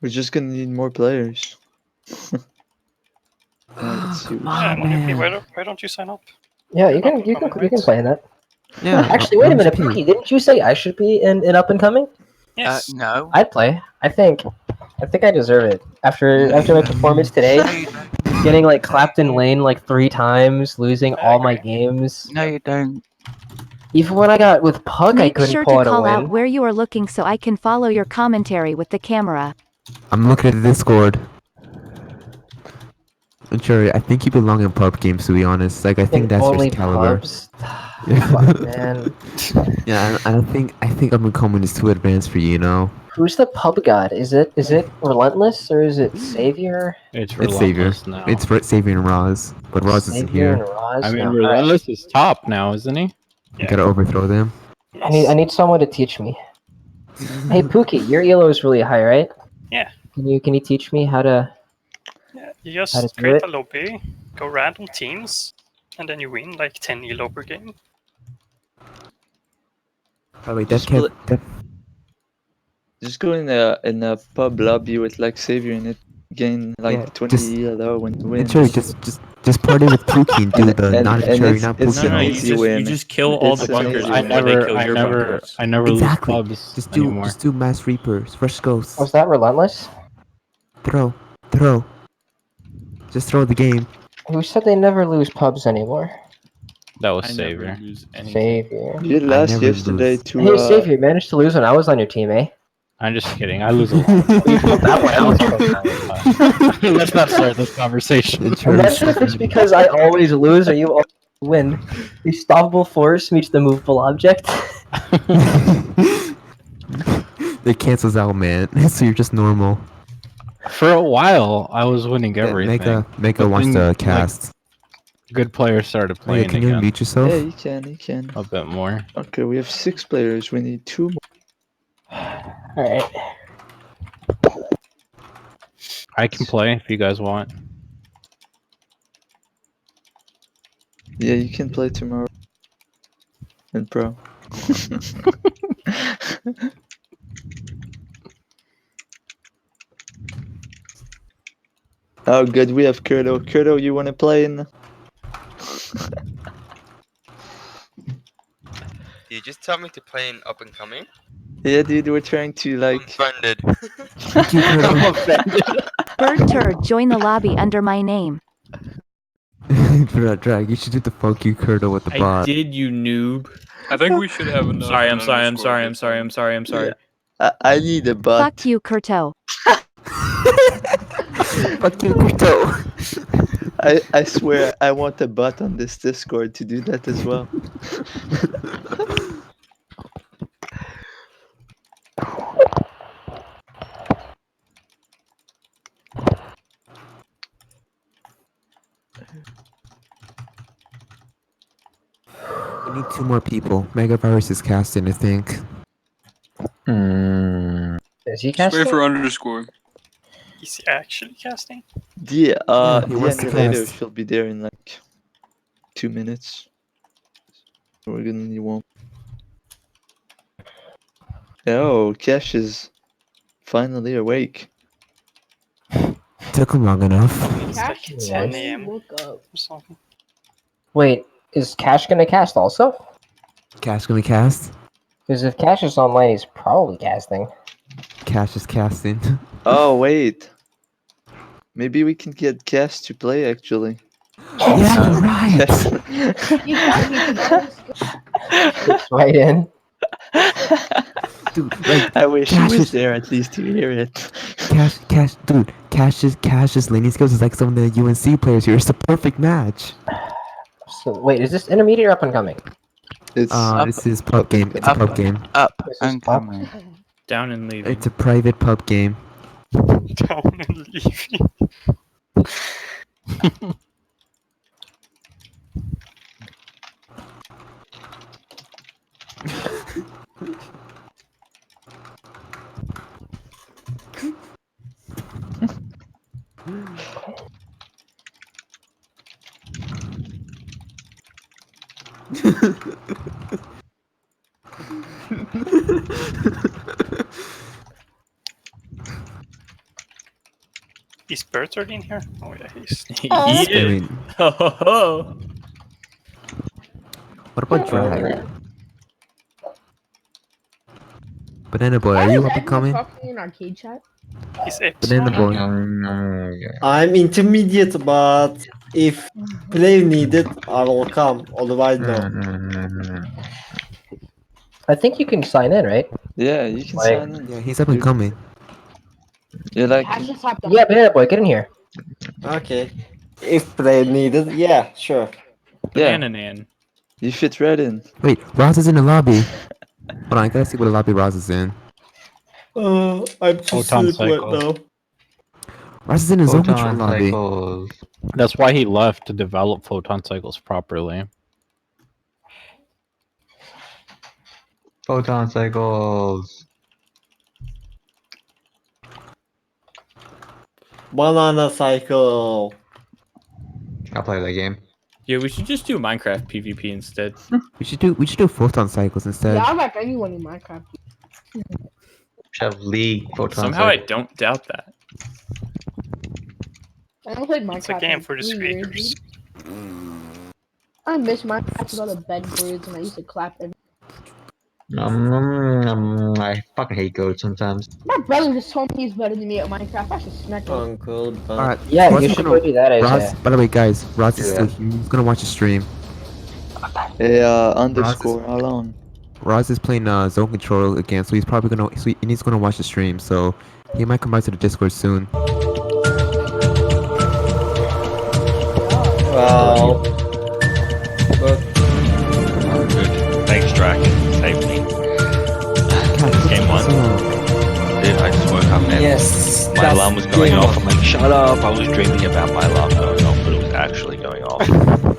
We're just gonna need more players. Let's see. Why don't you sign up? Yeah, you can play in that. Yeah. Actually, wait a minute, Pookie, didn't you say I should be in up and coming? Yes. No. I'd play. I think I deserve it. After my performance today, getting like clapped in lane like 3 times, losing all my games. No, you don't. Even when I got with Pug, I Make couldn't sure pull to out a call out win. where you are looking so I can follow your commentary with the camera. I'm looking at the Discord. And sure, I think you belong in pub games, to be honest. Like, I think that's your only caliber. pubs? Fuck, man. Yeah, I think up and coming is too advanced for you, you know? Who's the pub god? Is it Relentless or is it Savior? It's Savior. Relentless now. It's Savior and Roz, but Roz isn't Savior and here. Roz? I mean, No, Relentless is top now, isn't he? You gotta overthrow them. I need someone to teach me. Hey Pookie, your elo is really high, right? Yeah. Can you teach me how to? Yeah, you How to just do create it? a lobby, go random teams, and then you win like 10 elo per game. Oh wait, Just Just go in a pub lobby with like Savior in it, gain like Yeah, 20 elo when you win. And sure, just party with Pookie and do the not a cherry, not it's Pookie. an easy win. You just kill all It's the an bunkers easy before win. they kill your bunkers. I never Exactly. lose pubs Just anymore. do Mass Reapers, Fresh Ghosts. Was that Relentless? Throw. Just throw the game. Who said they never lose pubs anymore? That was I Savior. never lose anything. Savior. You lost never yesterday lose. to Hey Savior, managed to lose when I was on your team, eh? I'm just kidding. I lose a lot. That one, I was pumped. Let's not start this conversation. I'm not sure if it's because I always lose or you always win. The stoppable force meets the movable object. It cancels out, man. So you're just normal. For a while, I was winning everything. Mega But wants then, to cast. Good players started Mega, playing can you again unmute yourself? Yeah, you can. a bit more. Okay, we have 6 players. We need 2 more. Alright. I can play if you guys want. Yeah, you can play tomorrow. And pro. Oh, good. We have Kurdo. Kurdo, you want to play in? You just tell me to play in up and coming. Yeah, dude, we're trying to like. Offended. Bird Turd, join the lobby under my name. Drag, you should do the fuck you Kurdo with the I bot. did, you noob. I think we should have enough. I'm sorry. I need a bot. Fuck you, Kurto. Fuck you, Kurdo. I swear, I want a bot on this Discord to do that as well. We need 2 more people. Mega Virus is casting, I think. Is he casting? Wait for underscore. Is he actually casting? The he wants to emulator cast. should be there in like 2 minutes. We're gonna need 1. Oh, Cash is finally awake. Took him long enough. It's like 10 AM or something. Wait, is Cash gonna cast also? Cash gonna cast? Because if Cash is online, he's probably casting. Cash is casting. Oh, wait. Maybe we can get Cash to play actually. Yeah, right. It's right in. Dude, like, I wish he Cash was is- there at least to hear it. Dude, Cash's laning skills is like some of the UNC players here. It's the perfect match. So wait, is this intermediate or up and coming? It's This is pub game. It's a pub game. Up This is and up. coming. Down and leaving. It's a private pub game. Down and leaving. Is Bertrand in here? Oh yeah, he's. He I is. mean, Ho, ho, ho. what about drag? Banana boy, are you up and coming? talking in arcade chat? He's Epsilon. Banana boy. I'm intermediate, but if play needed, I will come. Otherwise, no. I think you can sign in, right? Yeah, you can Like- sign in. Yeah, he's up and coming. You're like, Cash just hopped on. Yeah, Banana Boy, get in here. Okay. If play needed, yeah, sure. yeah, Banana Nan. you fit right in. Wait, Roz is in the lobby. Hold on, I gotta see what lobby Roz is in. I'm too Photon sleep right cycle. now. Roz is in his own control lobby. That's why he left to develop photon cycles properly. Photon cycles. Banana cycle. I'll play that game. Yeah, we should just do Minecraft PvP instead. We should do photon cycles instead. Yeah, I'll back anyone in Minecraft. We should have League photon Somehow I cycles. don't doubt that. I haven't played Minecraft. It's a game in for the 3 years, speakers. dude. I miss Minecraft with all the bed birds and I used to clap every. I fucking hate goats sometimes. My brother just told me he's better than me at Minecraft. I should smack him. Uncle Buck. Alright, Yeah, Roz you is should gonna- go do that, Roz, Isaiah. by the way, guys, Roz is Yeah. still here. He's gonna watch the stream. Hey, underscore, how long? Roz is playing zone control again, so he's probably gonna and he's gonna watch the stream, so he might come back to the Discord soon. Well, but Thanks, Drac. Saved me. Game one. Dude, I just woke up and yes, my that's alarm was going game off. one. I'm like, shut up. I was dreaming about my alarm going off, but it was actually going off.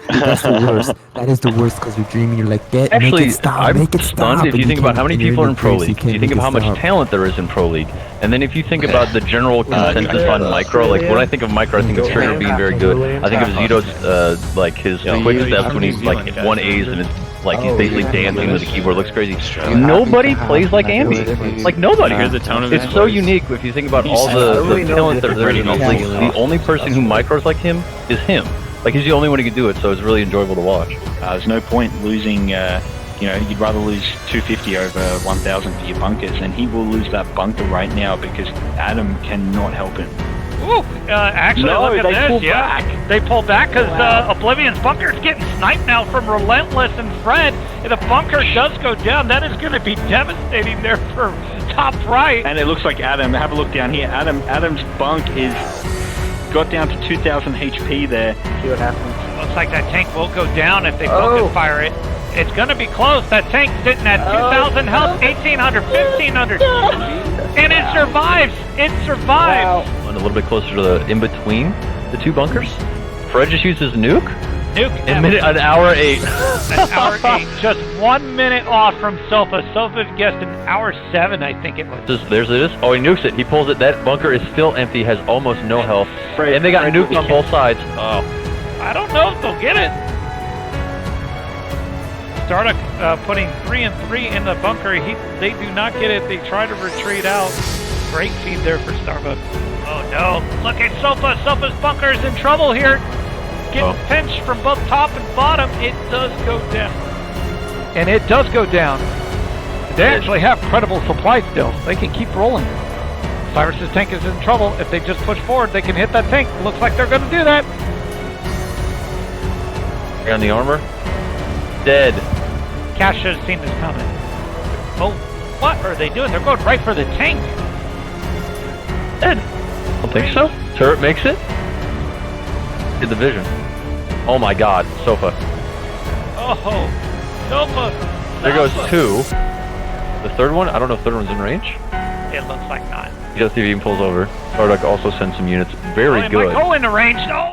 That's the worst. That is the worst because you're dreaming. You're like, make Actually, it stop, I'm make it stop. stunned if and you think about how many can't, and people are you're in Pro your face, League. can't You think make of how it much stop. talent there is in Pro League. And then if you think about the general consensus on Micro, like when I think of Micro, I think of Trigger being very good. I think of Zito's, like his quick steps when he's like 1As and it's like he's basically dancing with the keyboard. It looks crazy. Nobody plays like Ambi. Like nobody. Hear the tone of It's his so voice. unique if you think about all the talent that there is in the league. The only person who micros like him is him. Like he's the only one who can do it, so it's really enjoyable to watch. There's no point losing, you'd rather lose 250 over 1,000 for your bunkers, and he will lose that bunker right now because Adam cannot help him. Ooh, actually, No, look at they this. pulled Yeah, back. they pulled back because Oblivion's bunker's getting sniped now from Relentless and Fred. If the bunker does go down, that is going to be devastating there for top right. And it looks like Adam, have a look down here, Adam's bunk is got down to 2,000 HP there. See what happens. Looks like that tank will go down if they focus fire it. It's going to be close. That tank sitting at 2,000 health, 1,800, 1,500. And it survives. It survives. And a little bit closer to the in between the two bunkers. Fred just used his nuke. In an hour 8. An hour 8. Just 1 minute off from Sofa. Sofa guessed an hour 7, I think it was. There's it is. Oh, he nukes it. He pulls it. That bunker is still empty. Has almost no health. And they got nuked on both sides. Oh. I don't know if they'll get it. Startup putting 3 and 3 in the bunker. They do not get it. They try to retreat out. Great feed there for Starbucks. Oh no! Look at Sofa. Sofa's bunker is in trouble here. Getting pinched from both top and bottom. It does go down. And it does go down. They actually have credible supply still. They can keep rolling. Cyrus's tank is in trouble. If they just push forward, they can hit that tank. Looks like they're going to do that. On the armor. Dead. Cash should have seen this coming. Oh, what are they doing? They're going right for the tank. Dead. Don't think so. Turret makes it. Did the vision. Oh my god. Sofa. Oh, Sofa. There goes 2. The third one? I don't know if the third one's in range. It looks like not. Just if he even pulls over. Starduck also sends some units. Very It good. might go into range. No.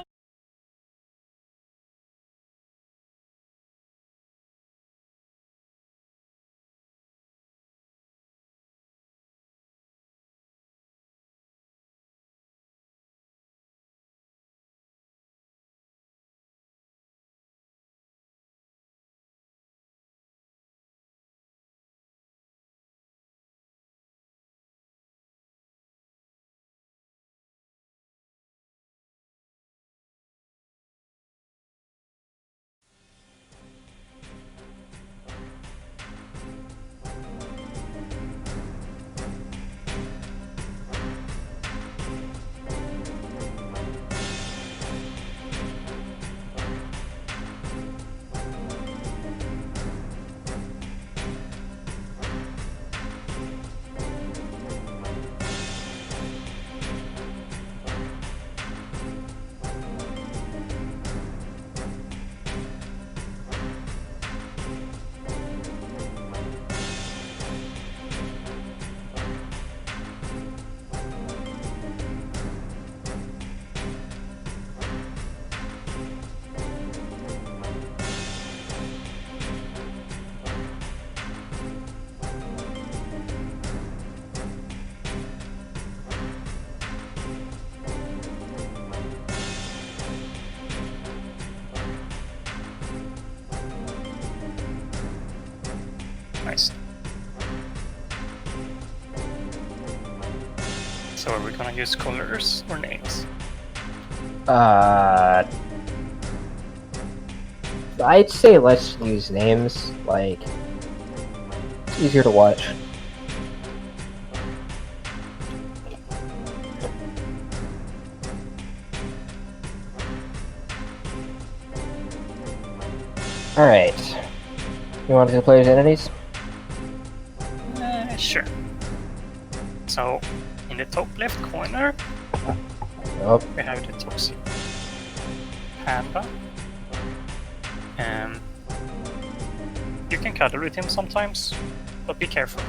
So are we gonna use colors or names? I'd say let's use names. Like, it's easier to watch. Alright. You want to do the players' entities? Sure. So, in the top left corner, we have the Toxic Panda. You can cuddle with him sometimes, but be careful.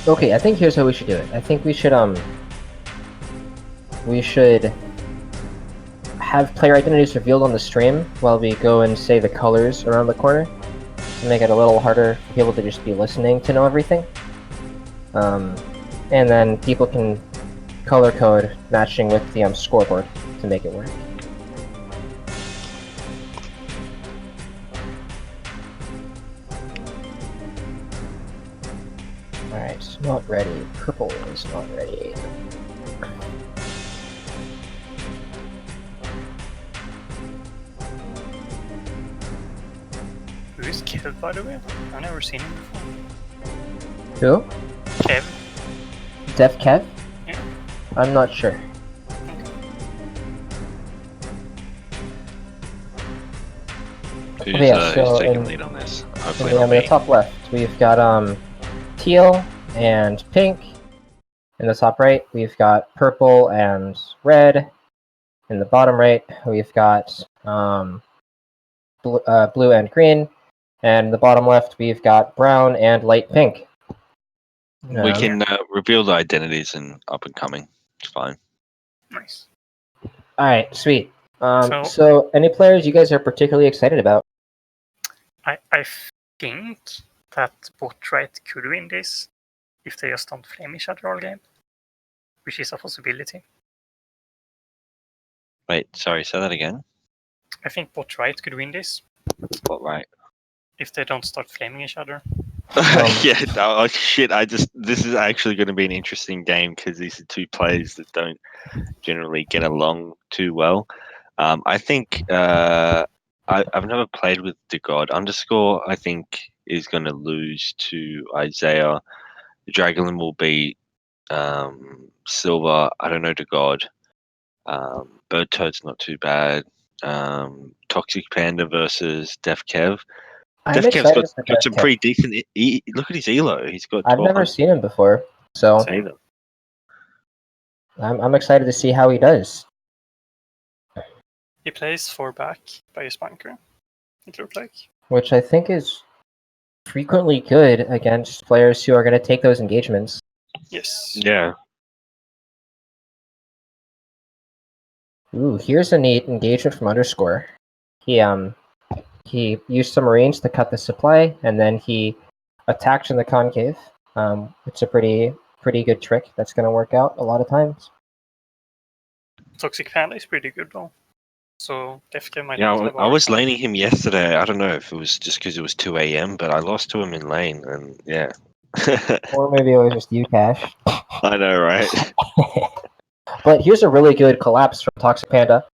Okay, I think here's how we should do it. I think we should have player identities revealed on the stream while we go and say the colors around the corner to make it a little harder for people to just be listening to know everything. And then people can color code matching with the scoreboard to make it work. Alright, not ready. Purple is not ready. Who is Kev, by the way? I've never seen him before. Who? Kev. Def Kev? Yeah. I'm not sure. Who's, Okay, yeah, so who's taking in, lead on this? in Hopefully the, not on the me. top left, we've got teal and pink. In the top right, we've got purple and red. In the bottom right, we've got blue and green. And in the bottom left, we've got brown and light pink. We can reveal the identities in up and coming. It's fine. Nice. Alright, sweet. So, any players you guys are particularly excited about? I think that bot right could win this if they just don't flame each other all game, which is a possibility. Wait, sorry, say that again. I think bot right could win this. What right? If they don't start flaming each other. Yeah, no, oh, shit. This is actually going to be an interesting game because these are two players that don't generally get along too well. I think I've never played with the God underscore. I think is going to lose to Isaiah. The Dragon will beat Silver. I don't know the God. Bird Toad's not too bad. Toxic Panda versus Def Kev. I'm Def Kev's excited for got Def some Kev. pretty decent. Look at his elo. He's got. I've never 1200. seen him before, so Either. I'm excited to see how he does. He plays 4 back by his bunker, it looks like. Which I think is frequently good against players who are going to take those engagements. Yes. Yeah. Ooh, here's a neat engagement from underscore. He used some Marines to cut the supply, and then he attacked in the concave. It's a pretty good trick that's going to work out a lot of times. Toxic Panda is pretty good though. So definitely might Yeah, not have I was overtime. laning him yesterday. I don't know if it was just because it was 2 a.m., but I lost to him in lane, and yeah. Or maybe it was just you, Cash. I know, right? But here's a really good collapse from Toxic Panda.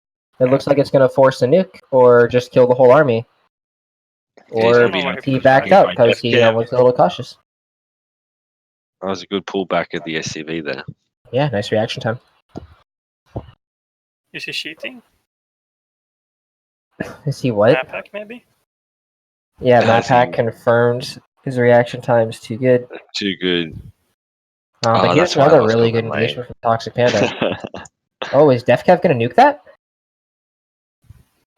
It looks like it's going to force a nuke, or just kill the whole army. Or he backed out because he was a little cautious. That was a good pullback at the SCV there. Yeah, nice reaction time. Is he cheating? Is he what? Map hack maybe? Yeah, Map Hack confirmed his reaction time's too good. Too good. But here's that's why I another lost really on good the lane. engagement from Toxic Panda. Oh, is DefCav gonna nuke that?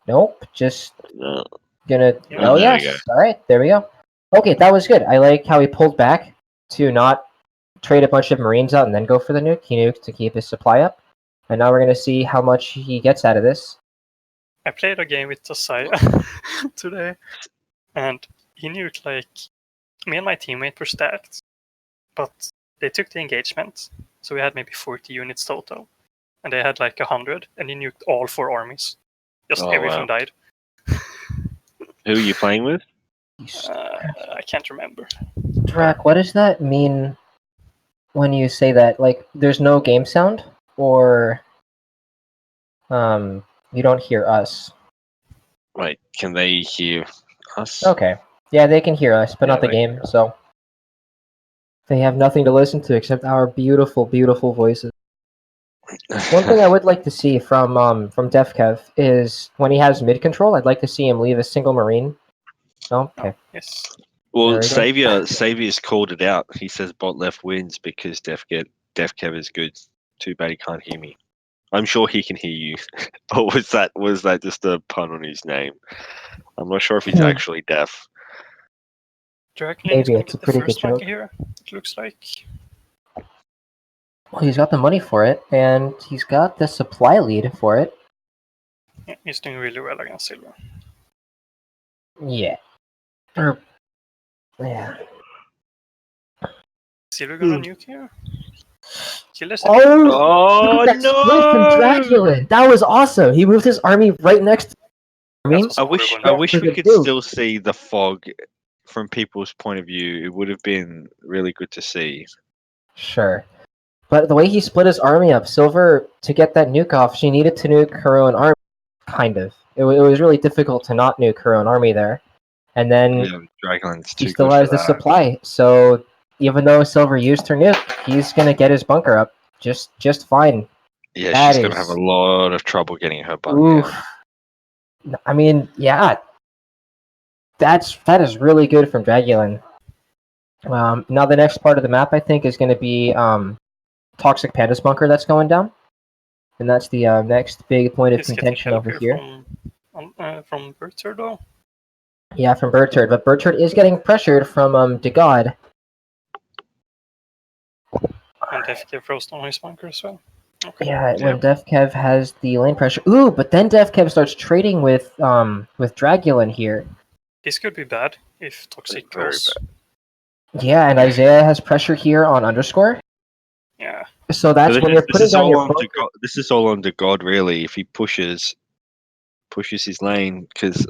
Nope, just No. gonna. Yeah, Oh there we yes, all right, there we go. Okay, that was good. I like how he pulled back to not trade a bunch of Marines out and then go for the nuke. He nuked to keep his supply up, and now we're gonna see how much he gets out of this. I played a game with Josiah today, and he nuked like me and my teammate were stacked, but they took the engagement, so we had maybe 40 units total, and they had like 100, and he nuked all 4 armies. Just Oh, everything wow. died. Who are you playing with? I can't remember. Drac, what does that mean? when you say that? Like, there's no game sound, or you don't hear us. Wait, can they hear us? Okay. Yeah, they can hear us, but Yeah, not the they game. So they have nothing to listen to except our beautiful, beautiful voices. One thing I would like to see from DefKev is when he has mid control, I'd like to see him leave a single marine. Oh, okay. Yes. Well, There we go. Saviour's called it out. He says bot left wins because DefKev is good. Too bad he can't hear me. I'm sure he can hear you. Or was that just a pun on his name? I'm not sure if he's actually deaf. Dragon is Maybe gonna it's a get the pretty good first bunker joke. here. It looks like. Well, he's got the money for it, and he's got the supply lead for it. Yeah, he's doing really well against Silver. Yeah. Yeah. Silver gonna nuke here. Kill this. Oh, look at that split from Dracula. That was awesome. He moved his army right next to I wish we could still see the fog from people's point of view. It would have been really good to see. Sure. But the way he split his army up, Silver, to get that nuke off, she needed to nuke her own army. Kind of. It was really difficult to not nuke her own army there. And then Dragon's he too still good has for the that. supply. So even though Silver used her nuke, he's going to get his bunker up just fine. Yeah, That she's gonna have a lot of trouble getting her bunk Oof. down. I mean, yeah. That is really good from Dragulin. Now the next part of the map, I think, is going to be Toxic Panda's bunker that's going down. And that's the next big point of He's getting contention help over here here. from Berther though. Yeah, from Bertard. But Bertard is getting pressured from DeGod. And FK froze on his bunker as well. Okay. Yeah, when DefKev has the lane pressure. Ooh, but then DefKev starts trading with Dragulin here. This could be bad if Toxic goes. Yeah, and Isaiah has pressure here on underscore. Yeah. So that's when you're putting down your bunker. This is all on DeGod, really. If he pushes his lane, because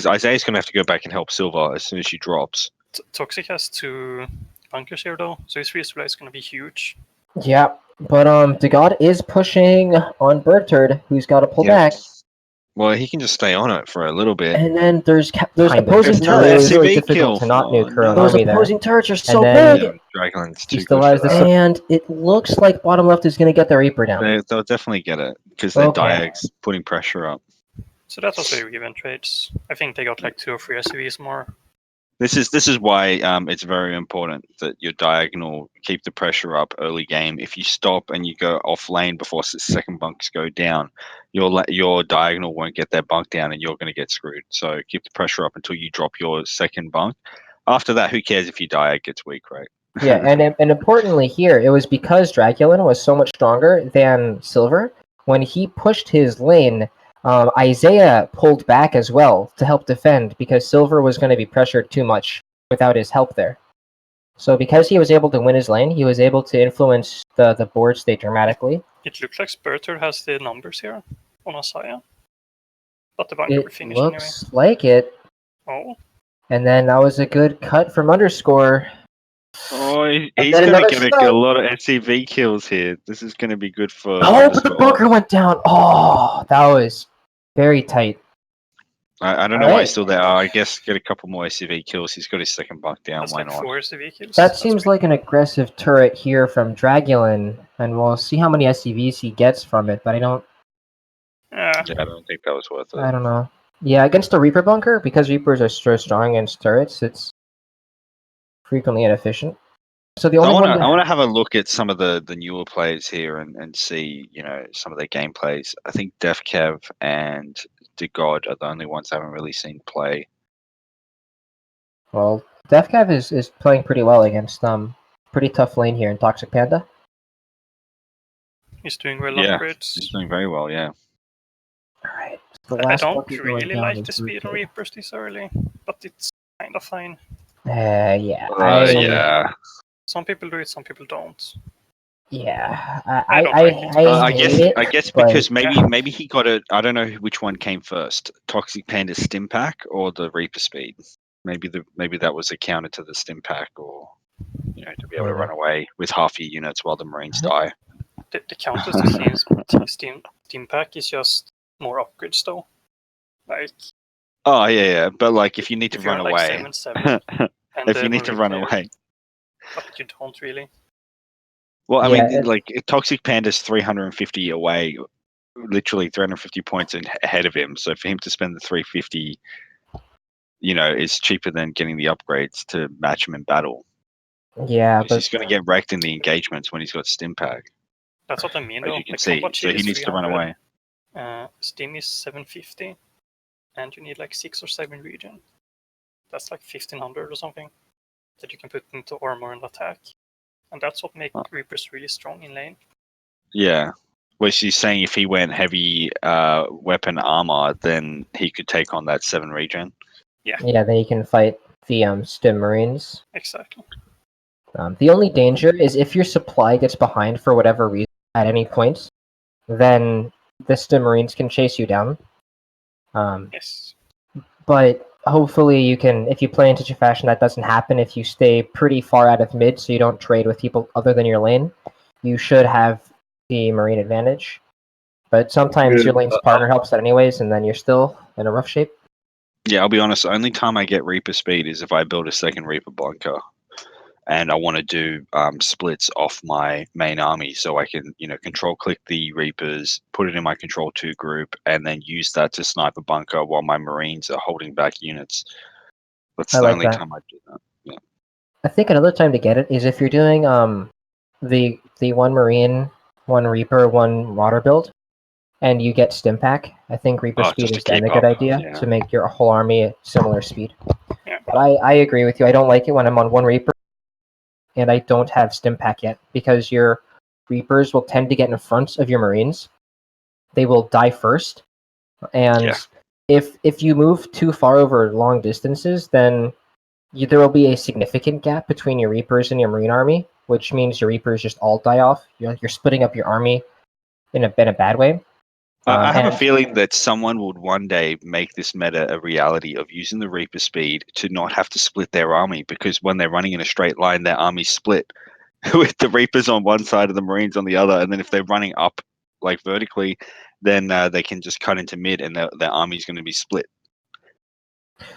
Isaiah's gonna have to go back and help Silver as soon as she drops. Toxic has 2 bunkers here though, so his free supply is gonna be huge. Yeah, but DeGod is pushing on Bertard, who's got to pull back. Well, he can just stay on it for a little bit. And then there's opposing There's no turrets. It's really SCV difficult kill. to not nuke her own no. army there. Opposing turrets are so And then big. Dragon's he too still good has for the that. and it looks like bottom left is going to get their Reaper down. They'll definitely get it because their Okay. Diag's putting pressure up. So that was very given trades. I think they got like 2 or 3 SCVs more. This is why it's very important that your diagonal keep the pressure up early game. If you stop and you go off lane before second bunks go down, your diagonal won't get their bunk down and you're going to get screwed. So keep the pressure up until you drop your second bunk. After that, who cares if your diag gets weak, right? Yeah, and importantly here, it was because Dragulin was so much stronger than Silver. When he pushed his lane, Isaiah pulled back as well to help defend because Silver was going to be pressured too much without his help there. So because he was able to win his lane, he was able to influence the board state dramatically. It looks like Berther has the numbers here on Asaya. But the bunker will It finish looks like it. anyway. Oh. And then that was a good cut from underscore. Oh, he's then going to another get a lot of SCV kills here. This is going to be good for. Oh, but the bunker went down. Oh, that was very tight. I don't know why he's still there. I guess get a couple more SCV kills. He's got his second buck down. That's Why like not? 4 SCV kills. That seems like an aggressive turret here from Dragulin, and we'll see how many SCVs he gets from it, but I don't Yeah, I don't think that was worth it. I don't know. Yeah, against a Reaper bunker, because Reapers are so strong against turrets, it's frequently inefficient. So the only I want to have a look at some of the newer players here and see, some of their gameplays. I think DefKev and DeGod are the only ones I haven't really seen play. Well, DefCav is playing pretty well against pretty tough lane here in Toxic Panda. He's doing well Yeah, upgrades. he's doing very well, yeah. Alright. I don't really like the speed on Reapers this early, but it's kind of fine. Yeah. Yeah. Some people do it, some people don't. Yeah, I guess but- because maybe he got it. I don't know which one came first, Toxic Panda Stim Pack or the Reaper Speed. Maybe that was a counter to the Stim Pack, or You know, to be able to run away with half your units while the Marines die. The counters to Steam Pack is just more upgrades though. Like Oh yeah. But like, if you need to if you're run like away, 7-7 and if the you need to Marine run player, away, but you don't really. well, I Yeah, mean, like Toxic Panda's 350 away, literally 350 points ahead of him. So for him to spend the 350, you know, is cheaper than getting the upgrades to match him in battle. Yeah, Because but he's going to get wrecked in the engagements when he's got Stim Pack, That's what I mean as though. you can Like see. combat So shield he is needs to run 300. away. Steam is 750, and you need like 6 or 7 regen. That's like 1500 or something that you can put into armor and attack, and that's what makes Reapers really strong in lane. Yeah. Well, she's saying if he went heavy weapon armor, then he could take on that 7 regen. yeah, then you can fight the Stim Marines. Exactly. The only danger is if your supply gets behind for whatever reason at any point, then the Stim Marines can chase you down. Yes. But hopefully you can, if you play in such a fashion that doesn't happen, if you stay pretty far out of mid so you don't trade with people other than your lane, you should have the Marine advantage. But sometimes your lane's partner helps out anyways, and then you're still in a rough shape. Yeah, I'll be honest. The only time I get Reaper speed is if I build a second Reaper bunker, and I want to do splits off my main army, so I can, you know, control click the Reapers, put it in my control 2 group, and then use that to snipe a bunker while my Marines are holding back units. That's I the like only that. time I do that. Yeah. I think another time to get it is if you're doing the one Marine, one Reaper, one Water build, and you get Stim Pack. I think Reaper speed just to is then a keep good up, idea yeah. to make your whole army at similar speed. Yeah. But I agree with you. I don't like it when I'm on one Reaper and I don't have Stim Pack yet, because your Reapers will tend to get in front of your Marines. They will die first, and if you move too far over long distances, then there will be a significant gap between your Reapers and your Marine army, which means your Reapers just all die off. You're splitting up your army in a bad way. I have a And feeling that someone would one day make this meta a reality of using the Reaper speed to not have to split their army, because when they're running in a straight line, their army's split with the Reapers on one side and the Marines on the other. And then if they're running up like vertically, then they can just cut into mid and their army's going to be split.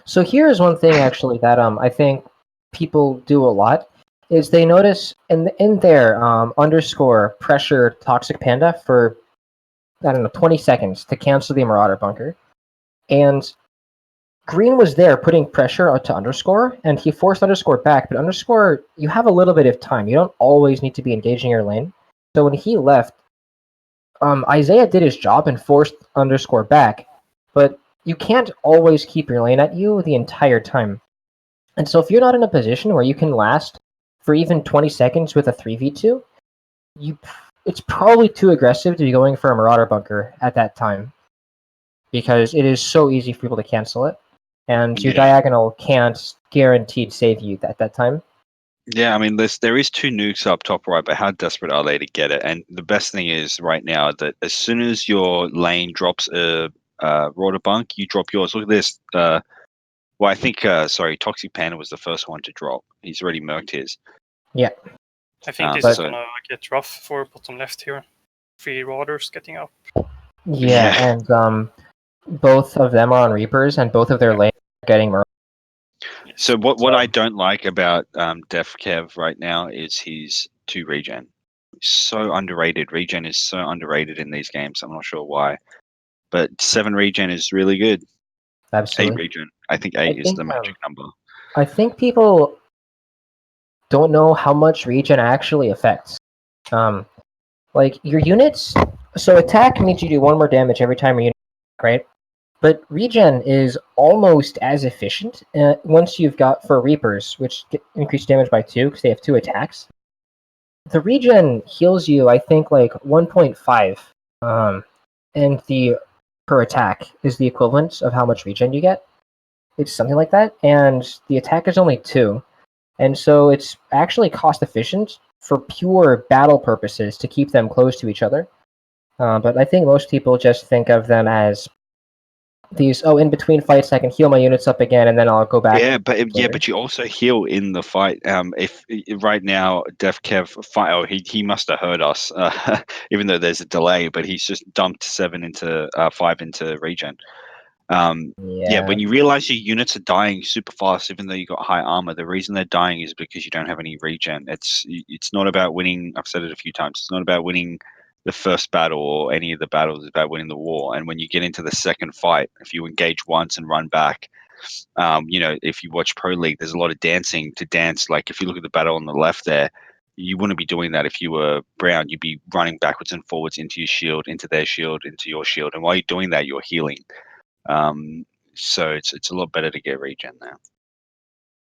So here's one thing actually that I think people do a lot is they notice in their underscore pressure Toxic Panda for, I don't know, 20 seconds to cancel the Marauder bunker, and Green was there putting pressure to underscore, and he forced underscore back. But underscore, you have a little bit of time. You don't always need to be engaging your lane. So when he left, Isaiah did his job and forced underscore back, but you can't always keep your lane at you the entire time. And so if you're not in a position where you can last for even 20 seconds with a 3v2, it's probably too aggressive to be going for a Marauder bunker at that time, because it is so easy for people to cancel it, and your diagonal can't guaranteed save you at that time. Yeah, I mean, there is 2 nukes up top right, but how desperate are they to get it? And the best thing is right now that as soon as your lane drops a Rorder bunk, you drop yours. Look at this. Well, I think, Toxic Panda was the first one to drop. He's already merked his. Yeah. I think this is gonna get rough for bottom left here. 3 Raiders getting up. Yeah, and both of them are on Reapers, and both of their lanes are getting Marauder. So what I don't like about Def Kev right now is his 2 regen. He's so underrated. Regen is so underrated in these games. I'm not sure why, but 7 regen is really good. Absolutely. 8 regen. I think 8 is the magic number. I think people don't know how much regen actually affects. Like your units. So attack means you do 1 more damage every time your unit, right? But regen is almost as efficient once you've got for Reapers, which increase damage by 2 because they have 2 attacks. The regen heals you, I think, like 1.5, and the per attack is the equivalent of how much regen you get. It's something like that, and the attack is only 2, and so it's actually cost efficient for pure battle purposes to keep them close to each other. But I think most people just think of them as these in between fights I can heal my units up again, and then I'll go back. But you also heal in the fight. If right now DefKev fight, he must have heard us, even though there's a delay. But he's just dumped 5 into regen. When you realize your units are dying super fast, even though you got high armor, the reason they're dying is because you don't have any regen. It's not about winning. I've said it a few times. It's not about winning the first battle or any of the battles. It's about winning the war. And when you get into the second fight, if you engage once and run back, if you watch Pro League, there's a lot of dancing to dance. Like if you look at the battle on the left there, you wouldn't be doing that if you were Brown. You'd be running backwards and forwards into your shield, into their shield, into your shield. And while you're doing that, you're healing. So it's a lot better to get regen now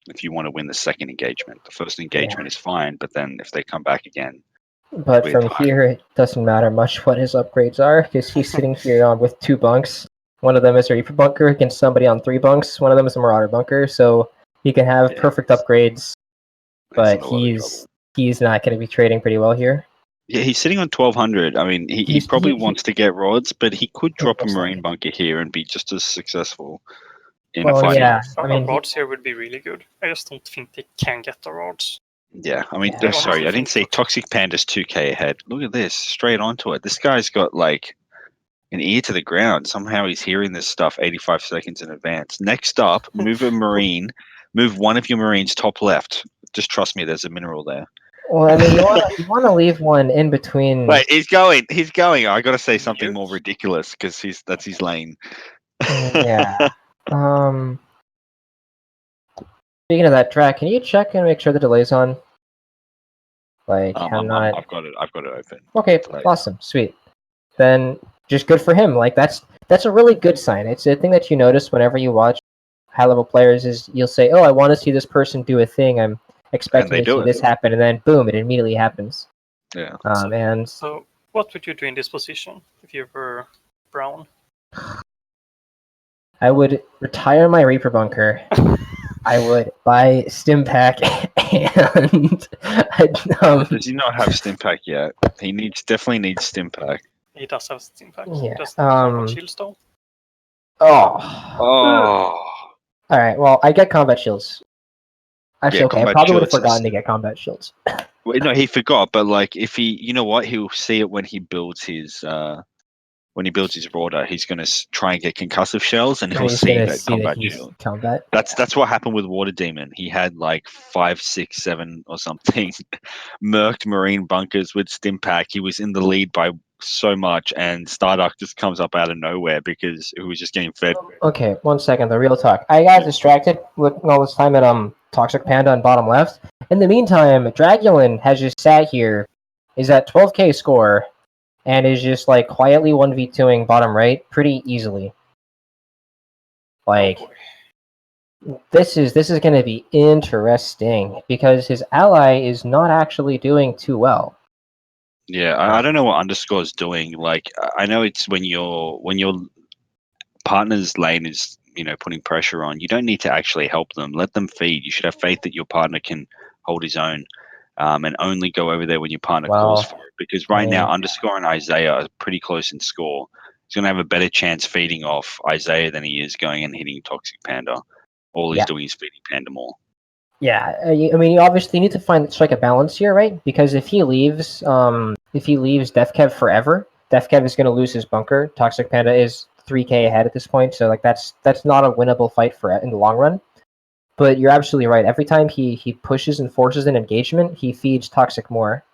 if you want to win the second engagement. The first engagement is fine, but then if they come back again. But from here, it doesn't matter much what his upgrades are, because he's sitting here on with 2 bunks. One of them is a Reaper bunker against somebody on 3 bunks. One of them is a Marauder bunker, so he can have perfect upgrades. But he's not going to be trading pretty well here. Yeah, he's sitting on 1200. I mean, he probably wants to get rods, but he could drop a Marine bunker here and be just as successful in a fight. Yeah, rods here would be really good. I just don't think they can get the rods. Yeah, I mean, sorry, I didn't say Toxic Panda's 2k ahead. Look at this, straight onto it. This guy's got like an ear to the ground. Somehow he's hearing this stuff 85 seconds in advance. Next up, move a Marine, move one of your Marines top left. Just trust me, there's a mineral there. Well, I mean, you want to leave one in between. Wait, he's going. I got to say something more ridiculous because that's his lane. Yeah. Speaking of that track, can you check and make sure the delay's on? Like, I'm not. I've got it open. Okay, awesome, sweet. Then just good for him. Like that's a really good sign. It's a thing that you notice whenever you watch high-level players. Is you'll say, "Oh, I want to see this person do a thing. I'm expecting to see this happen," and then boom, it immediately happens. Yeah. So what would you do in this position if you were Brown? I would retire my Reaper bunker. I would buy Stim Pack, and does he not have Stim Pack yet? He definitely needs Stim Pack. He does have Stim Pack. Yeah. Does shields though? All right. Well, I get combat shields. Actually, okay. I probably would have forgotten to get combat shields. Well, no, he forgot. But like, if he'll see it when he builds his Rorder. He's going to try and get concussive shells, and he'll see that combat shield. That's what happened with Water Demon. He had like 5, 6, 7 or something merked Marine bunkers with Stim Pack. He was in the lead by so much, and Starduck just comes up out of nowhere because it was just getting fed. Okay, 1 second. The real talk. I got distracted looking all this time at Toxic Panda on bottom left. In the meantime, Dragulin has just sat here, is at 12k score, and is just like quietly 1v2ing bottom right pretty easily. Like, this is going to be interesting because his ally is not actually doing too well. Yeah, I don't know what Underscore is doing. Like, I know it's when your partner's lane is putting pressure on. You don't need to actually help them. Let them feed. You should have faith that your partner can hold his own. And only go over there when your partner calls for it. Because right now, Underscore and Isaiah are pretty close in score. He's going to have a better chance feeding off Isaiah than he is going and hitting Toxic Panda. All he's doing is feeding Panda more. Yeah, I mean, you obviously need to strike a balance here, right? Because if he leaves DefKev forever, DefKev is going to lose his bunker. Toxic Panda is 3k ahead at this point, so like that's not a winnable fight in the long run. But you're absolutely right. Every time he pushes and forces an engagement, he feeds Toxic more.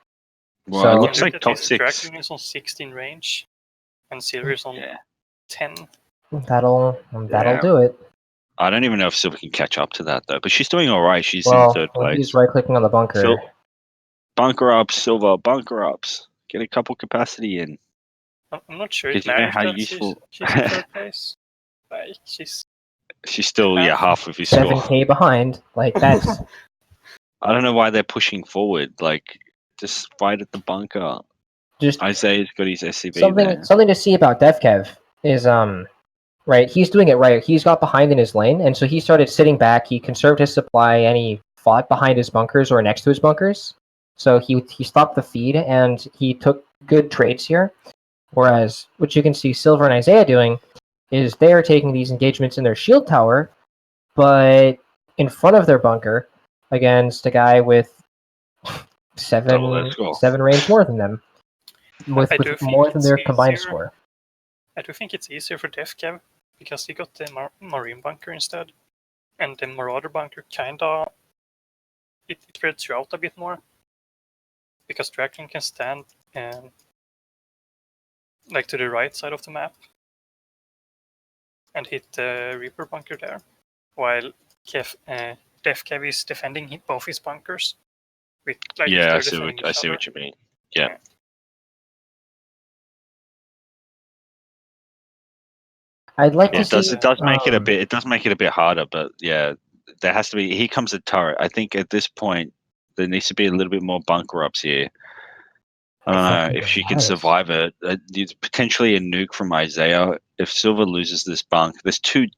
Well, so, it looks like Toxic is on 16 range, and Silver is on 10. That'll do it. I don't even know if Silver can catch up to that though. But she's doing all right. She's in third place. He's right-clicking on the bunker. Bunker ups, Silver. Bunker ups. Get a couple capacity in. I'm not sure. You know how useful. She's in third place. Like She's still half of his score. 7k behind. Like that's. I don't know why they're pushing forward. Like, just fight at the bunker. Just Isaiah's got his SCB there. Something to see about DefKev is right. He's doing it right. He's got behind in his lane, and so he started sitting back. He conserved his supply, and he fought behind his bunkers or next to his bunkers. So he stopped the feed, and he took good trades here. Whereas what you can see Silver and Isaiah doing is they are taking these engagements in their shield tower, but in front of their bunker against a guy with seven range more than them, with more than their combined score. I do think it's easier for DefCav because he got the Marine bunker instead, and the Marauder bunker kinda it spreads you out a bit more because Dragon can stand like to the right side of the map and hit the Reaper bunker there, while DefCav is defending both his bunkers. With, like, yeah, I see what you mean. Yeah. I'd like to see. It does make it a bit harder, but yeah, there has to be. Here comes a turret. I think at this point there needs to be a little bit more bunker ups here. I don't know if she can survive it. Potentially a nuke from Isaiah. If Silver loses this bunk, there's two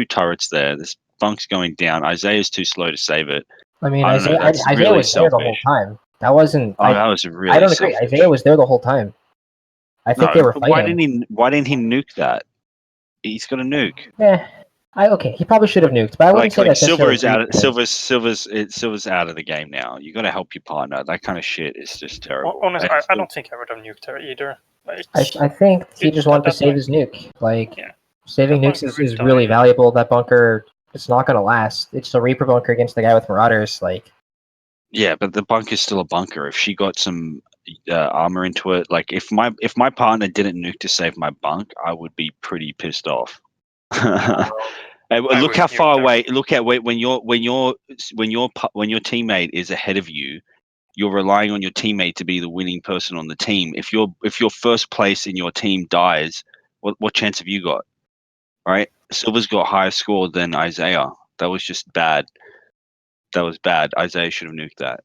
turrets there. This bunk's going down. Isaiah's too slow to save it. I mean, Isaiah really was there the whole time. That wasn't. That was really. I don't agree. Selfish. Isaiah was there the whole time. I think they were fighting. Why didn't he nuke that? He's got a nuke. Yeah. Okay, he probably should have nuked, but I wouldn't say that. Silver's out of the game now. You got to help your partner. That kind of shit is just terrible. Honestly, I don't think I would have nuked her either. Like, I think he just wanted to save his nuke. Like, saving nukes is really valuable. That bunker, it's not going to last. It's a Reaper bunker against the guy with Marauders. Like, yeah, but the bunker's still a bunker. If she got some armor into it, like if my partner didn't nuke to save my bunk, I would be pretty pissed off. Look how far away. Look at when your teammate is ahead of you. You're relying on your teammate to be the winning person on the team. If your first place in your team dies, what chance have you got? All right, Silver's got higher score than Isaiah. That was just bad. That was bad. Isaiah should have nuked that.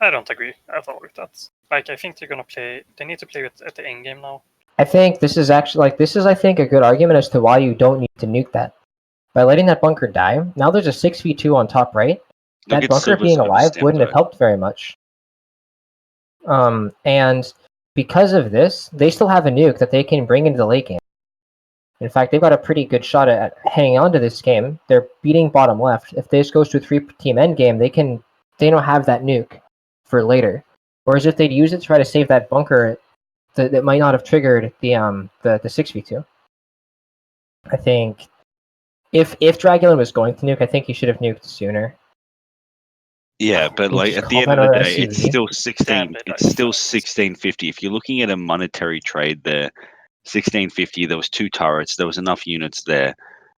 I don't agree at all with that. Like, I think they're gonna play. They need to play at the end game now. I think this is actually I think a good argument as to why you don't need to nuke that. By letting that bunker die, now there's a 6v2 on top right. That bunker being alive wouldn't have helped very much. And because of this, they still have a nuke that they can bring into the late game. In fact, they've got a pretty good shot at hanging on to this game. They're beating bottom left. If this goes to a 3-team endgame, they don't have that nuke for later. Whereas if they'd use it to try to save that bunker, that might not have triggered the 6v2. I think if Dragulin was going to nuke, I think he should have nuked sooner. Yeah, but like at the end of the day, it's still 16. It's still 1650. If you're looking at a monetary trade there, 1650. There was 2 turrets. There was enough units there.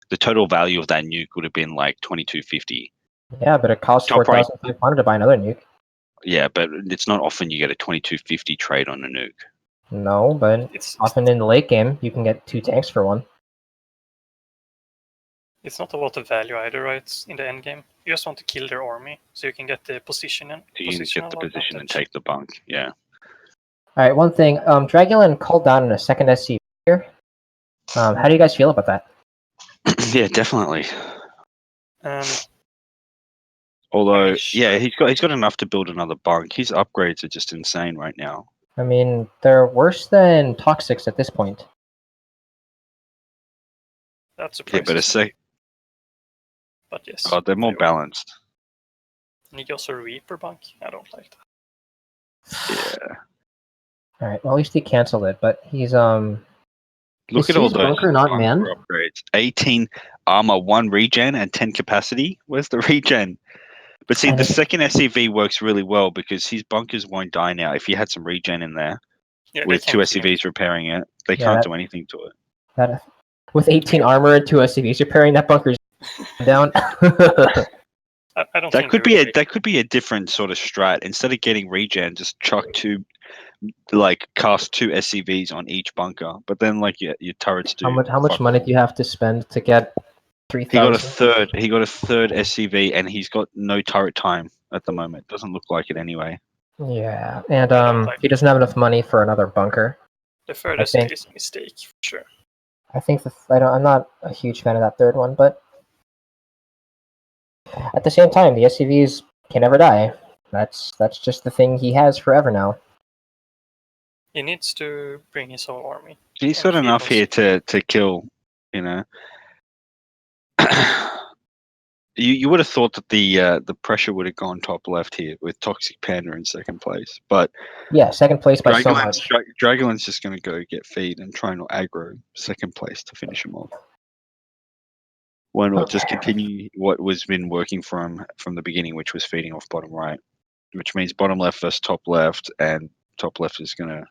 The total value of that nuke would have been like 2250. Yeah, but it costs 4,500 to buy another nuke. Yeah, but it's not often you get a 2250 trade on a nuke. No, but it's often in the late game you can get 2 tanks for 1. It's not about the value either, right? In the end game, you just want to kill their army so you can get the position and you can get the position and take the bunk. Yeah. All right. One thing, Dragulin called down in a second SC here. How do you guys feel about that? Yeah, definitely. Although, yeah, he's got enough to build another bunk. His upgrades are just insane right now. I mean, they're worse than Toxics at this point. That's surprising. Yeah, but yes. Oh, they're more balanced. And he also Reaper bunk. I don't like that. Yeah. All right. Well, at least he canceled it, but he's Look at all those bunker not manned. Upgrades. 18 armor, 1 regen, and 10 capacity. Where's the regen? But see, the second SCV works really well because his bunkers won't die now. If you had some regen in there, with 2 SCVs repairing it, they can't do anything to it. With 18 armor and 2 SCVs repairing that bunker's down. I don't. That could be a different sort of strat. Instead of getting regen, just chuck 2. Like cast 2 SCVs on each bunker, but then like your turrets do. How much money do you have to spend to get 3,000? He got a third SCV, and he's got no turret time at the moment. Doesn't look like it anyway. Yeah, and he doesn't have enough money for another bunker. The third SCV is a mistake, for sure. I think I'm not a huge fan of that third one, but at the same time, the SCVs can never die. That's just the thing he has forever now. He needs to bring his whole army. He's got enough here to kill You know, you would have thought that the pressure would have gone top left here with Toxic Panda in second place, but Yeah, second place by so much. Dragon's just going to go get feed and try and aggro second place to finish him off. Why not just continue what was been working for him from the beginning, which was feeding off bottom right, which means bottom left versus top left, and top left is going to,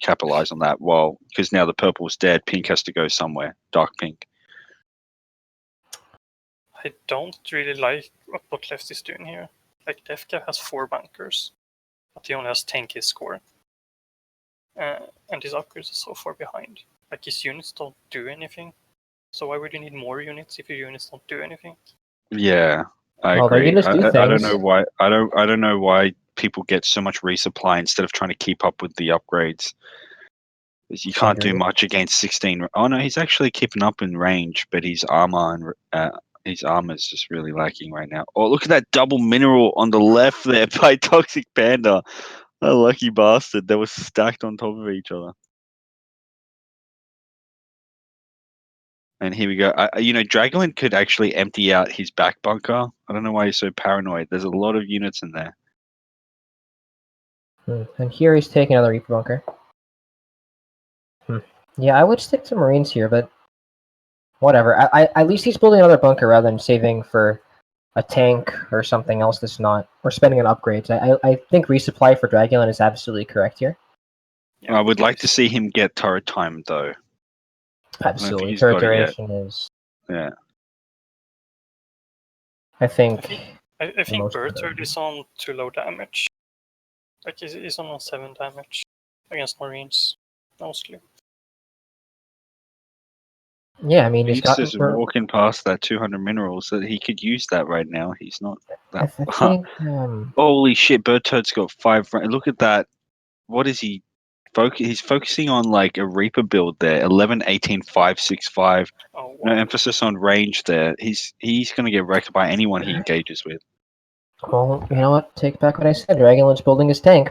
capitalize on that. Well, because now the purple's dead, pink has to go somewhere, dark pink. I don't really like what left is doing here. Like, Defka has 4 bunkers, but he only has 10k score. And his upgrades are so far behind. Like, his units don't do anything. So why would you need more units if your units don't do anything? Yeah, I agree. I don't know why. I don't know why people get so much resupply instead of trying to keep up with the upgrades. You can't do much against 16. Oh no, he's actually keeping up in range, but his armor and his armor is just really lacking right now. Oh, look at that double mineral on the left there by Toxic Panda. A lucky bastard. They were stacked on top of each other. And here we go. Dragonlin could actually empty out his back bunker. I don't know why he's so paranoid. There's a lot of units in there. And here he's taking another Reaper bunker. Yeah, I would stick to Marines here, but whatever. At least he's building another bunker rather than saving for a tank or something else that's not, or spending on upgrades. I think resupply for Dragonlin is absolutely correct here. Yeah, I would like to see him get turret time, though. Absolutely. Turret duration is... Yeah. I think Berthard is on too low damage. Like, he's on 7 damage against Marines, mostly. Yeah, I mean, he's just walking past that 200 minerals, that he could use that right now. He's not that... I think, Holy shit, Berthard's got 5... Look at that. What is he... He's focusing on like a Reaper build there. 11, 18, 5, 6, 5. Oh, wow. No emphasis on range there. He's going to get wrecked by anyone he engages with. Well, you know what? Take back what I said. Dragonlin's building his tank.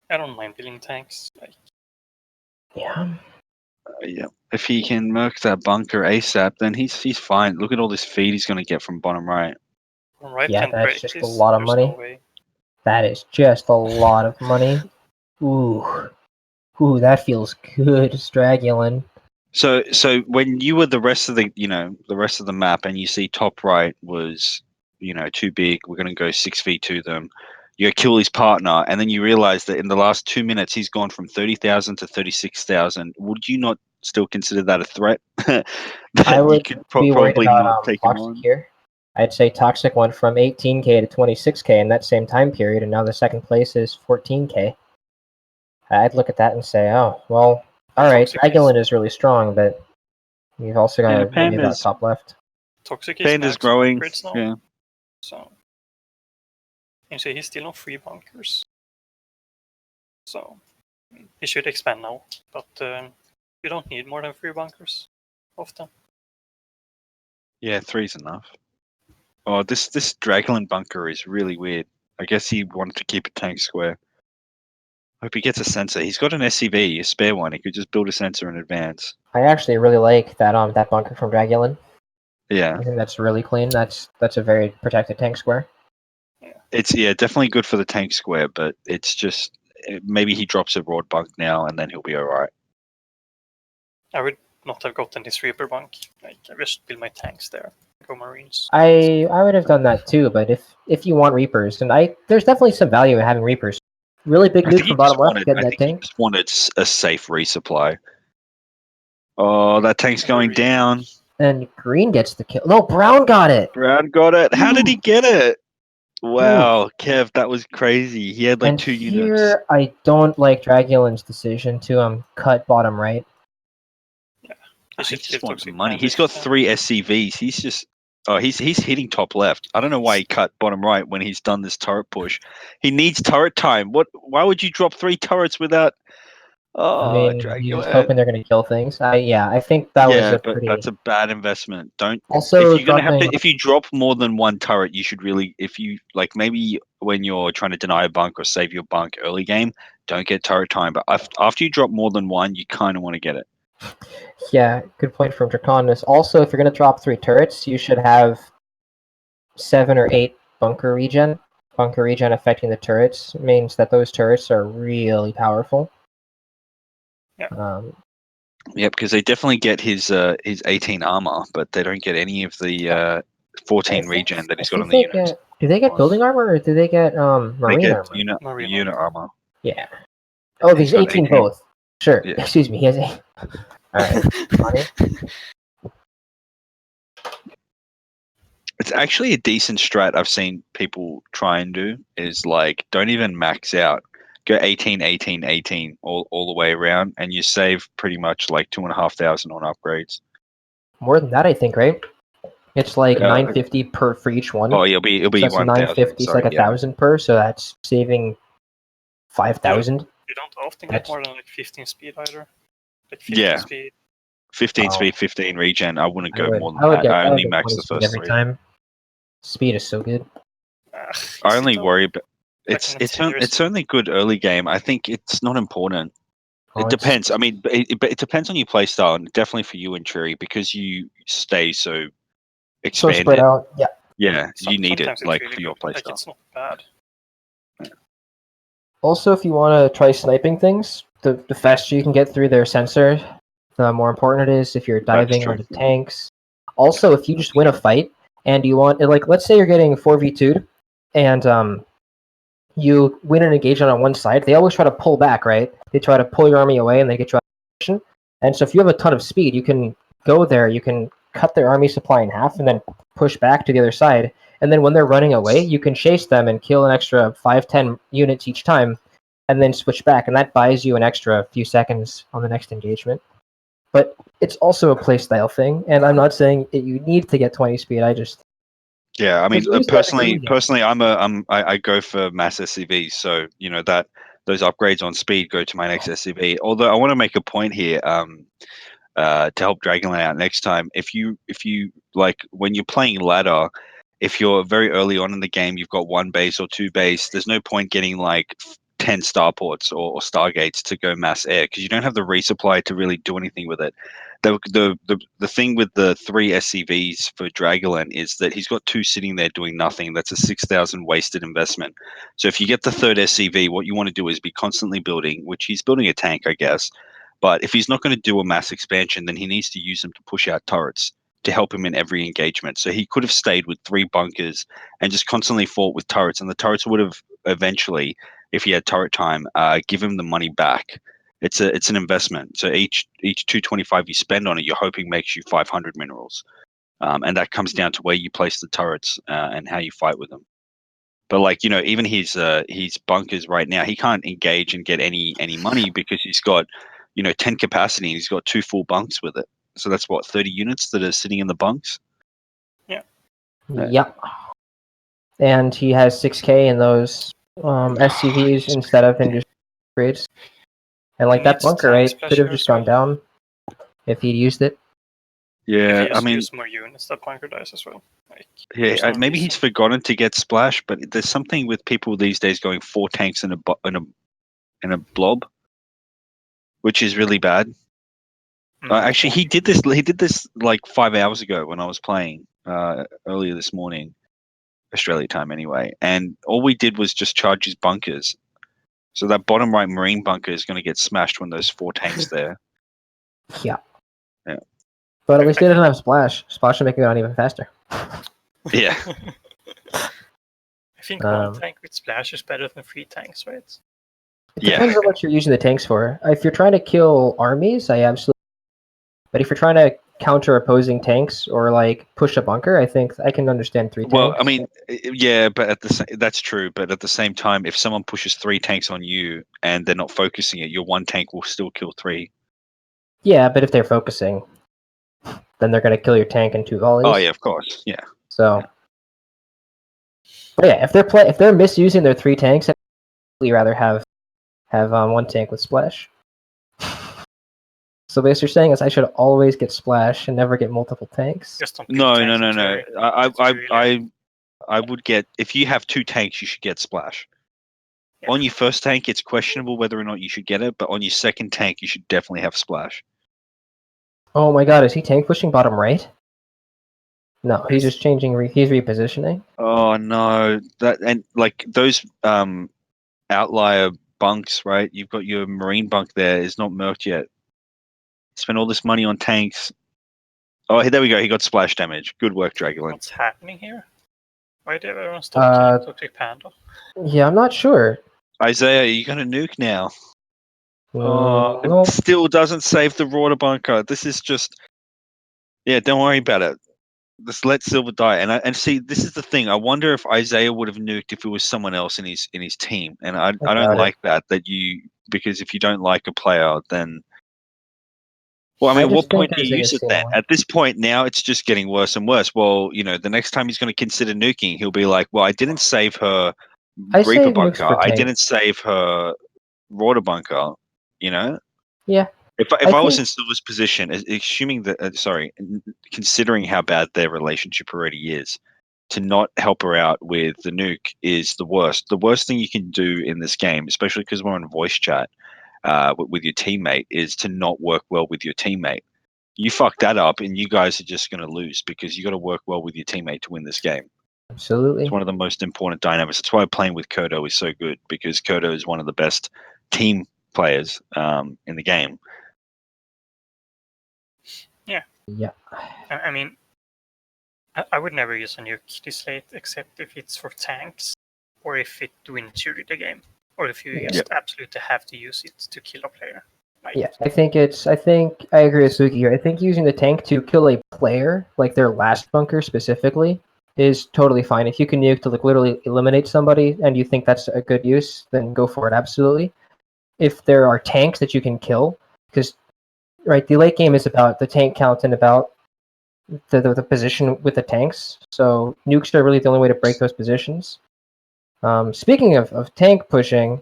I don't mind building tanks. Yeah. Yeah. If he can murk that bunker ASAP, then he's fine. Look at all this feed he's going to get from bottom right. Yeah, that's just a lot of money. That is just a lot of money. Ooh, that feels good, Dragulin. So when you were the rest of the map, and you see top right was, too big, we're going to go 6v2 them. You kill his partner, and then you realize that in the last 2 minutes he's gone from 30,000 to 36,000. Would you not still consider that a threat? I would be worried about take Toxic here. I'd say Toxic went from 18k to 26k in that same time period, and now the second place is 14k. I'd look at that and say, oh, well, alright, Dragulin is really strong, but you've also got to maybe about top left. Toxic is Panda's growing. Now, yeah. So, and so he's still on 3 bunkers. So, he should expand now, but you don't need more than 3 bunkers often. Yeah, 3's enough. Oh, this Dragulin bunker is really weird. I guess he wanted to keep a tank square. Hope he gets a sensor. He's got an SCV, a spare one. He could just build a sensor in advance. I actually really like that that bunker from Dragulin. Yeah. I think that's really clean. That's a very protected tank square. It's definitely good for the tank square, but it's just maybe he drops a broad bunk now and then he'll be alright. I would not have gotten this Reaper bunk. Like, I just build my tanks there. Go Marines. I would have done that too, but if you want Reapers, and there's definitely some value in having Reapers. Really big loot from bottom left, getting that tank. He just wanted a safe resupply. Oh, that tank's going down. And green gets the kill. No, brown got it. Brown got it. How did he get it? Wow, Kev, that was crazy. He had like 2 units. Here, I don't like Dragulin's decision to cut bottom right. Yeah, he just wants money. He's got 3 SCVs. He's just he's hitting top left. I don't know why he cut bottom right when he's done this turret push. He needs turret time. Why would you drop 3 turrets without? Oh, I mean, he's hoping they're going to kill things. I think that was a pretty... that's a bad investment. Don't. Also, if you drop more than 1 turret, you should really, if you like, maybe when you're trying to deny a bunk or save your bunk early game, don't get turret time. But after you drop more than 1, you kind of want to get it. Yeah, good point from Draconis. Also, if you're gonna drop 3 turrets, you should have 7 or 8 bunker regen. Bunker regen affecting the turrets means that those turrets are really powerful. Yeah. Yeah, because they definitely get his 18 armor, but they don't get any of the 14 regen that he's got on the unit. Do they get building armor or do they get marine They armor? get unit armor. Yeah. Oh, these He's got 18 18. both. Sure. Yeah. Excuse me. He has 8. Alright. Funny. It's actually a decent strat I've seen people try and do is like don't even max out. Go 18, 18, 18 all the way around and you save pretty much like 2,500 on upgrades. More than that, I think, right? It's like 950 per for each one. Oh, it'll be so that's 1,000. 950 is like 1,000 per, so that's saving 5,000. You don't often get more than like 15 speed either. Like 15 Yeah. speed. 15 speed, 15 regen. I wouldn't go more than I would that. get, I I would only get max 20 the speed first every 3. time. Speed is so good. I only worry about it's only good early game. I think it's not important. It depends. I mean, it depends on your play style, and definitely for you and Cherry because you stay so expanded. So spread out, yeah. Yeah, you need it Sometimes it's like really for your good. play Like style. it's not bad. Also, if you want to try sniping things, the faster you can get through their sensor, the more important it is if you're diving onto tanks. Also, if you just win a fight and you want, like, let's say you're getting 4v2'd and you win an engagement on one side, they always try to pull back, right? They try to pull your army away and they get you out of position. And so if you have a ton of speed, you can go there, you can cut their army supply in half and then push back to the other side. And then when they're running away, you can chase them and kill an extra 5-10 units each time and then switch back. And that buys you an extra few seconds on the next engagement. But it's also a playstyle thing. And I'm not saying you need to get 20 speed. I just... Yeah, I mean, It's personally, I go for mass SCVs. So you know that those upgrades on speed go to my next SCV. Although I want to make a point here, to help Dragonland out next time. If you like when you're playing ladder, if you're very early on in the game, you've got 1 base or 2 base. There's no point getting like 10 starports or stargates to go mass air because you don't have the resupply to really do anything with it. The thing with the 3 SCVs for Dragolan is that he's got 2 sitting there doing nothing. That's a 6,000 wasted investment. So if you get the 3rd SCV, what you want to do is be constantly building, which he's building a tank, I guess. But if he's not going to do a mass expansion, then he needs to use them to push out turrets to help him in every engagement. So he could have stayed with 3 bunkers and just constantly fought with turrets, and the turrets would have eventually, if he had turret time, give him the money back. It's an investment. So each 225 you spend on it, you're hoping makes you 500 minerals, and that comes down to where you place the turrets and how you fight with them. But like even his bunkers right now, he can't engage and get any money because he's got 10 capacity and he's got 2 full bunks with it. So that's what 30 units that are sitting in the bunks. Yeah. Yep. And he has 6k in those SCVs instead of in just upgrades. And like that bunker, right, could have just gone down if he'd used it. Yeah, If I you mean, use more units, that bunker dies as well. Like, yeah, maybe he's forgotten to get splash, but there's something with people these days going 4 tanks in a blob, which is really bad. Actually, he did this. He did this like 5 hours ago when I was playing earlier this morning, Australia time anyway. And all we did was just charge his bunkers. So that bottom right marine bunker is going to get smashed when those 4 tanks there. Yeah. Yeah. But at least he doesn't have splash. Splash will make it on even faster. Yeah. I think 1 tank with splash is better than 3 tanks, right? It depends on what you're using the tanks for. If you're trying to kill armies, I absolutely. But if you're trying to counter opposing tanks or like push a bunker, I think I can understand 3 tanks. Well, I mean, yeah, but that's true. But at the same time, if someone pushes 3 tanks on you and they're not focusing it, your 1 tank will still kill 3. Yeah, but if they're focusing, then they're going to kill your tank in 2 volleys. Oh yeah, of course, yeah. So, but yeah, if they're misusing their 3 tanks, I'd really rather have 1 tank with splash. So what you're saying is I should always get splash and never get multiple tanks. No. I would get if you have 2 tanks, you should get splash. Yeah. On your first tank, it's questionable whether or not you should get it, but on your second tank, you should definitely have splash. Oh my god, is he tank pushing bottom right? No, he's just changing. He's repositioning. Oh no, that and like those outlier bunks, right? You've got your marine bunk there is not merked yet. Spent all this money on tanks. Oh, there we go. He got splash damage. Good work, Dragulin. What's happening here? Why did everyone stop killing Toxic Panda? Yeah, I'm not sure. Isaiah, you gonna nuke now? Oh, Nope. it still doesn't save the Rorder bunker. This is just, yeah. Don't worry about it. Just let Silver die. And see, this is the thing. I wonder if Isaiah would have nuked if it was someone else in his team. And I don't doubt like that because if you don't like a player, then. Well, I mean, at what point do you use it then? At this point now, it's just getting worse and worse. Well, the next time he's going to consider nuking, he'll be like, well, I didn't save her Reaper bunker. I didn't save her Rorder bunker, Yeah. If I was in Silver's position, assuming that, considering how bad their relationship already is, to not help her out with the nuke is the worst. The worst thing you can do in this game, especially because we're on voice chat, with your teammate, is to not work well with your teammate. You fuck that up, and you guys are just going to lose because you got to work well with your teammate to win this game. Absolutely. It's one of the most important dynamics. That's why playing with Kodo is so good, because Kodo is one of the best team players in the game. Yeah. Yeah. I mean, I would never use a nuke this late except if it's for tanks or if it wins you the game. Or if you just absolutely have to use it to kill a player. Yeah, I think I agree with Suki here. I think using the tank to kill a player, like their last bunker specifically, is totally fine. If you can nuke to literally eliminate somebody and you think that's a good use, then go for it, absolutely. If there are tanks that you can kill, because the late game is about the tank count and about the position with the tanks. So nukes are really the only way to break those positions. Speaking of tank pushing,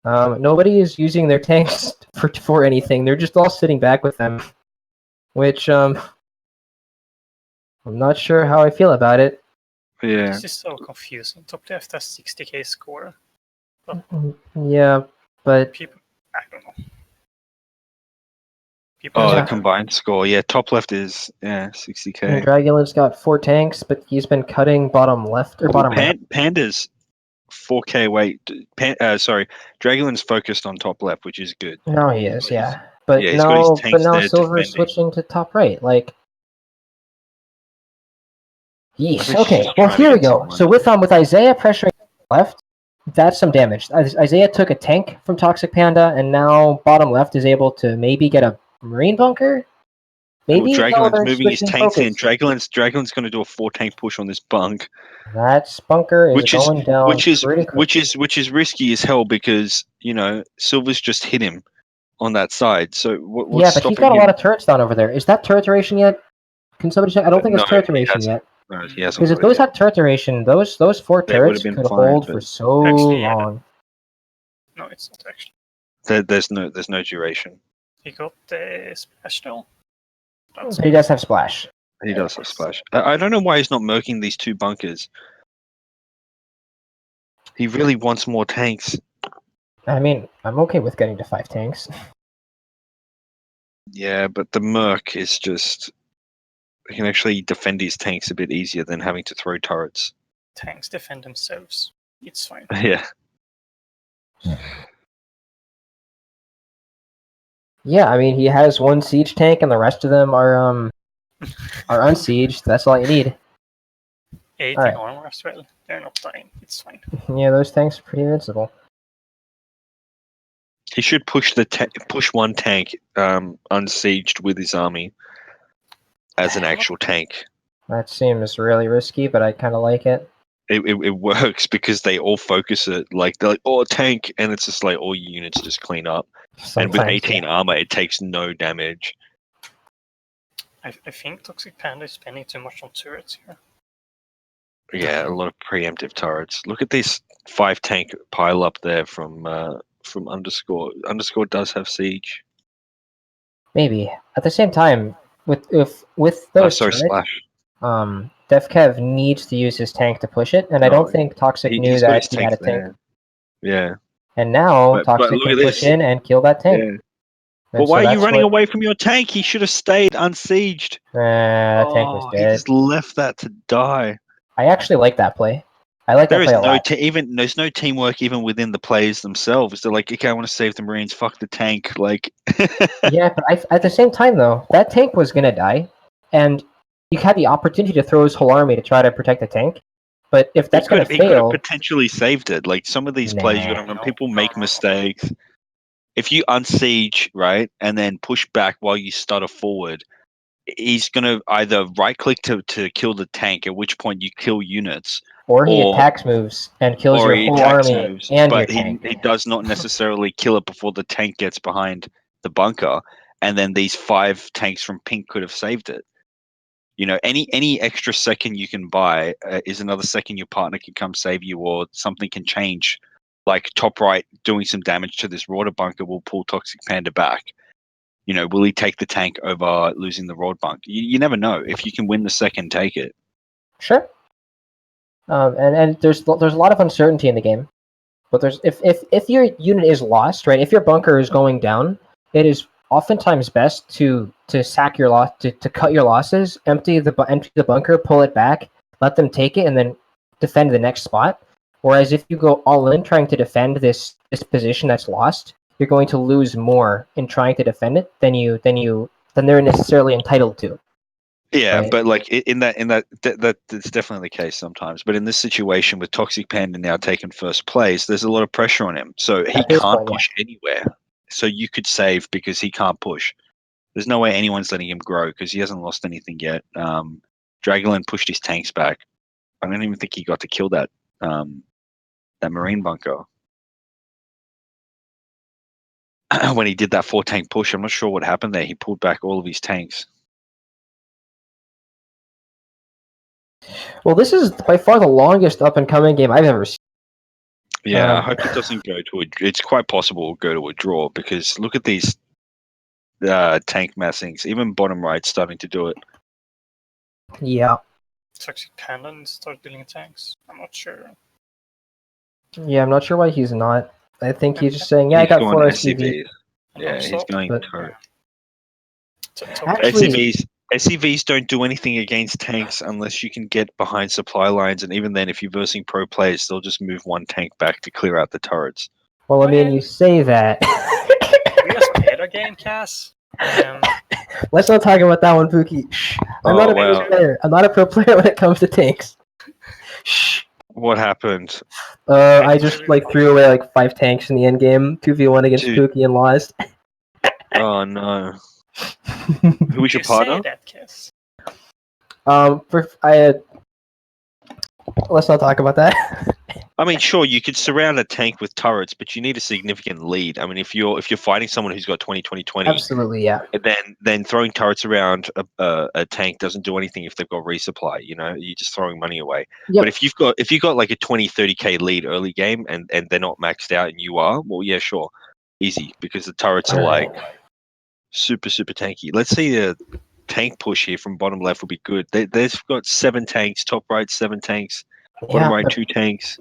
nobody is using their tanks for anything. They're just all sitting back with them, which I'm not sure how I feel about it. Yeah. This is so confusing. Top left has 60k score. But yeah, but people, I don't know. The combined score. Yeah, top left is 60k. And Dragulin's got 4 tanks, but he's been cutting bottom left or bottom right. Panda's 4k. Wait, Dragulin's focused on top left, which is good. No, he is, yeah. But he's got his tanks now there Silver is defending. switching to top right. Like, yeesh. He's Okay, just well trying to here we get go. someone. So with Isaiah pressuring left, that's some damage. Isaiah took a tank from Toxic Panda, and now bottom left is able to maybe get a marine bunker. Maybe Dragulin's they're moving his switching tanks in. focus. Dragulin's going to do a 4 tank push on this bunk. That bunker is going down pretty quickly. which is risky as hell because Silver's just hit him on that side. So what's Yeah, but he's got a lot of turrets down over there. Is that turret duration yet? Can somebody check? I don't think it's turret duration yet. No, he hasn't. Because if those had turret duration, those 4 They would turrets have been could fine, hold but- for so Actually, yeah. long. No, it's not actually. There's no duration. He got the splash though. That's But he does have splash. He does have splash. I don't know why he's not murking these 2 bunkers. He really wants more tanks. I mean, I'm okay with getting to 5 tanks. Yeah, but the Merc is just... He can actually defend his tanks a bit easier than having to throw turrets. tanks defend themselves. It's fine. Yeah. Yeah, I mean, he has 1 siege tank, and the rest of them are unsieged. That's all you need. 18 Alright. armor as well. They're not dying. It's fine. Yeah, those tanks are pretty invincible. He should push push 1 tank unsieged with his army as an actual tank. That seems really risky, but I kind of like it. It works because they all focus it. Like, they're like, oh, tank, and it's just like all units just clean up. And with Sometimes, 18 armor, it takes no damage. I think Toxic Panda is spending too much on turrets here. Yeah, a lot of preemptive turrets. Look at this 5 tank pile up there from Underscore. Underscore does have siege. Maybe. At the same time, with those turrets, Splash. DevKev needs to use his tank to push it, and I don't think Toxic knew he's got that his he had a tanks tank. there. Yeah. And now But Toxic look can at push this. in and kill that tank. Yeah. But why are you running away from your tank? He should have stayed unsieged. That tank was He dead. just left that to die. I actually like that play. I like There that is play a no lot. there's no teamwork even within the players themselves. They're like, okay, I want to save the Marines. Fuck the tank. Like, Yeah, but at the same time though, that tank was gonna die, and you had the opportunity to throw his whole army to try to protect the tank. But if that's gonna he could have fail, potentially saved it. Like some of these plays, you got to remember, people make mistakes. If you unsiege, right, and then push back while you stutter forward, he's gonna either right click to kill the tank, at which point you kill units, or he attacks moves and kills or your he whole attacks army moves, and your but tank. he does not necessarily kill it before the tank gets behind the bunker, and then these 5 tanks from pink could have saved it. You know, any extra second you can buy is another second your partner can come save you, or something can change. Like top right doing some damage to this Rorder bunker will pull Toxic Panda back. You know, will he take the tank over losing the Rod bunker? You never know. If you can win the second, take it. Sure. And there's a lot of uncertainty in the game, but there's if your unit is lost, right? If your bunker is going down, it is oftentimes best to sack your loss, to cut your losses, empty the bunker, pull it back, let them take it, and then defend the next spot. Whereas if you go all in trying to defend this position that's lost, you're going to lose more in trying to defend it than they're necessarily entitled to. Yeah, Right. but like that's definitely the case sometimes. But in this situation with Toxic Panda now taking first place, there's a lot of pressure on him, so he can't push anywhere. So you could save because he can't push. There's no way anyone's letting him grow because he hasn't lost anything yet. Dragolin pushed his tanks back. I don't even think he got to kill that Marine bunker. When he did that 4 tank push, I'm not sure what happened there. He pulled back all of his tanks. Well, this is by far the longest up and coming game I've ever seen. Yeah, I hope it doesn't go to a. It's quite possible it'll go to a draw because look at these tank massings. Even bottom right starting to do it. Yeah. Toxic Panda start building tanks. I'm not sure. Yeah, I'm not sure why he's not. I think he's just saying, yeah, I got 4 SCVs. Yeah, he's going turret. Actually, SCVs don't do anything against tanks unless you can get behind supply lines, and even then, if you're versing pro players, they'll just move 1 tank back to clear out the turrets. well, I mean, you say that. We just played a game, Cass. Let's not talk about that one, Pookie. Shh. I'm not a pro player. I'm not a pro player when it comes to tanks. Shh. What happened? I just threw away 5 tanks in the end game, 2v1 against Pookie and lost. Oh no. Who was your partner? Say that, Kiss. Let's not talk about that. I mean, sure, you could surround a tank with turrets, but you need a significant lead. I mean, if you're fighting someone who's got 20, absolutely, yeah. Then throwing turrets around a tank doesn't do anything if they've got resupply. You know, you're just throwing money away. Yep. But if you've got like a 20-30K lead early game and they're not maxed out and you are, well, yeah, sure, easy because the turrets are like super tanky. Let's see a tank push here from bottom left would be good. They've got 7 tanks, top right 7 tanks, bottom right 2 tanks.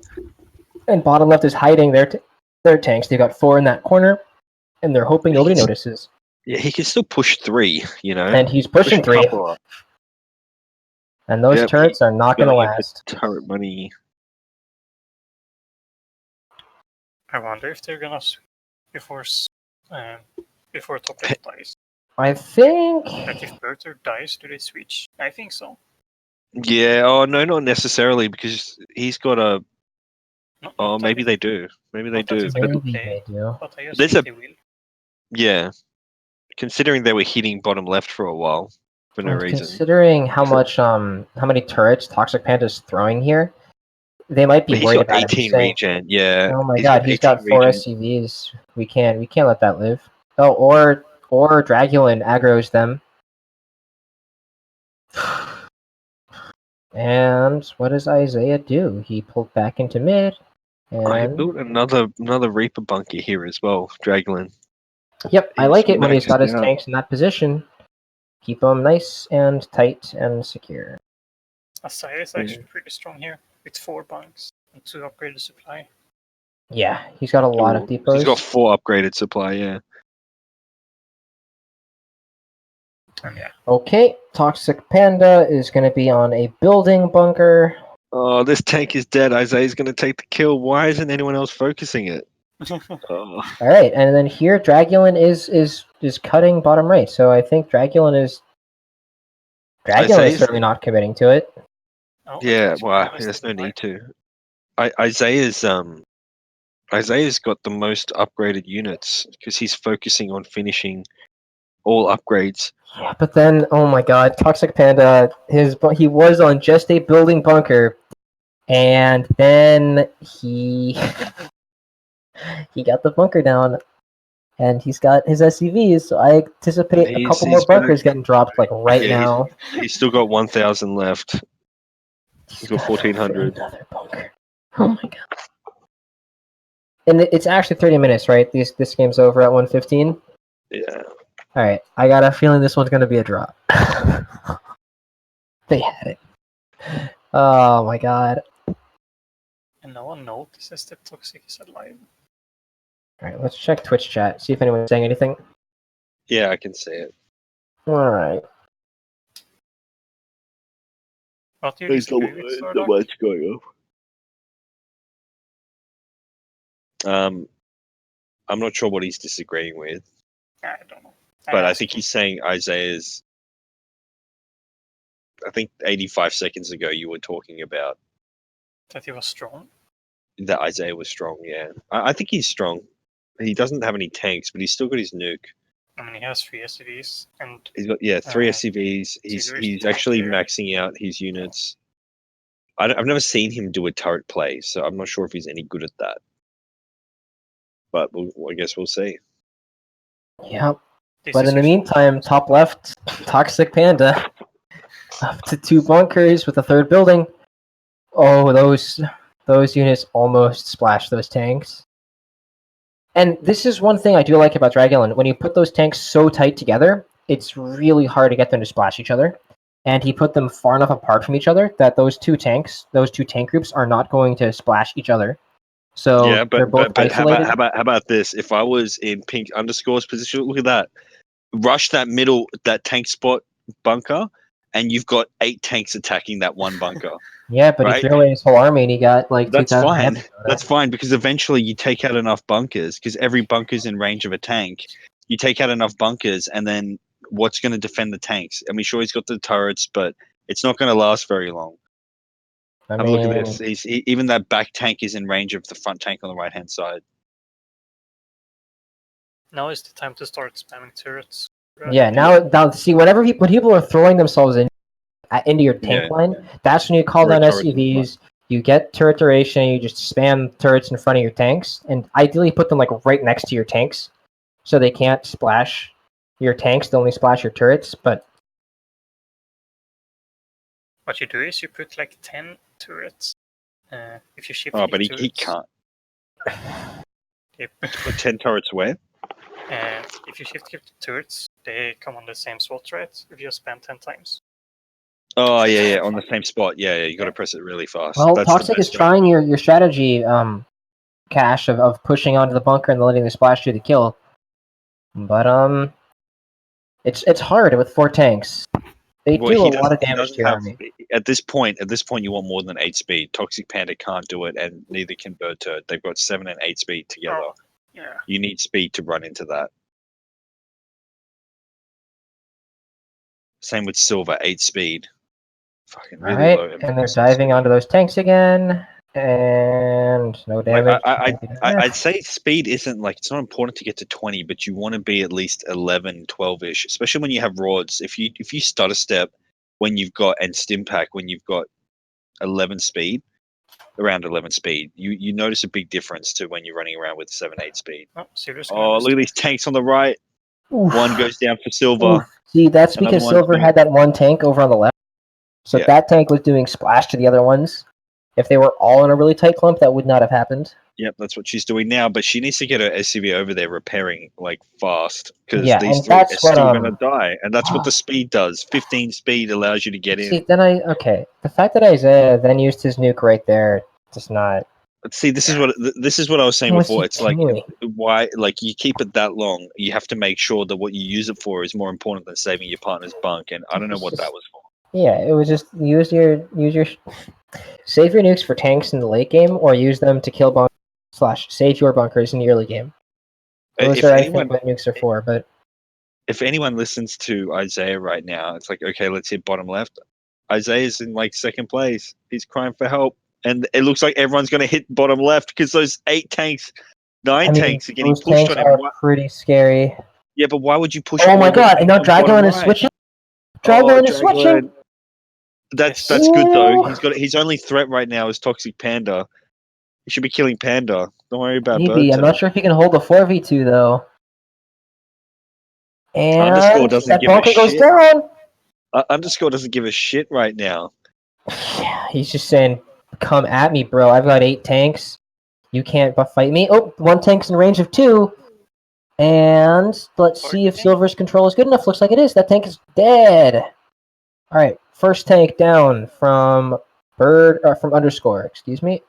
And bottom left is hiding their tanks. They got 4 in that corner, and they're hoping nobody notices. Yeah, he can still push 3, you know. And he's pushing 3. And those turrets are not going to last. Turret money. I wonder if they're gonna before top left dies. I think. Like if Bertha dies, do they switch? I think so. Yeah. Oh no, not necessarily because he's got a. Oh, maybe they do. Maybe they do. Maybe they do. But I There's a. they will. Yeah. Considering they were hitting bottom left for a while for no reason. Considering how many turrets Toxic Panda's throwing here, they might be worried about it. He's got 18 regen. Yeah. Oh my god, he's got 4 SCVs. We can't let that live. Oh, or Dragulin aggroes them. And what does Isaiah do? He pulled back into mid. And I built another Reaper bunker here as well, Dragolin. Yep, I like it when he's got his tanks in that position. Keep them nice and tight and secure. Isaiah is actually pretty strong here with 4 bunks and 2 upgraded supply. Yeah, he's got a lot of depots. He's got 4 upgraded supply, yeah. Okay, Toxic Panda is going to be on a building bunker. Oh, this tank is dead. Isaiah's going to take the kill. Why isn't anyone else focusing it? Oh. All right, and then here Dragulin is cutting bottom right. So I think Dragulin is certainly not committing to it. Yeah, well, there's no need to. Isaiah's got the most upgraded units because he's focusing on finishing all upgrades. Yeah, but then, oh my god, Toxic Panda, he was on just a building bunker, and then he got the bunker down, and he's got his SCVs, so I anticipate a couple more bunkers getting dropped, like, right now. He's still got 1,000 left. He's got 1,400. Another bunker. Oh my god. And it's actually 30 minutes, right? This game's over at 1:15? Yeah. Alright, I got a feeling this one's gonna be a draw. They had it. Oh my god. And no one notices that Toxic is alive. Alright, let's check Twitch chat, see if anyone's saying anything. Yeah, I can see it. Alright. What do you There's disagree with, not Zordak? much going on. I'm not sure what he's disagreeing with, I don't know. but I think he's saying Isaiah's. I think 85 seconds ago you were talking about That he was strong. that Isaiah was strong. Yeah, I think he's strong. He doesn't have any tanks, but he's still got his nuke. I mean, he has 3 SCVs, and He's got 3 SCVs. He's actually maxing out his units. I've never seen him do a turret play, so I'm not sure if he's any good at that. But I guess we'll see. Yep. But in the meantime, top left, Toxic Panda. Up to 2 bunkers with a 3rd building. Oh, those units almost splashed those tanks. And this is one thing I do like about Dragulin. When you put those tanks so tight together, it's really hard to get them to splash each other. And he put them far enough apart from each other that those two tank groups are not going to splash each other. So yeah, they're both isolated. how about this? If I was in pink underscore's position, look at that. Rush that middle, that tank spot bunker, and you've got 8 tanks attacking that one bunker. Yeah, but he threw away his whole army and he got like That's 2,000 fine. damage. That's fine because eventually you take out enough bunkers because every bunker's in range of a tank. You take out enough bunkers, and then what's going to defend the tanks? I mean, sure, he's got the turrets, but it's not going to last very long. Have a look at this. Even that back tank is in range of the front tank on the right-hand side. now is the time to start spamming turrets. Yeah, now see, whenever when people are throwing themselves into your tank line, that's when you call down SCVs. You get turret duration. You just spam turrets in front of your tanks, and ideally put them like right next to your tanks, so they can't splash your tanks. They only splash your turrets. But what you do is you put like 10 turrets. If you shift. Oh, but he can't. Put 10 turrets where? If you shift turrets, they come on the same spot, right? If you spam 10 times. Oh yeah, on the same spot. Yeah, you got to press it really fast. well, That's Toxic is trying your strategy, Cash, of pushing onto the bunker and letting the splash do the kill. But it's hard with 4 tanks. They do a lot of damage to your army. At this point, you want more than 8 speed. Toxic Panda can't do it, and neither can Bird Turd. They've got 7 and 8 speed together. Oh, yeah. You need speed to run into that. Same with Silver, 8 speed. Fucking really Alright, low. and they're diving onto those tanks again, and no damage. I'd say speed isn't like, it's not important to get to 20, but you want to be at least 11, 12-ish, especially when you have rods. If you stutter step when you've got, and stim pack when you've got 11 speed, around 11 speed, you notice a big difference to when you're running around with 7, 8 speed. Oh, look at these tanks on the right. Oof. One goes down for Silver. Oof. See, that's because Silver had that one tank over on the left. So if that tank was doing splash to the other ones, if they were all in a really tight clump, that would not have happened. Yep, that's what she's doing now, but she needs to get her SCV over there repairing like fast because Yeah, these and three are that's what, still gonna die, and that's what the speed does. 15 speed allows you to get in. See, then the fact that Isaiah then used his nuke right there, just not. See, this is what I was saying What's before. he It's like doing? why, like, you keep it that long. You have to make sure that what you use it for is more important than saving your partner's bunk. And I don't know what that was for. Yeah, it was just save your nukes for tanks in the late game, or use them to kill / save your bunkers in the early game. Those If are, I anyone, think, what nukes are for. But if anyone listens to Isaiah right now, it's like, okay, let's hit bottom left. Isaiah's in like second place. He's crying for help, and it looks like everyone's going to hit bottom left because those 8 tanks, 9 tanks are getting those pushed tanks on him. are pretty scary. Yeah, but why would you push? Oh my all the god! And now tanks on bottom Dragulin is right? switching. Dragulin is switching. That's good though. His only threat right now is Toxic Panda. He should be killing Panda. Don't worry about Maybe. I'm not sure if he can hold a 4v2 though. And Underscore doesn't that give a bunker goes shit. down. Underscore doesn't give a shit right now. He's just saying, "Come at me, bro. I've got 8 tanks. You can't fight me." Oh, 1 tank's in range of 2. And let's see if Silver's control is good enough. Looks like it is. That tank is dead. All right, first tank down from from Underscore. Excuse me.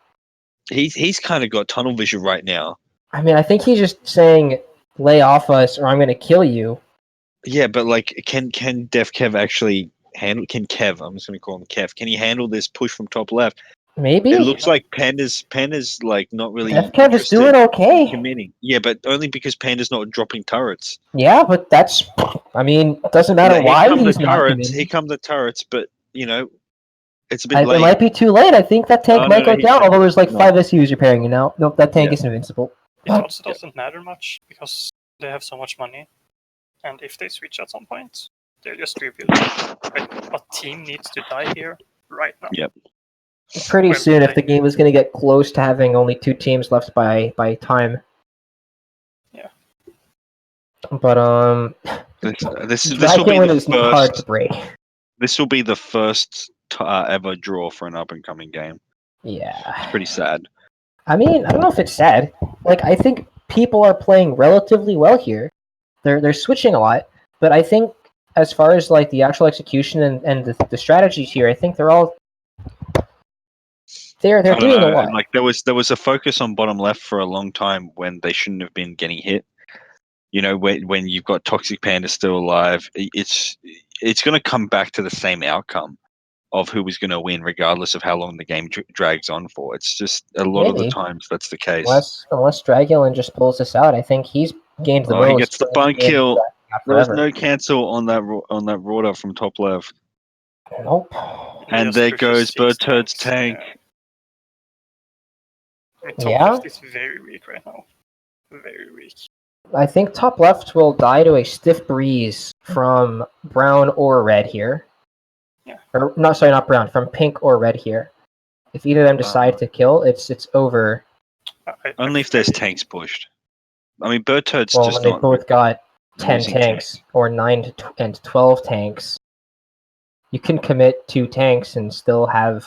He's kind of got tunnel vision right now. I mean, I think he's just saying, "Lay off us, or I'm going to kill you." Yeah, but like, can Def Kev actually handle? Can Kev? I'm just going to call him Kev. Can he handle this push from top left? Maybe. It looks like Panda's like not really. Def Kev is interested doing in okay. committing. Yeah, but only because Panda's not dropping turrets. Yeah, but that's. I mean, it doesn't matter Here why come he's the not turrets. committing. Here come the turrets, but you know, it's a bit It late. might be too late. I think that tank Oh, might no, go he's down, saying- although there's like no. 5 SUs repairing you now. Nope, that tank Yeah. is invincible. It also doesn't matter much because they have so much money, and if they switch at some point, they're just rebuilding. Like, a team needs to die here right now. Yep. Pretty Well, soon, if they- the game is going to get close to having only 2 teams left by time. Yeah. But This will be Dracula the is not hard to first. break. This will be the first ever draw for an up and coming game. Yeah. It's pretty sad. I mean, I don't know if it's sad. Like, I think people are playing relatively well here. They're switching a lot, but I think as far as like the actual execution and the strategies here, I think they're I don't doing a know, lot. like there was a focus on bottom left for a long time when they shouldn't have been getting hit. You know, when you've got Toxic Panda still alive, it's going to come back to the same outcome of who was going to win, regardless of how long the game drags on for. It's just a lot of the Maybe. times that's the case. Unless Dragulin just pulls this out, I think he's gained the most. He gets the bunk kill. There was Forever. no cancel on that Rorder from top left. Nope. And there goes Birdturd's tank. Top Yeah? left is very weak right now. Very weak. I think top left will die to a stiff breeze from brown or red here. Yeah. Or not, sorry, not brown. From pink or red here. If either of them decide to kill, it's over. Only if there's tanks pushed. I mean, Birdturd's Well, just when they not both got 10 losing tanks or 9 and 12 tanks, you can commit 2 tanks and still have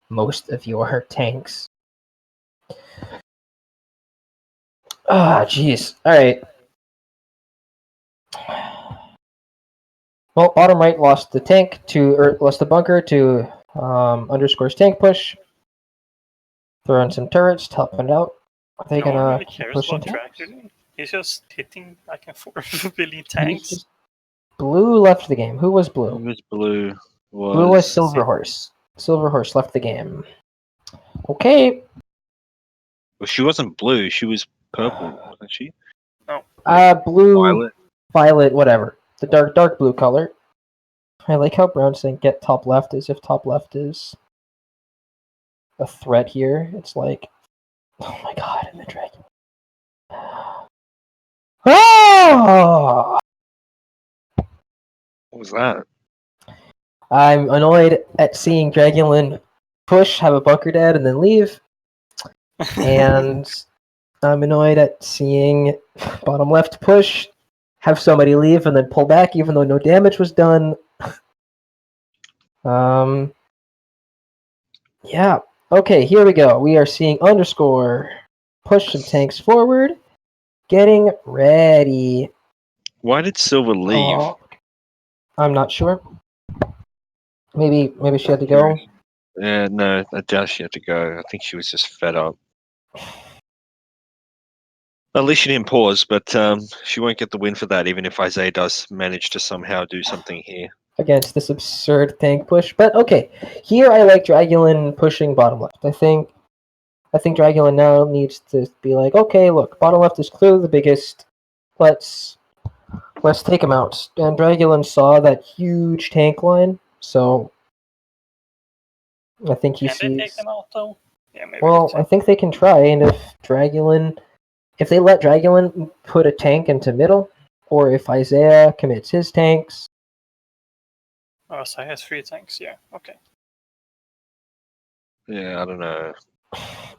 most of your tanks. Ah, jeez. All right. Well, bottom right lost the bunker to Underscore's tank push. Throwing some turrets to help it out. Are they No one gonna really cares push about into? Dracula. He's just hitting back and forth, building tanks. Blue left the game. Who was blue? Who was blue? Blue was Silver Horse. Silver Horse left the game. Okay. Well, she wasn't blue. She was purple, wasn't she? No. Blue, violet, whatever. The dark blue color. I like how Brown's saying get top left as if top left is a threat here. It's like, oh my god, and the dragon. Oh! What was that? I'm annoyed at seeing Dragulin push, have a bunker dead, and then leave. And I'm annoyed at seeing bottom left push, have somebody leave, and then pull back even though no damage was done. Yeah. Okay, here we go. We are seeing Underscore push some tanks forward. Getting ready. Why did Silver leave? I'm not sure. Maybe she had to go. Yeah, no, I doubt she had to go. I think she was just fed up. At least she didn't pause, but she won't get the win for that, even if Isaiah does manage to somehow do something here. Against this absurd tank push. But okay, here I like Dragulin pushing bottom left. I think Dragulin now needs to be like, okay, look, bottom left is clearly the biggest. Let's take him out. And Dragulin saw that huge tank line, so I think he Can sees. they take them out though? Yeah, maybe. Well, I think they can try, and if they let Dragulin put a tank into middle, or if Isaiah commits his tanks. Oh, so he has 3 tanks. Yeah. Okay. Yeah, I don't know.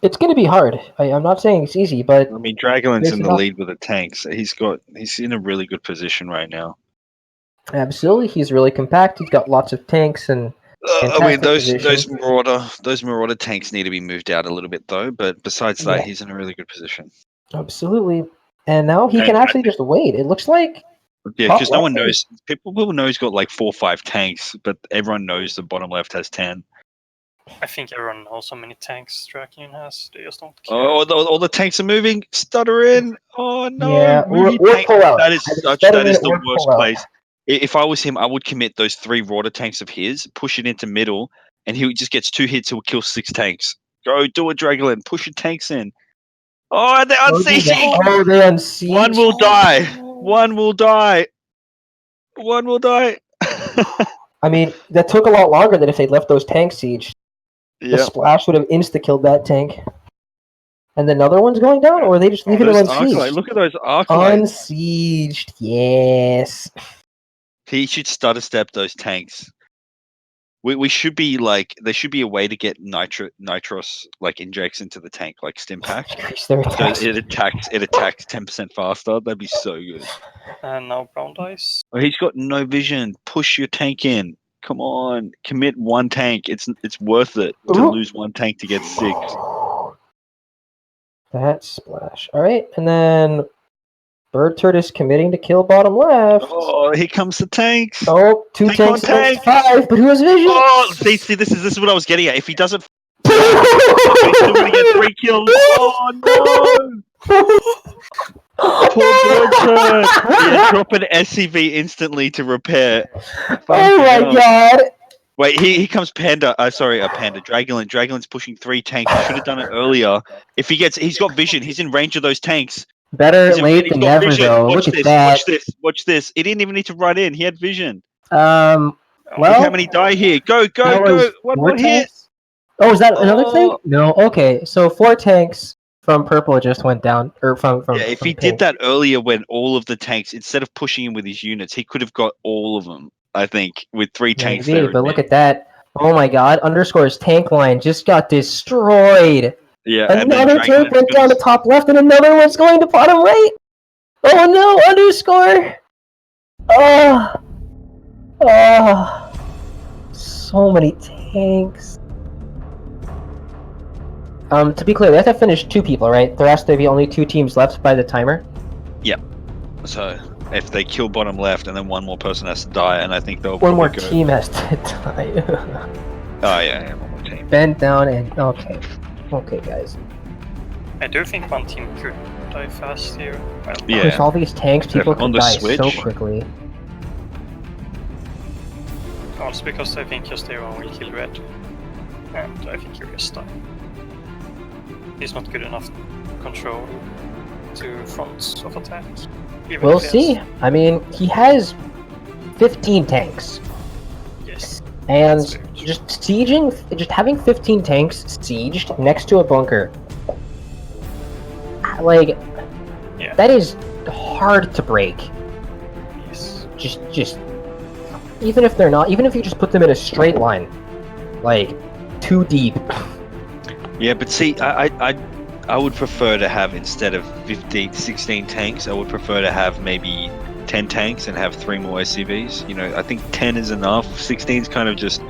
It's going to be hard. I'm not saying it's easy, but I mean, Dragolin's there's in the enough- lead with the tanks. He's in a really good position right now. Absolutely, he's really compact. He's got lots of tanks and. I mean, fantastic those position. Marauder tanks need to be moved out a little bit though. But besides that, he's in a really good position. Absolutely, and now he can actually just wait. It looks like. Yeah, because no one knows. People know he's got like 4 or 5 tanks, but everyone knows the bottom left has 10. I think everyone knows how many tanks Drakian has. They just don't care. Oh, all the tanks are moving. Stutter in. Oh no! Yeah, Movie or tank. pull out. That is Stutter in the or worst pull out. place. If I was him, I would commit those 3 Rorder tanks of his, push it into middle, and he just gets 2 hits. He'll kill 6 tanks. Go do a Dragolin. Push your tanks in. Oh, they're unsieging. Oh, they unsiege. One will die. One will die. One will die. I mean, that took a lot longer than if they left those tanks sieged. The splash would have insta-killed that tank. And another one's going down, or are they just leaving them unsieged? Look at those Arclights. Unsieged, yes. He should stutter step those tanks. We should be like, there should be a way to get nitros like injects into the tank, like stim pack. So it attacks 10% faster. That'd be so good. And now brown dice. Oh, he's got no vision. Push your tank in. Come on, commit 1 tank. It's worth it to lose 1 tank to get 6. That splash. All right, and then Bird Turd is committing to kill bottom left. Oh, here comes the tanks. Oh, 2 tanks against 5, but who has vision? Oh, see, this is what I was getting at. If he doesn't, he's still gonna get 3 kills. Oh no! Poor Bird Turd. Yeah, drop an SCV instantly to repair. Oh my god! Wait, here comes Panda. Sorry, a Panda. Dragolin. Dragolin's pushing 3 tanks. He should have done it earlier. If he's got vision. He's in range of those tanks. Better late than never, though. Look at that. Watch this. He didn't even need to run in. He had vision. Well, look how many die here. Go. One more hit. Oh, is that another thing? No. Okay, so 4 tanks from purple just went down, or from if he did that earlier, when all of the tanks, instead of pushing him with his units, he could have got all of them. I think with 3 tanks Maybe, there. but look at that. Oh my god, Underscore's tank line just got destroyed. Yeah, another tank went down to top left, and another one's going to bottom right. Oh no, Underscore. So many tanks. To be clear, they have to finish 2 people, right? There has to be only 2 teams left by the timer. Yep. So if they kill bottom left, and then one more person has to die, and I think they'll one more go. Team has to die. Oh yeah, one more team. Bend down and okay, guys. I do think one team could die fast here. Well, yeah. With all these tanks, people on can the die switch. so quickly. Also because I think Yostero will kill red, and I think he'll just die. He's not good enough control to fronts of attack. We'll see. I mean, he has 15 tanks. Yes. And just having 15 tanks sieged next to a bunker, like, that is hard to break. Yes. Just, even if you just put them in a straight line, like, 2 deep. Yeah, but see, I would prefer to have, instead of 16 tanks, I would prefer to have maybe 10 tanks and have 3 more SCVs. You know, I think 10 is enough. 16 is kind of just,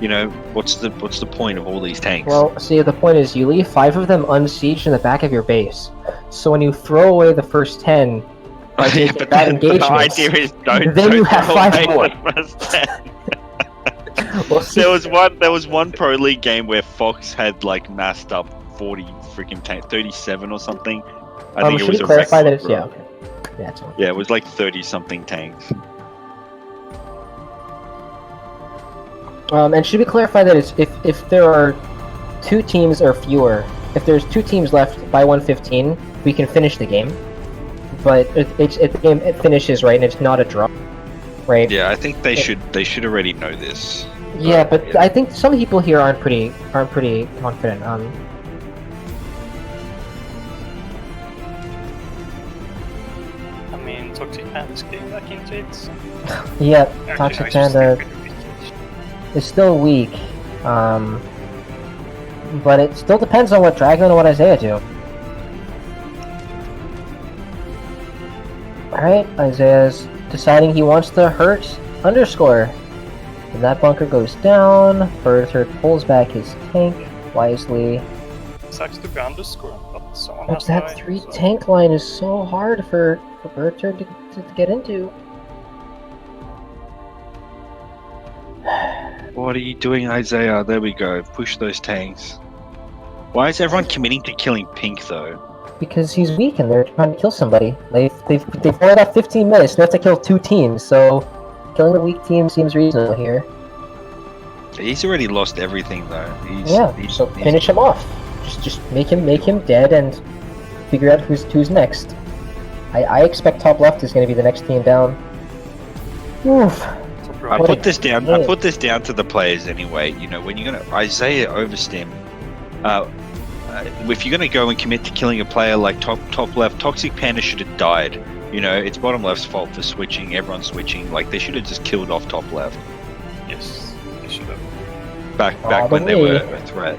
you know, what's the point of all these tanks? Well, see, the point is you leave 5 of them unsieged in the back of your base. So when you throw away the first 10, yeah, but the idea is don't you have throw 5 away more. the first 10. We'll see. There was one Pro League game where Fox had like massed up 40 freaking tanks, 37 or something. I think it should was we a clarify that record, it's bro. yeah, okay. Yeah, it's Yeah, it was like 30 something tanks. And should we clarify that it's if there are 2 teams or fewer, if there's 2 teams left by 1:15, we can finish the game. But the game finishes right, and it's not a draw, right? Yeah, I think they should already know this. Yeah, but I think some people here aren't pretty confident. I mean, Toxic Panda's getting back into it. Yeah, Actually, Toxic no, it's just Panda pretty weak. is still weak, but it still depends on what Dragon and what Isaiah do. Alright, Isaiah's deciding he wants to hurt underscore. And that bunker goes down. Berthard pulls back his tank wisely. Sucks to be underscore, but someone But has that died, 3 so- tank line is so hard for Berthard to get into. What are you doing, Isaiah? There we go. Push those tanks. Why is everyone committing to killing Pink though? Because he's weak and they're trying to kill somebody. They've fired off 15 minutes, and they have to kill 2 teams, so killing a weak team seems reasonable here. He's already lost everything though. So finish him off. Just make him dead and figure out who's next. I expect top left is going to be the next team down. Oof. I put this down. I put this down to the players anyway. You know, when you're gonna Isaiah overstim, if you're gonna go and commit to killing a player like top left, Toxic Panda should have died. You know, it's bottom left's fault for switching. Everyone's switching. Like they should have just killed off top left. Yes, they should have. Back when they were a threat.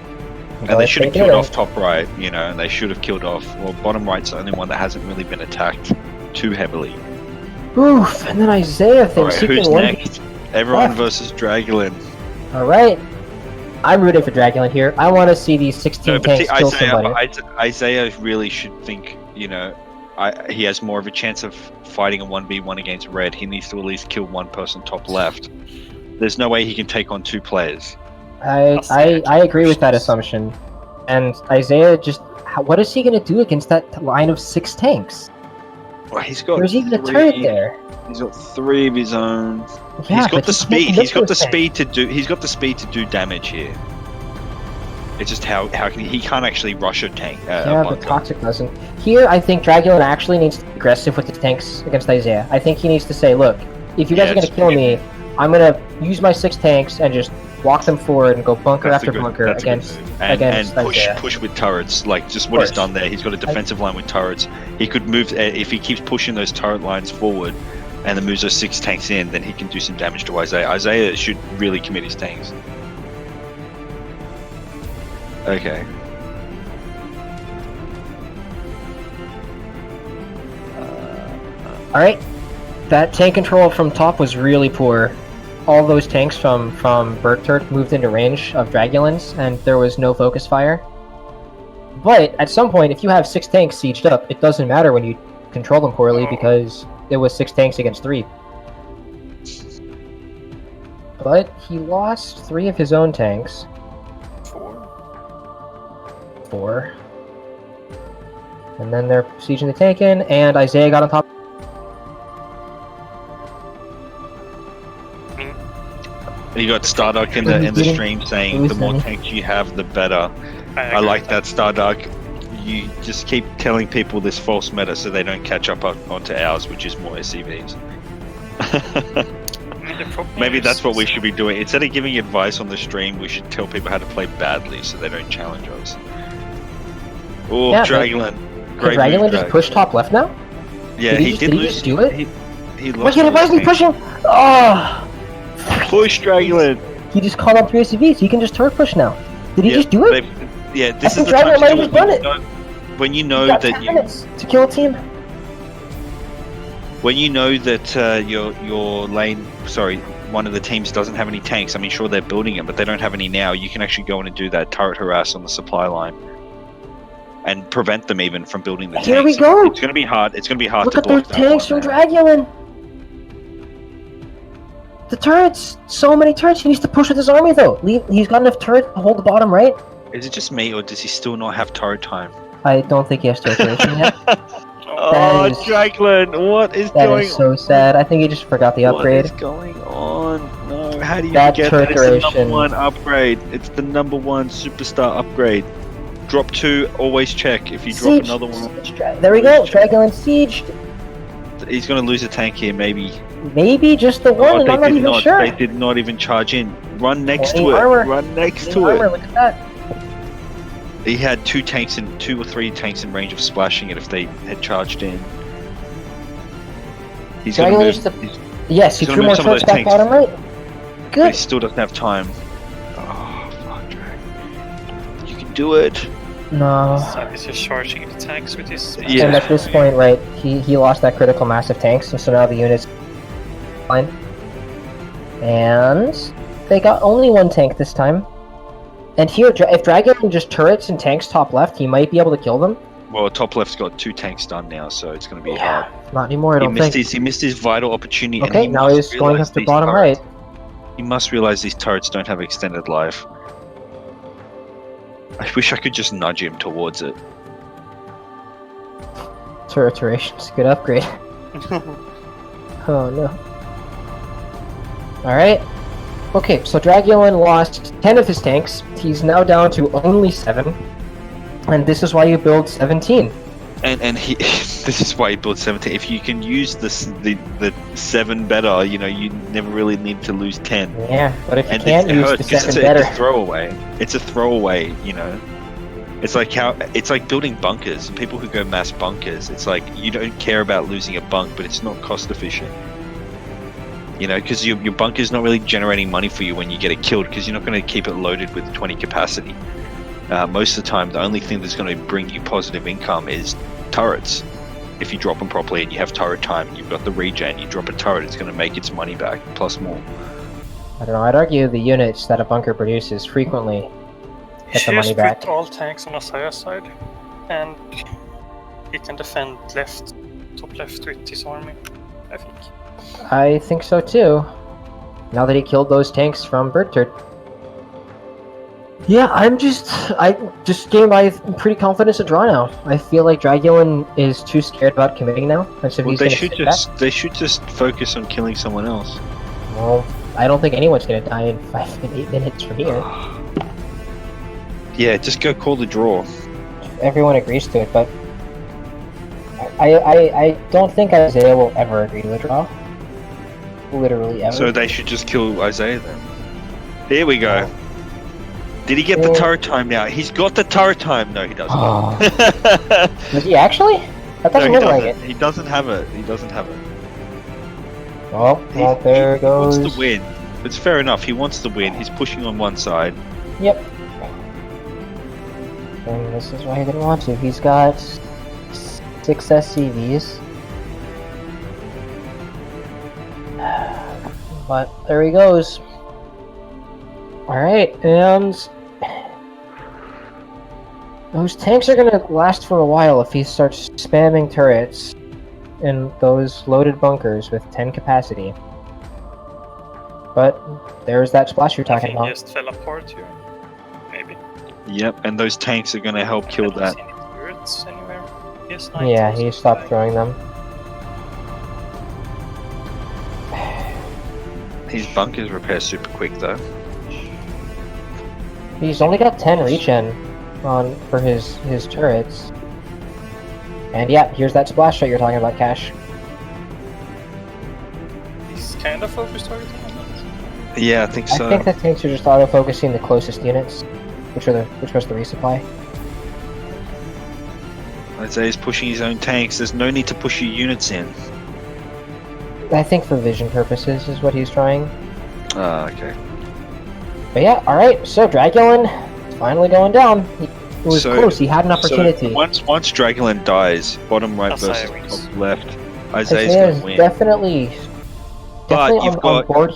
And they should have killed off top right, you know, and they should have killed off, well, bottom right's the only one that hasn't really been attacked too heavily. Oof, and then Isaiah thinks Alright, he who's can win. next? Everyone versus Dragulin. Alright. I'm rooting for Dragulin here. I want to see these 16 No, but tanks see, kill somebody. Isaiah really should think, you know, he has more of a chance of fighting a 1v1 against red. He needs to at least kill one person top left. There's no way he can take on 2 players. I agree with that assumption. And Isaiah just... What is he going to do against that line of 6 tanks? Well, he's got There's even a turret there. He's got 3 of his own. Yeah, he's but got the he speed. can't He's got the lift those speed to do. He's got the speed to do damage here. It's just how can he can't actually rush a tank. Yeah, but Toxic doesn't. Here, I think Dragulin actually needs to be aggressive with his tanks against Isaiah. I think he needs to say, look, if you guys are going to kill me, I'm going to use my 6 tanks and just walk them forward and go bunker after bunker against Isaiah. push with turrets. Like just what he's done there. He's got a defensive line with turrets. He could move if he keeps pushing those turret lines forward, and then moves those 6 tanks in. Then he can do some damage to Isaiah. Isaiah should really commit his tanks. Okay. Alright. That tank control from top was really poor. All those tanks from Bergturd moved into range of Dragulin's, and there was no focus fire. But at some point, if you have 6 tanks sieged up, it doesn't matter when you control them poorly because it was 6 tanks against 3. But he lost 3 of his own tanks. 4. And then they're sieging the tank in, and Isaiah got on top. You got Starduck in the stream saying the more tanks you have, the better. I like that, Starduck. You just keep telling people this false meta so they don't catch up onto ours, which is more SCVs. Maybe that's what we should be doing. Instead of giving advice on the stream, we should tell people how to play badly so they don't challenge us. Oh, Yeah, Dragulin. Can Dragulin just push top left now? Yeah, he did he lose. just do it? He lost. Why is he pushing? Oh! Push, Dragulin! He just called up 3 SCVs. He can just turret push now. Did he just do it? Yeah, this I is think the time Dragulin to might do have just done it. When you know got that 10 minutes to kill a team. When you know that your lane, sorry, one of the teams doesn't have any tanks. I mean, sure they're building them, but they don't have any now. You can actually go in and do that turret harass on the supply line, and prevent them even from building the tanks. Here we go. It's gonna be hard. It's gonna be hard Look to at block those that tanks one from now. Dragulin. The turrets! So many turrets! He needs to push with his army, though! He's got enough turrets to hold the bottom right. Is it just me, or does he still not have turret time? I don't think he has turret duration yet. Oh, Draglin, what is That going is so sad. I think he just forgot the upgrade. What is going on? No, how do you That forget turret that it's the duration. #1 upgrade? It's the #1 superstar upgrade. Drop 2, always check. If you drop Siege. another one, There we go! Dragon sieged! he's gonna lose a tank here, maybe. Maybe just the one, and I'm not even sure. They did not even charge in. Run next to 20 it. armor. Run next 20 to armor, it. Look at that. He had 2 or 3 tanks in range of splashing it if they had charged in. He's gonna Dragon move. needs to... Yes, he he's threw gonna more move some of turrets those back tanks. bottom right. But Good. he still doesn't have time. Oh, fuck, Drag. You can do it. No. So he's just charging the tanks with his. Yeah. And at this point, right, he lost that critical mass of tanks, and so now the unit's fine. And they got only 1 tank this time. And here, if Dragon just turrets and tanks top left, he might be able to kill them. Well, top left's got 2 tanks done now, so it's going to be hard. Not anymore, I don't think. He missed his vital opportunity. Okay, and now he's going up to bottom right. He must realize these turrets don't have extended life. I wish I could just nudge him towards it. Turret duration's a good upgrade. Oh no. Alright. Okay, so Dragulin lost 10 of his tanks. He's now down to only 7. And this is why you build 17. And he, this is why he built 17. If you can use the 7 better, you know, you never really need to lose 10. Yeah, but if you And can't it use hurts the 'cause 7 better... It's a throwaway. It's a throwaway, you know. It's like building bunkers. People who go mass bunkers, it's like you don't care about losing a bunk, but it's not cost efficient. You know, because your bunker's not really generating money for you when you get it killed, because you're not going to keep it loaded with 20 capacity. Most of the time, the only thing that's going to bring you positive income is turrets. If you drop them properly and you have turret time, you've got the regen, you drop a turret, it's going to make its money back, plus more. I don't know, I'd argue the units that a bunker produces frequently get the money back. Put all tanks on Isaiah's side, and he can defend top left with his army, I think. I think so too. Now that he killed those tanks from Bird Turd. Yeah, I'm just pretty confident it's a draw now. I feel like Dragulin is too scared about committing now, and so he's They gonna should sit back. they should just focus on killing someone else. Well, I don't think anyone's gonna die in 5 and 8 minutes from here. Yeah, just go call the draw. Everyone agrees to it, but I don't think Isaiah will ever agree to a draw. Literally ever. So they should just kill Isaiah then. There we go. Did he get the turret time now? He's got the turret time. No, he doesn't. Oh. Does he actually? That doesn't No, look like it. He doesn't have it. He doesn't have it. Well, there He goes. wants to win. It's fair enough. He wants to win. He's pushing on one side. Yep. And this is why he didn't want to. He's got 6 SCVs. But there he goes. Alright, and those tanks are gonna last for a while if he starts spamming turrets in those loaded bunkers with 10 capacity. But there's that splash you're I talking think about. he just fell apart here. Maybe. Yep, and those tanks are going to help kill that. See any turrets anywhere? Yes, Yeah, he stopped throwing them. His bunkers repair super quick though. He's only got 10 regen for his turrets. And yeah, here's that splash shot you're talking about, Cash. He's kind of focused targeting on that. Yeah, I think so. I think the tanks are just auto-focusing the closest units, which was the resupply. Isaiah's pushing his own tanks. There's no need to push your units in. I think for vision purposes is what he's trying. Ah, okay. But yeah, alright, so Dragulin finally going down. It was close, he had an opportunity. So once Dragulin dies, bottom right Isaiah versus wins. top left, Isaiah's Isaiah's gonna win. definitely But on board.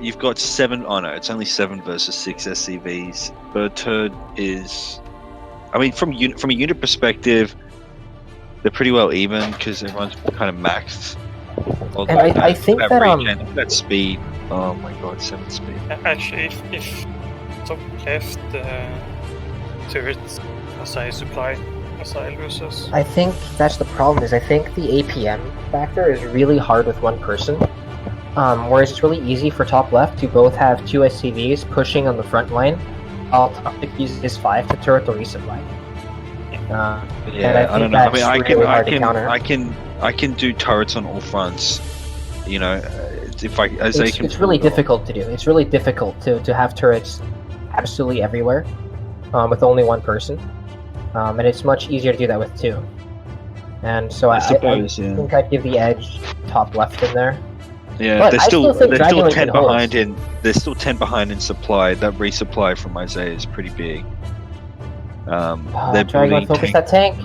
you've got 7. Oh no, it's only 7 versus 6 SCVs. Bird Turd is, I mean, from a unit perspective, they're pretty well even because everyone's kind of maxed. Well, And I think that regen, that speed. Oh my god, 7 speed. Actually, if top left turrets Asai supply, Asai loses. I think that's the problem. Is I think the APM factor is really hard with one person. Whereas it's really easy for top left to both have 2 SCVs pushing on the front line, while top right uses his 5 to turret the resupply. Yeah, I don't know. I mean, I can do turrets on all fronts. You know, if I as they can. It's really difficult to do. It's really difficult to have turrets absolutely everywhere, with only one person. And it's much easier to do that with 2. And so I think I'd give the edge top left in there. Yeah, but they're still 10 behind in. They're still 10 behind in supply. That resupply from Isaiah is pretty big. They're building focus that tank.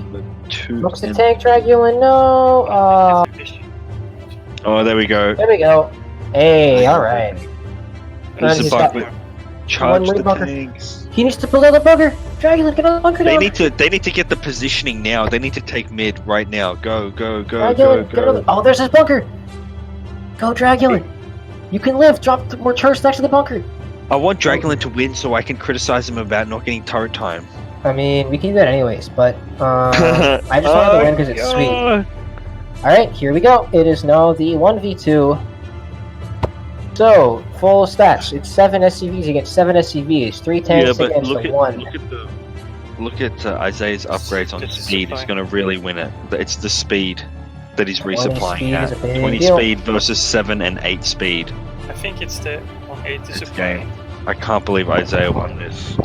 Focus the tank, Dragulin. No. Oh, there we go. There we go. Hey, all right. There's a bunker. Charge the tanks. He needs to build out the bunker. Dragulin, get out of the bunker. They need to get the positioning now. They need to take mid right now. Go. Dragulin, oh, there's his bunker. Go, Dragulin. You can live. Drop more turrets next to the bunker. I want Dragulin to win so I can criticize him about not getting turret time. I mean, we can do that anyways, but I just wanted to win because it's sweet. Alright, here we go. It is now the 1v2. So, full stats. It's 7 SCVs against 7 SCVs. 3 tanks against the 1. Look at Isaiah's upgrades on speed. He's going to really win it. It's the speed that he's resupplying at. 20 speed versus 7 and 8 speed. I think it's the 180 supply. Game. I can't believe Isaiah won this.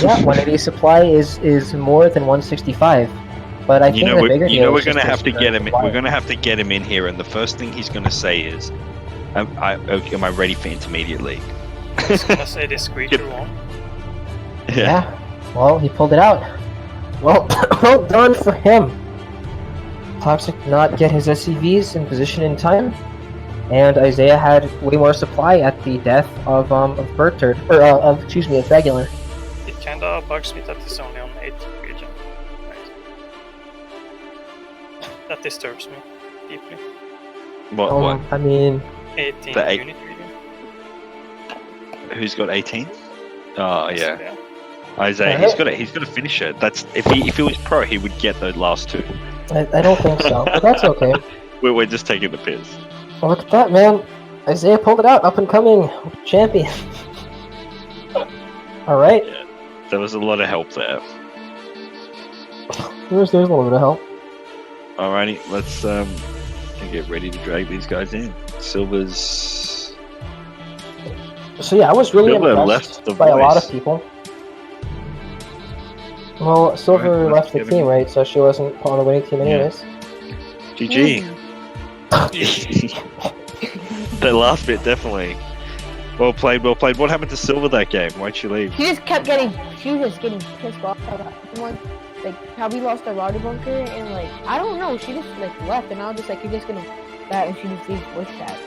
Yeah, 180 supply is more than 165. But I think the bigger deal we're going to have to get him. We're going to have to get him in here, and the first thing he's going to say is, "Am I ready for Intermediate League?" He's going to say this squeaker one. Yeah. Well, he pulled it out. Well, well done for him. Toxic did not get his SCVs in position in time, and Isaiah had way more supply at the death of Bertard, or of Dragulin. It kinda bugs me that it's only on 8 region. Right. That disturbs me deeply. What? I mean, 18 unit region. Who's got 18? Oh yeah. Isaiah, he's got to finish it. That's if he was pro, he would get the last 2. I don't think so, but that's okay. We're just taking the piss. Oh, look at that, man! Isaiah pulled it out, up and coming champion. All right. Yeah, there was a lot of help there. There's a little bit of help. Alrighty, let's get ready to drag these guys in. Silver's. So yeah, I was really impressed by a lot of people. Well, Silver left the team, right? So she wasn't on the winning team anyways. GG. The last bit, definitely. Well played. What happened to Silver that game? Why'd she leave? She was just getting pissed off about everyone. Like, how we lost our Rowdy bunker, and like, I don't know, she just like left, and I was just like, you're just gonna that, and she just leaves voice chat.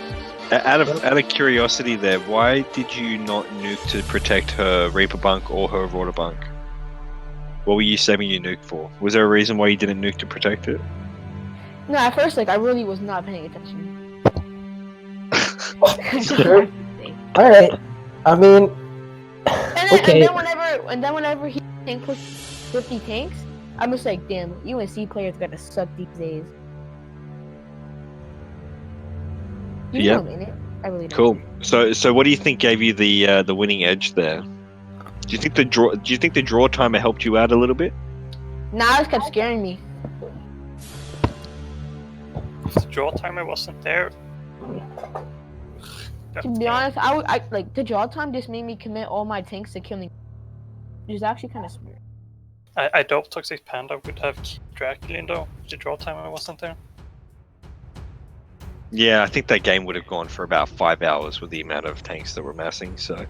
Out of curiosity there, why did you not nuke to protect her Reaper bunk or her Aurora bunk? What were you saving your nuke for? Was there a reason why you didn't nuke to protect it? No, at first, like, I really was not paying attention. Sure. Alright. I mean... And then whenever he tank pushed 50 tanks, I'm just like, damn, UNC players gotta suck these days. Yeah. I really don't. Cool. So what do you think gave you the winning edge there? Do you think the draw timer helped you out a little bit? Nah, it just kept scaring me. If the draw timer wasn't there. To be honest, I like the draw time just made me commit all my tanks to killing. It was actually kind of smart. I doubt Toxic Panda would have Dracula though if the draw timer wasn't there. Yeah, I think that game would have gone for about 5 hours with the amount of tanks that were massing. So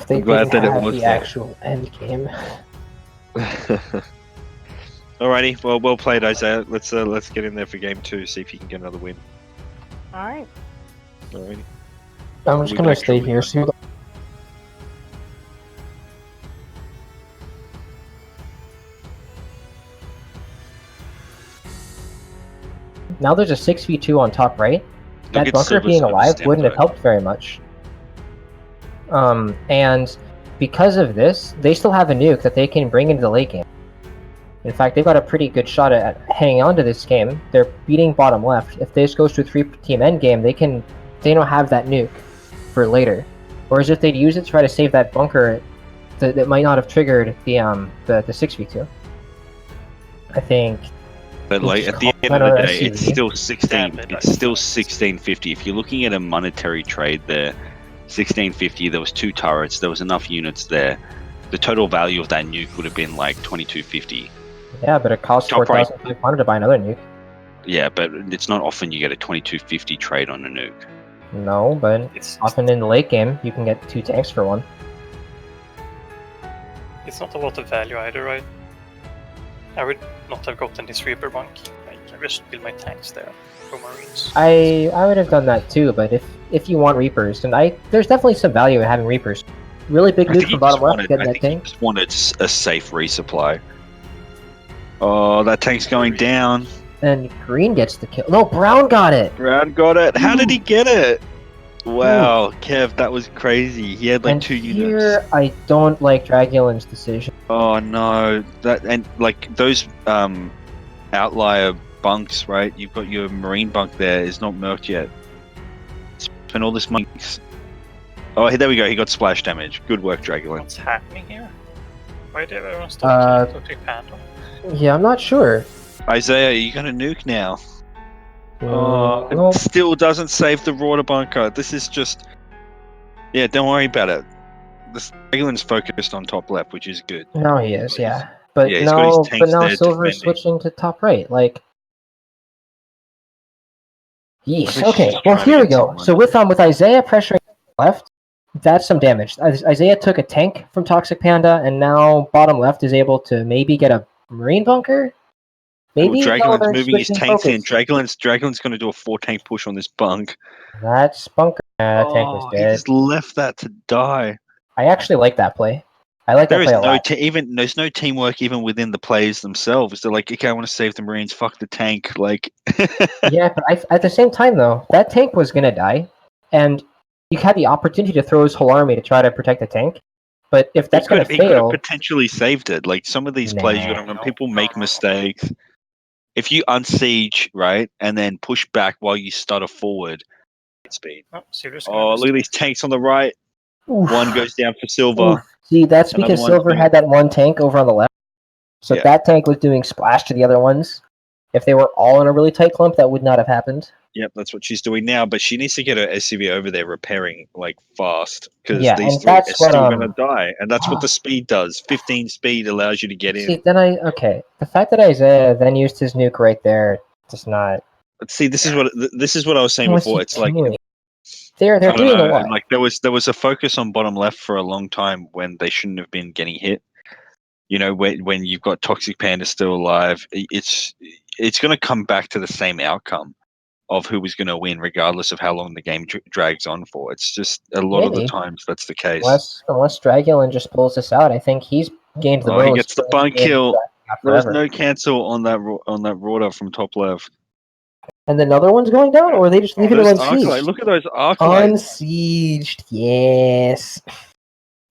I'm glad that it was the actual end game. Alrighty, well played, Isaiah. Let's get in there for game 2. See if you can get another win. All right. Alrighty. I'm just gonna stay here. See. Now there's a 6v2 on top right. that at bunker Silver's being alive overstep, wouldn't have though. helped very much. And because of this, they still have a nuke that they can bring into the late game. In fact, they've got a pretty good shot at hanging on to this game. They're beating bottom left. If this goes to a 3-team endgame, they don't have that nuke for later. Whereas if they'd use it to try to save that bunker, that might not have triggered the 6v2. I think. But like at the end of the day, it's still 16. It's still 1650. If you're looking at a monetary trade there, 1650. There was 2 turrets. There was enough units there. The total value of that nuke would have been like 2250. Yeah, but it costs 4,500 to buy another nuke. Yeah, but it's not often you get a 2250 trade on a nuke. No, but often in the late game, you can get 2 tanks for 1. It's not a lot of value either, right? I would not have gotten this Reaper bunk. Like, I just build my tanks there for Marines. I would have done that too, but if you want Reapers, and there's definitely some value in having Reapers. Really big nuke from bottom left, getting that tank. He just wanted a safe resupply. Oh, that tank's going down. And green gets the kill. No, brown got it! Brown got it. How did he get it? Wow, Kev, that was crazy. He had like and 2 units. Here, I don't like Dragulin's decision. Oh no, like those outlier bunks, right? You've got your marine bunk there. Is not merked yet. Spend all this money. Oh, there we go. He got splash damage. Good work, Dragulin. What's happening here? Why did everyone start Toxic Panda? Yeah, I'm not sure. Isaiah, you got a nuke now. No. It still doesn't save the Rorder bunker. This is just... Yeah, don't worry about it. This Dragulin's focused on top left, which is good. No, he is, yeah. But Yeah, he's got his now tanks there Silver is defending. switching to top right. Like, yeesh. He's Okay, just well trying to here we get go. someone. So with Isaiah pressuring left, that's some damage. Isaiah took a tank from Toxic Panda, and now bottom left is able to maybe get a marine bunker. Maybe Dragulin's they're moving his switching tanks in. focus. Dragulin's going to do a 4-tank push on this bunk. That's bunker. That tank was He dead. just left that to die. I actually like that play. I like There that is play a no lot. there's no teamwork even within the players themselves. They're like, okay, I want to save the Marines. Fuck the tank. Like, Yeah, but at the same time though, that tank was gonna die, and you had the opportunity to throw his whole army to try to protect the tank. But if that's gonna he could have fail, potentially saved it. Like some of these players, you got to remember, people make mistakes. If you unsiege right and then push back while you stutter forward, speed. Oh, look at these tanks on the right. Oof. One goes down for Silver. Oof. See, that's Another because one's Silver gonna- had that one tank over on the left. So Yeah. that tank was doing splash to the other ones. If they were all in a really tight clump, that would not have happened. Yep, that's what she's doing now. But she needs to get her SCV over there repairing like fast because Yeah, these and three are that's what, still going to die, and that's what the speed does. 15 speed allows you to get in. See, then okay. The fact that Isaiah then used his nuke right there does not. But see, this is what I was saying What's before. he It's like doing? They're I don't doing know, a lot. and, like there was a focus on bottom left for a long time when they shouldn't have been getting hit. You know, when you've got Toxic Panda still alive, it's going to come back to the same outcome of who was going to win, regardless of how long the game drags on for. It's just a lot of the Maybe. times that's the case. Unless Dragulin just pulls this out, I think he's gained the most. He gets the bunk kill. There was forever. no cancel on that Rorder from top left. And another one's going down, or are they just leaving it Those unsieged? Arclight, look at those Arclights. Unsieged, yes.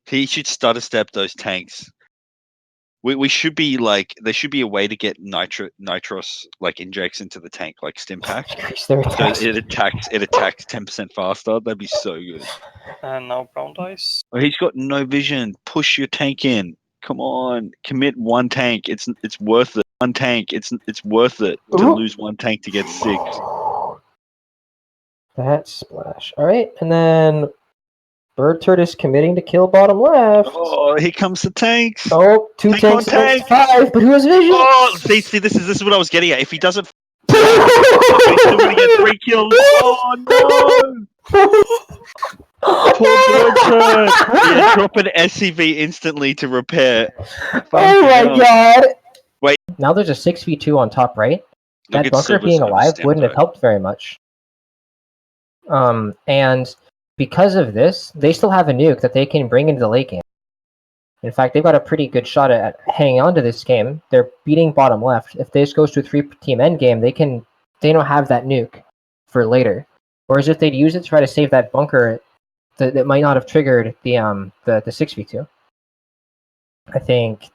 He should stutter step those tanks. We should be like, there should be a way to get nitros like injects into the tank like stim pack. So it attacks 10% faster. That'd be so good. And now brown dice. Oh, he's got no vision. Push your tank in. Come on, commit one tank. It's worth it. One tank. It's worth it to lose one tank to get 6. That splash. All right, and then Bird Turd is committing to kill bottom left. Oh, here comes the tanks. Oh, two tanks against 5, but who has vision? Oh, see, this is what I was getting at. If he doesn't, he's still gonna get 3 kills. Oh no! Poor Bird Turd. Yeah, drop an SCV instantly to repair. Oh my god! Wait. Now there's a 6v2 on top right. Look That at bunker Silver's being alive overstep, wouldn't have though. helped very much. And because of this, they still have a nuke that they can bring into the late game. In fact, they've got a pretty good shot at hanging on to this game. They're beating bottom left. If this goes to a 3-team endgame, they don't have that nuke for later. Whereas if they'd use it to try to save that bunker, that might not have triggered the 6v2. I think.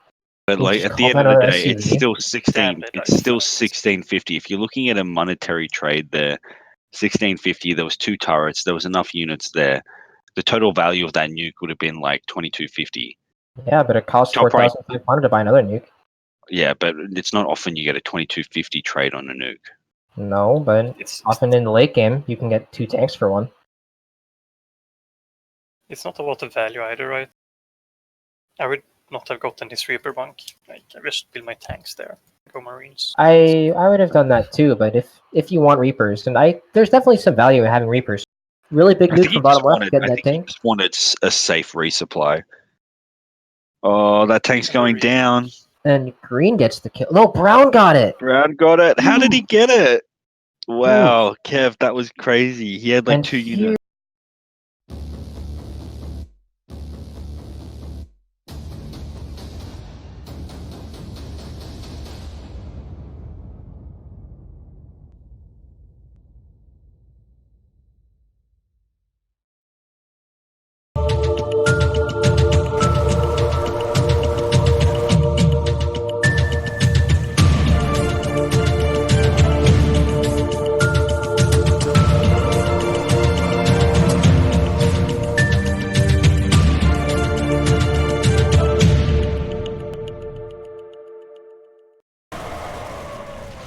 But we'll like just at the call end that of the our day, it's SCV. still 16. It's still 1650. If you're looking at a monetary trade there, 1650. There was 2 turrets. There was enough units there. The total value of that nuke would have been like 2250. Yeah, but it costs Top right. 4,500 to buy another nuke. Yeah, but it's not often you get a 2250 trade on a nuke. No, but often in the late game, you can get 2 tanks for 1. It's not about the value either, right? I would not have gotten this Reaper bunk. Like, I just build my tanks there. Go Marines. I would have done that too, but if you want Reapers, and there's definitely some value in having Reapers. Really big I nuke think he from bottom just left, wanted. getting I that think he tank. just wanted a safe resupply. Oh, that tank's going down. And green gets the kill. No, brown got it. Brown got it. How did he get it? Wow, Kev, that was crazy. He had like And 2 units.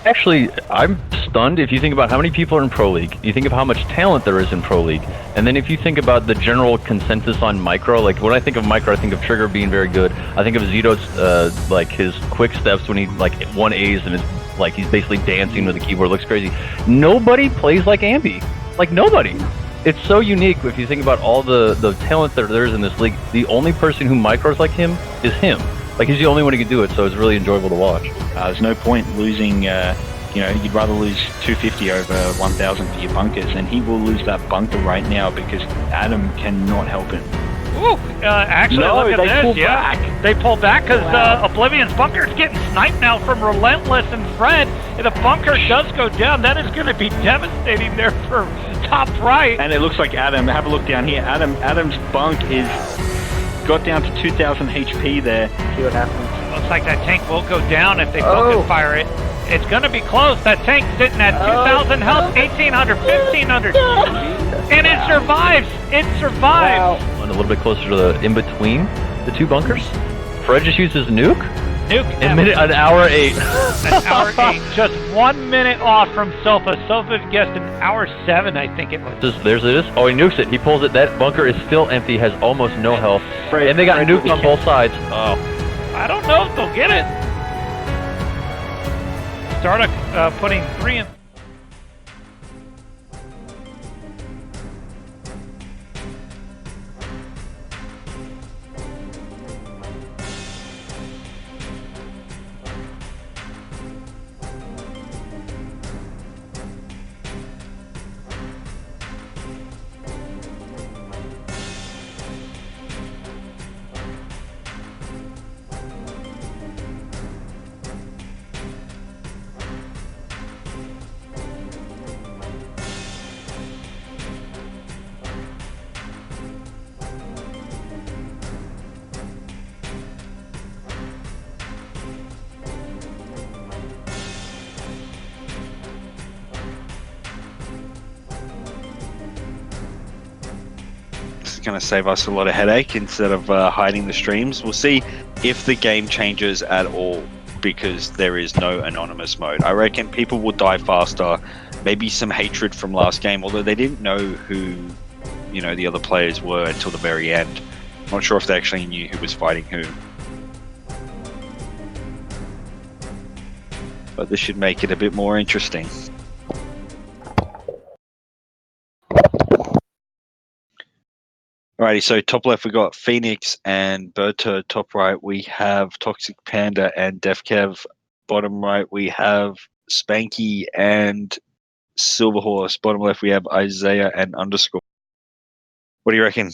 Actually, I'm stunned if you think about how many people are in Pro League, you think of how much talent there is in Pro League, and then if you think about the general consensus on Micro, like when I think of Micro, I think of Trigger being very good. I think of Zito's, like his quick steps when he like 1As and it's like he's basically dancing with the keyboard, looks crazy. Nobody plays like Ambi. Like nobody. It's so unique if you think about all the talent that there is in this league. The only person who micros like him is him. Like he's the only one who can do it, so it's really enjoyable to watch. There's no point losing, you know, you'd rather lose 250 over 1,000 for your bunkers, and he will lose that bunker right now because Adam cannot help it. Ooh, actually, No, look they at pull this. Yeah, back. they pull back because Oblivion's bunker is getting sniped now from Relentless and Fred. If the bunker does go down, that is going to be devastating there for top right. And it looks like Adam, have a look down here. Adam's bunk is got down to 2,000 HP there. See what happens. Looks like that tank will go down if they focus fire it. It's going to be close. That tank's sitting at 2,000 health, 1,800, 1,500. And it survives. It survives. And a little bit closer to the in between the 2 bunkers. Fred just uses nuke. An hour 8. An hour 8. Just 1 minute off from Sofa. Sofa guessed an hour 7, I think it was. There's it is. Oh, he nukes it. He pulls it. That bunker is still empty. Has almost no health. And they got nuked on both sides. Oh. I don't know if they'll get it. Startup putting 3 in. Going to save us a lot of headache instead of hiding the streams. We'll see if the game changes at all because there is no anonymous mode. I reckon people will die faster. Maybe some hatred from last game, although they didn't know who, you know, the other players were until the very end. I'm not sure if they actually knew who was fighting who. But this should make it a bit more interesting. Alrighty, so top left we got Phoenix and Berto. Top right we have Toxic Panda and DefKev. Bottom right we have Spanky and Silverhorse. Bottom left we have Isaiah and Underscore. What do you reckon,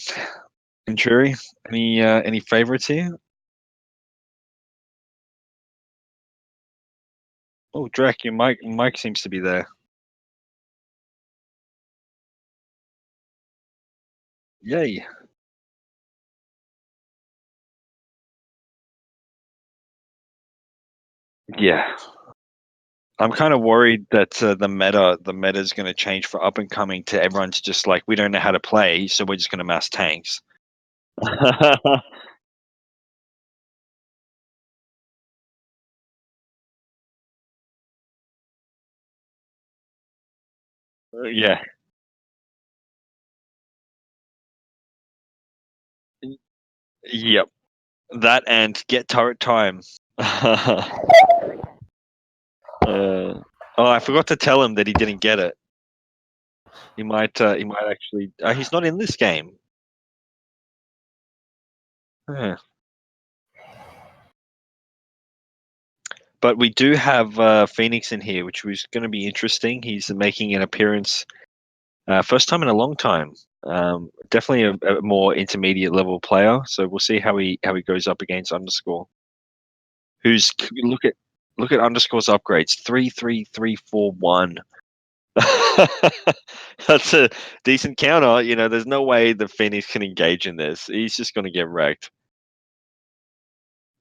Venturi? Any favorites here? Oh, Drac, your mic seems to be there. Yay. Yeah. I'm kind of worried that the meta is going to change for up and coming to everyone's just like, we don't know how to play, so we're just going to mass tanks. Yeah. Yep. That and get turret time. Oh, I forgot to tell him that he didn't get it. He might actually. He's not in this game. Huh. But we do have Phoenix in here, which was going to be interesting. He's making an appearance, first time in a long time. Definitely a more intermediate level player. So we'll see how he goes up against Underscore. Who's look at Underscore's upgrades 3-3-3-4-1. That's a decent counter. You know, there's no way the Phoenix can engage in this. He's just going to get wrecked.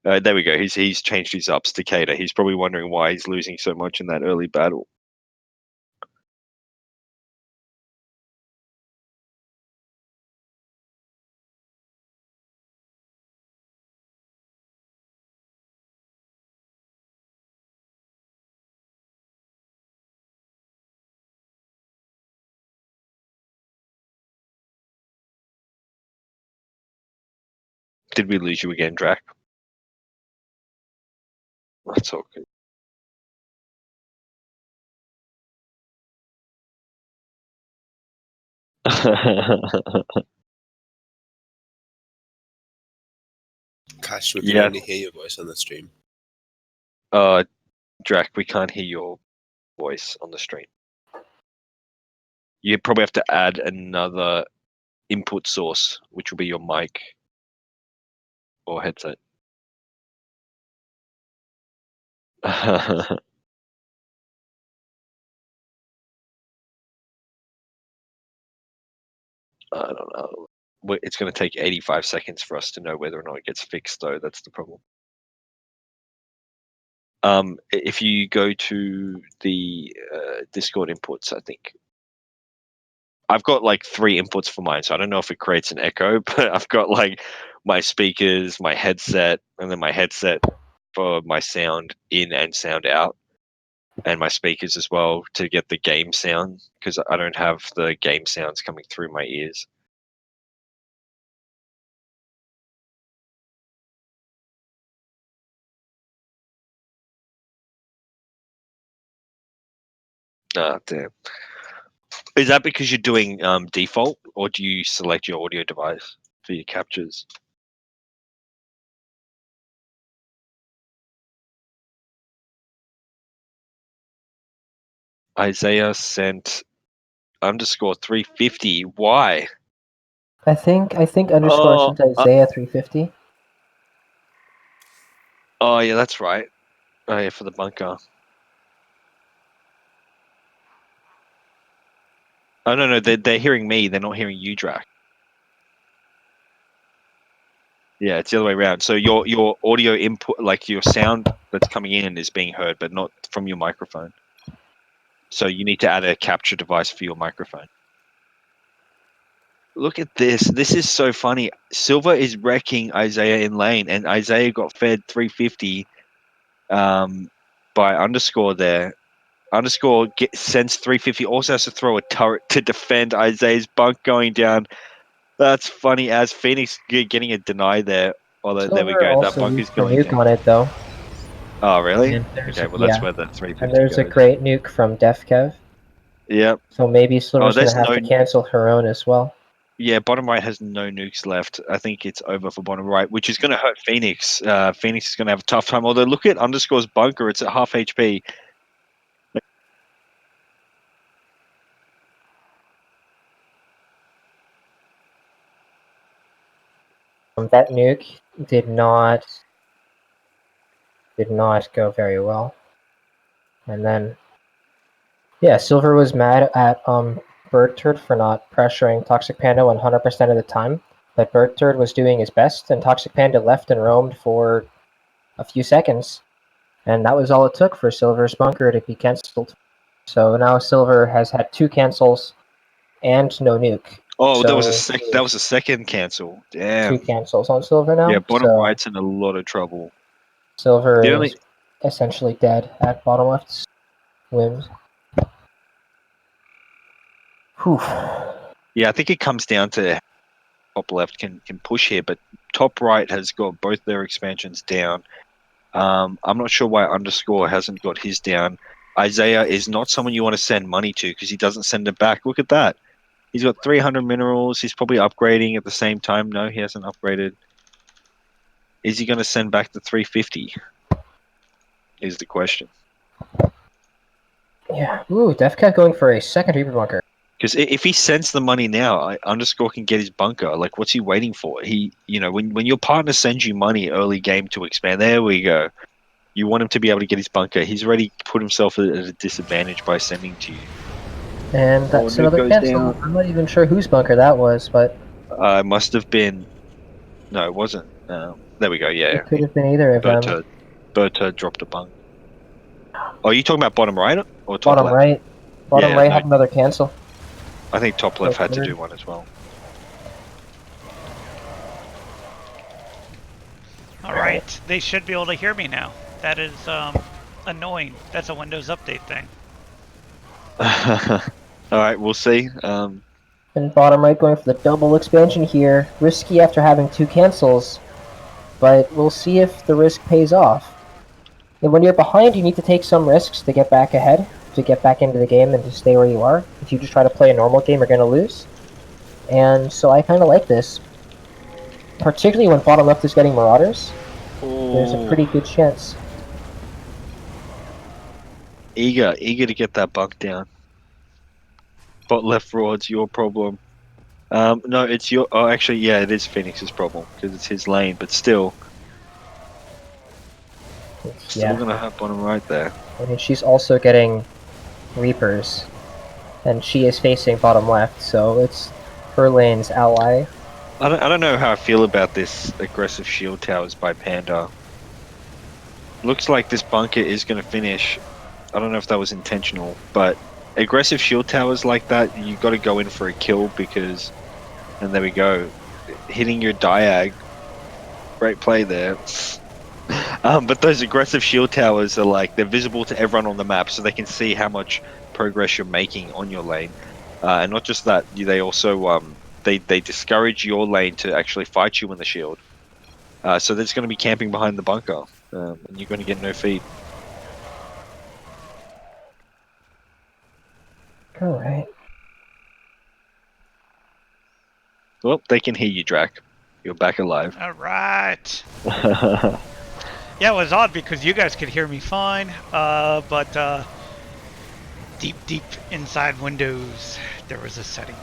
There we go. He's changed his ups to Cater. He's probably wondering why he's losing so much in that early battle. Did we lose you again, Drac? That's all good. Cash, we can only hear your voice on the stream. Drac, we can't hear your voice on the stream. You probably have to add another input source, which will be your mic or headset. I don't know. It's going to take 85 seconds for us to know whether or not it gets fixed, though. That's the problem. If you go to the Discord inputs, I think I've got like 3 inputs for mine, so I don't know if it creates an echo, but I've got like my speakers, my headset, and then my headset for my sound in and sound out, and my speakers as well to get the game sound, because I don't have the game sounds coming through my ears. Ah, damn. Is that because you're doing default, or do you select your audio device for your captures? Isaiah sent underscore 350. Why? I think underscore sent Isaiah 350. Oh yeah, that's right. Oh yeah, for the bunker. Oh no, they're hearing me. They're not hearing you, Drac. Yeah, it's the other way around. So your audio input, like your sound that's coming in, is being heard, but not from your microphone. So you need to add a capture device for your microphone. Look at this. This is so funny. Silver is wrecking Isaiah in lane, and Isaiah got fed 350 by underscore there. Underscore sends 350, also has to throw a turret to defend Isaiah's bunk going down. That's funny as Phoenix getting a deny there. Oh, there we go. That bunk is going nuke down. on it though. Oh, really? And Okay, well, that's where the 350 And there's a goes. great nuke from DefKev. Yep. So maybe Silver's there's gonna have to cancel her own as well. Yeah, bottom right has no nukes left. I think it's over for bottom right, which is going to hurt Phoenix. Phoenix is going to have a tough time. Although, look at underscore's bunker. It's at half HP. That nuke did not go very well. And then, yeah, Silver was mad at Bird Turd for not pressuring Toxic Panda 100% of the time, but Bird Turd was doing his best, and Toxic Panda left and roamed for a few seconds, and that was all it took for Silver's bunker to be cancelled. So now Silver has had 2 cancels and no nuke. Oh, so that was a second cancel. Damn. 2 cancels on Silver now. Yeah, bottom so right's in a lot of trouble. Silver The is only- essentially dead at bottom left's whims. Whew. Yeah, I think it comes down to top left can push here, but top right has got both their expansions down. I'm not sure why Underscore hasn't got his down. Isaiah is not someone you want to send money to because he doesn't send it back. Look at that. He's got 300 minerals. He's probably upgrading at the same time. No, he hasn't upgraded. Is he going to send back the 350? Is the question. Yeah. Ooh, DefCat going for a second Reaper bunker. Because if he sends the money now, Underscore can get his bunker. Like, what's he waiting for? When your partner sends you money early game to expand, there we go. You want him to be able to get his bunker. He's already put himself at a disadvantage by sending to you. And that's another cancel. I'm not even sure whose bunker that was, but It must have been. No, it wasn't. There we go. Yeah, it could have been either of them. Bird Turd dropped a bunk. Oh, are you talking about bottom right or top Bottom left? right. Bottom Yeah, right no. had another cancel. I think top left had to third. do one as well. All right, they should be able to hear me now. That is annoying. That's a Windows Update thing. All right, we'll see. And bottom right going for the double expansion here. Risky after having 2 cancels, but we'll see if the risk pays off. And when you're behind, you need to take some risks to get back ahead, to get back into the game and to stay where you are. If you just try to play a normal game, you're going to lose. And so I kind of like this. Particularly when bottom left is getting Marauders. There's a pretty good chance. Eager to get that bug down. Bot left Rod's your problem. No, it's your. Oh, actually, yeah, it is Phoenix's problem because it's his lane. But still gonna have bottom right there. I mean, she's also getting Reapers, and she is facing bottom left, so it's her lane's ally. I don't know how I feel about this aggressive shield towers by Panda. Looks like this bunker is going to finish. I don't know if that was intentional, but aggressive shield towers like that, you got to go in for a kill because, and there we go, hitting your diag. Great play there. But those aggressive shield towers are like, they're visible to everyone on the map so they can see how much progress you're making on your lane. And not just that, they also they discourage your lane to actually fight you in the shield. So they're just going to be camping behind the bunker, and you're going to get no feed. Alright. Well, they can hear you, Drac. You're back alive. All right. Yeah, it was odd because you guys could hear me fine, but deep inside Windows, there was a setting,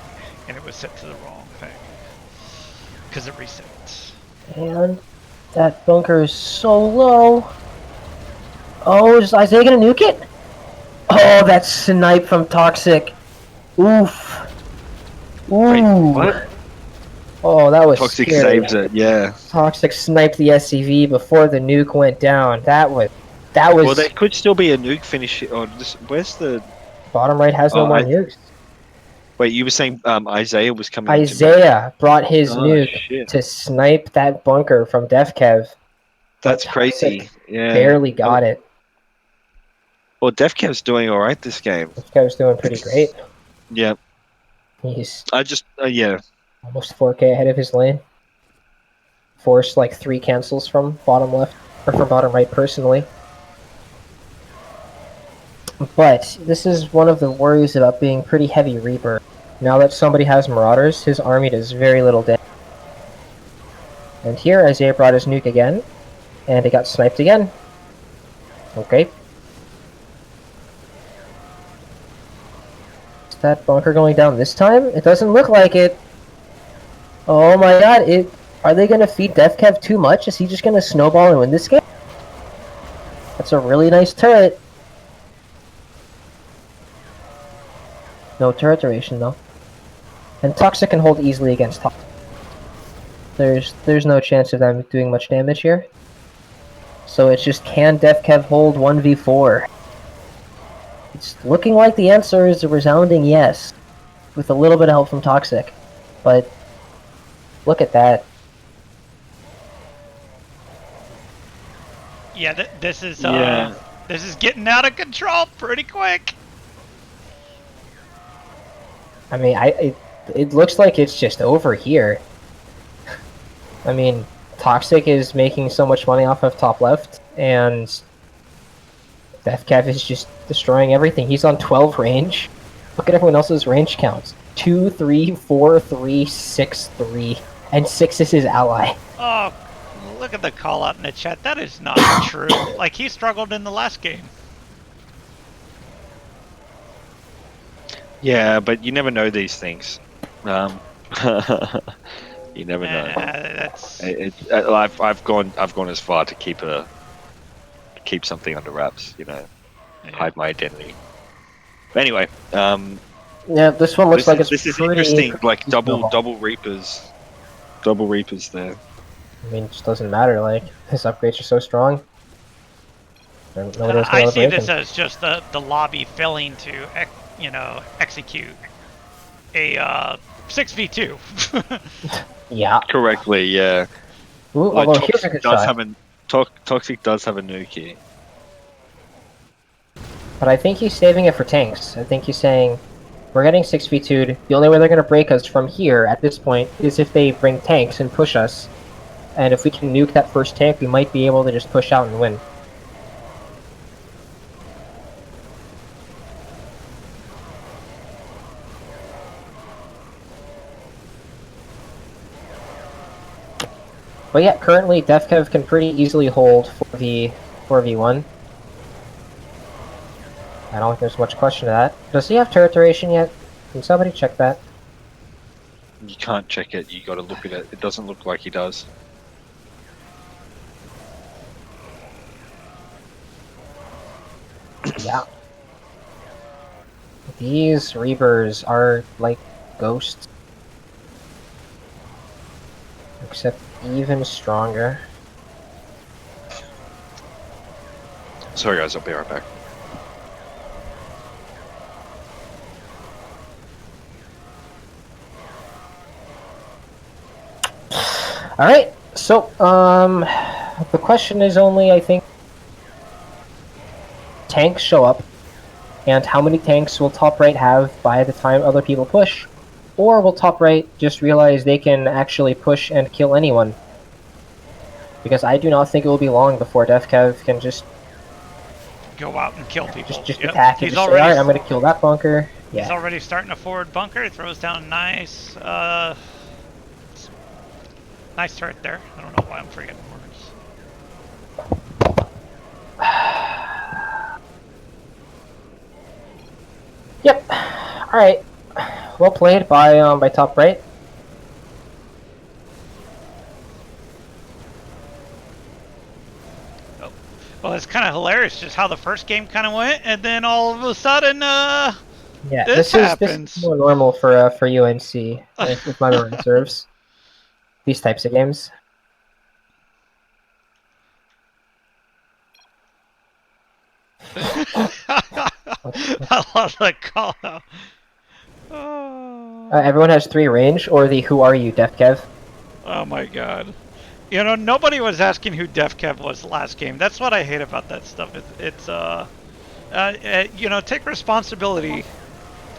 and it was set to the wrong thing because it reset. And that bunker is so low. Oh, is Isaiah gonna nuke it? Oh, that snipe from Toxic. Oof. Ooh. Wait, what? Oh, that was Toxic scary. saves it, yeah. Toxic sniped the SCV before the nuke went down. That was. Well, there could still be a nuke finish. Oh, where's the Bottom right has no more nukes. Wait, you were saying Isaiah was coming. Isaiah brought his Oh, nuke shit. to snipe that bunker from DefKev. That's but crazy. Toxic Yeah. barely got it. Well, DefKev's doing all right this game. DefKev's doing pretty great. Yeah. He's yeah. almost 4K ahead of his lane. Forced like 3 cancels from bottom left, or from bottom right personally. But this is one of the worries about being pretty heavy Reaper. Now that somebody has Marauders, his army does very little damage. And here Isaiah brought his nuke again, and it got sniped again. Okay. Is that bunker going down this time? It doesn't look like it. Oh my god, are they going to feed DefKev too much? Is he just going to snowball and win this game? That's a really nice turret. No turret duration though. And Toxic can hold easily against Toxic. There's no chance of them doing much damage here. So it's just, can DefKev hold 1v4? It's looking like the answer is a resounding yes, with a little bit of help from Toxic. But look at that. Yeah, this is getting out of control pretty quick. I mean, it looks like it's just over here. I mean, Toxic is making so much money off of top left, and DefKev is just destroying everything. He's on 12 range. Look at everyone else's range counts. 2, 3, 4, 3, 6, 3. And 6 is his ally. Oh, look at the call out in the chat. That is not true. Like, he struggled in the last game. Yeah, but you never know these things. You never know. I've gone as far to keep something under wraps. You know, hide my identity. But anyway, yeah, this one looks like it's this is pretty interesting. Like double reapers there. I mean, it just doesn't matter. Like, his upgrades are so strong. I see this as just the lobby failing to execute a 6v2. Yeah. Correctly, yeah. Ooh, Like, although here's a good shot. Toxic does have a nuke. But I think he's saving it for tanks. I think he's saying, we're getting 6v2'd. The only way they're going to break us from here at this point is if they bring tanks and push us. And if we can nuke that first tank, we might be able to just push out and win. But yeah, currently DefKev can pretty easily hold 4v1. I don't think there's much question to that. Does he have turret duration yet? Can somebody check that? You can't check it. You got to look at it. It doesn't look like he does. Yeah. These Reavers are like ghosts. Except even stronger. Sorry guys, I'll be right back. Alright, so, the question is only, I think, tanks show up, and how many tanks will top right have by the time other people push? Or will top right just realize they can actually push and kill anyone? Because I do not think it will be long before DefKev can just go out and kill people. Just attack and just say, alright, I'm gonna kill that bunker. Yeah. He's already starting a forward bunker. He throws down nice, nice turret there. I don't know why I'm forgetting words. Yep. Alright. Well played by top right. Oh. Well, it's kind of hilarious just how the first game kind of went, and then all of a sudden, yeah, this happens. This is more normal for UNC if my memory serves. These types of games. I love the call out. Everyone has 3 range, or the who are you, DefKev? Oh my god. You know, nobody was asking who DefKev was last game. That's what I hate about that stuff. You know, take responsibility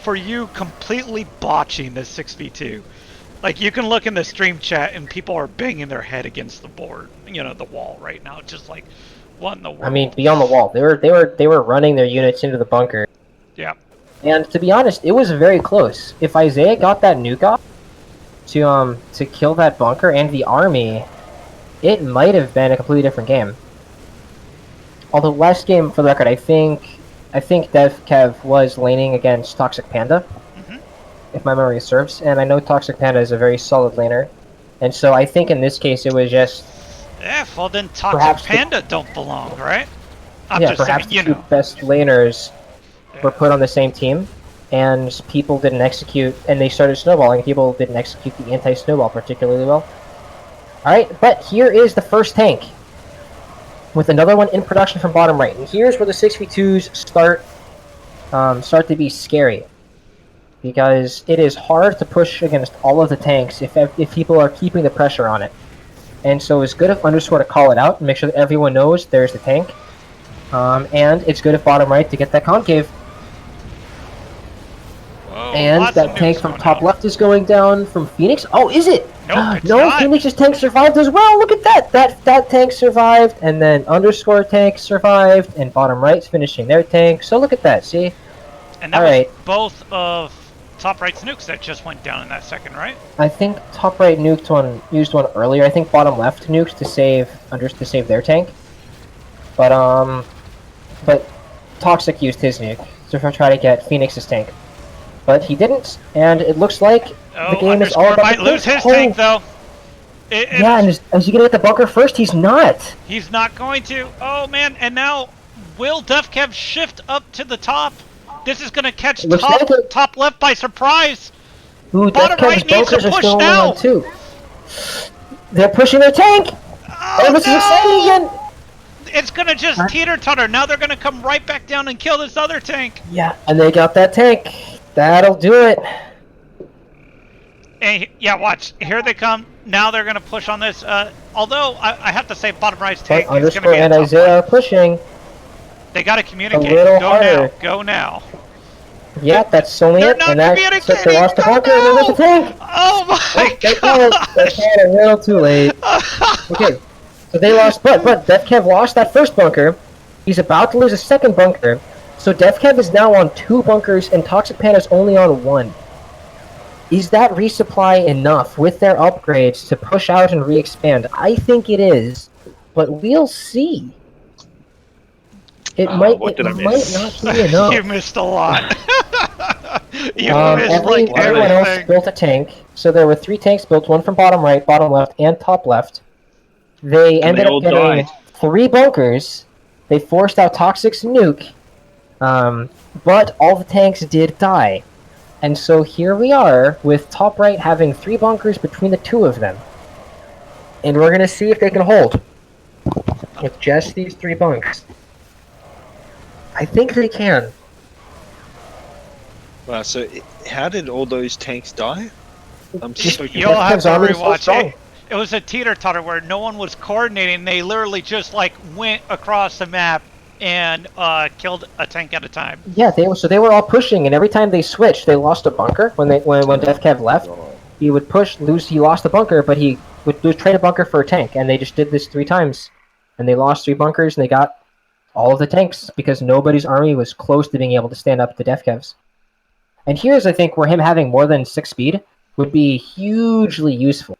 for you completely botching this 6v2. Like, you can look in the stream chat and people are banging their head against the board, you know, the wall right now. Just like, what in the world? I mean, beyond the wall. They were running their units into the bunker. Yeah. And to be honest, it was very close. If Isaiah got that nuke off to kill that bunker and the army, it might have been a completely different game. Although last game, for the record, I think DefKev was laning against Toxic Panda, if my memory serves, and I know Toxic Panda is a very solid laner, and so I think in this case it was just. Yeah, well then Toxic Panda don't belong, right? I'm yeah, just perhaps saying, the 2 best laners were put on the same team, and people didn't execute, and they started snowballing. People didn't execute the anti-snowball particularly well. All right, but here is the first tank with another one in production from bottom right, and here's where the 6v2s start to be scary, because it is hard to push against all of the tanks if people are keeping the pressure on it. And so it's good if Underscore to call it out and make sure that everyone knows there's the tank. And it's good if bottom right to get that concave. Whoa, And that tank from top left is going down from Phoenix. Oh, is it? Nope, it's no, not. Phoenix's tank survived as well. Look at that. That tank survived, and then Underscore tank survived, and bottom right's finishing their tank. So look at that. See? And that was both of top right's nukes that just went down in that second, right? I think top right used one earlier. I think bottom left nuked to save their tank. But Toxic used his nuke to try to get Phoenix's tank. But he didn't, and it looks like the game is all about might lose his tank though. Yeah, and is he gonna get the bunker first? He's not. He's not going to. Oh man, and now will DefKev shift up to the top? This is gonna catch top left by surprise. Ooh, bottom right needs to push now. Too. They're pushing their tank. Oh, this is exciting again. It's gonna just teeter-totter. Now they're gonna come right back down and kill this other tank. Yeah, and they got that tank. That'll do it. Hey, yeah, watch. Here they come. Now they're gonna push on this. Although I have to say, bottom right's tank But is gonna be and Isaiah are pushing. They gotta communicate. A little Go harder. now. Go now. Yeah, that's only it. And that's it. They lost the bunker and they lost the tank. Oh my god! They had a little too late. Okay, so they lost, but DefKev lost that first bunker. He's about to lose a second bunker. So DefKev is now on 2 bunkers and Toxic Panda's only on 1. Is that resupply enough with their upgrades to push out and re-expand? I think it is, but we'll see. It might not be enough. You missed a lot. You missed like everyone else built a tank. So there were 3 tanks built, one from bottom right, bottom left, and top left. They ended up getting 3 bunkers. They forced out Toxic's nuke. But all the tanks did die. And so here we are, with top right having 3 bunkers between the 2 of them. And we're gonna see if they can hold. With just these 3 bunks. I think they can. Wow, so how did all those tanks die? I'm so You'll have to rewatch it. It was a teeter-totter where no one was coordinating. They literally just like went across the map and killed a tank at a time. Yeah, they were all pushing, and every time they switched, they lost a bunker. When DefKev left, he would he lost the bunker, but he would trade a bunker for a tank, and they just did this 3 times, and they lost 3 bunkers, and they got all of the tanks because nobody's army was close to being able to stand up to DefKev's. And here's, I think, where him having more than 6 speed would be hugely useful.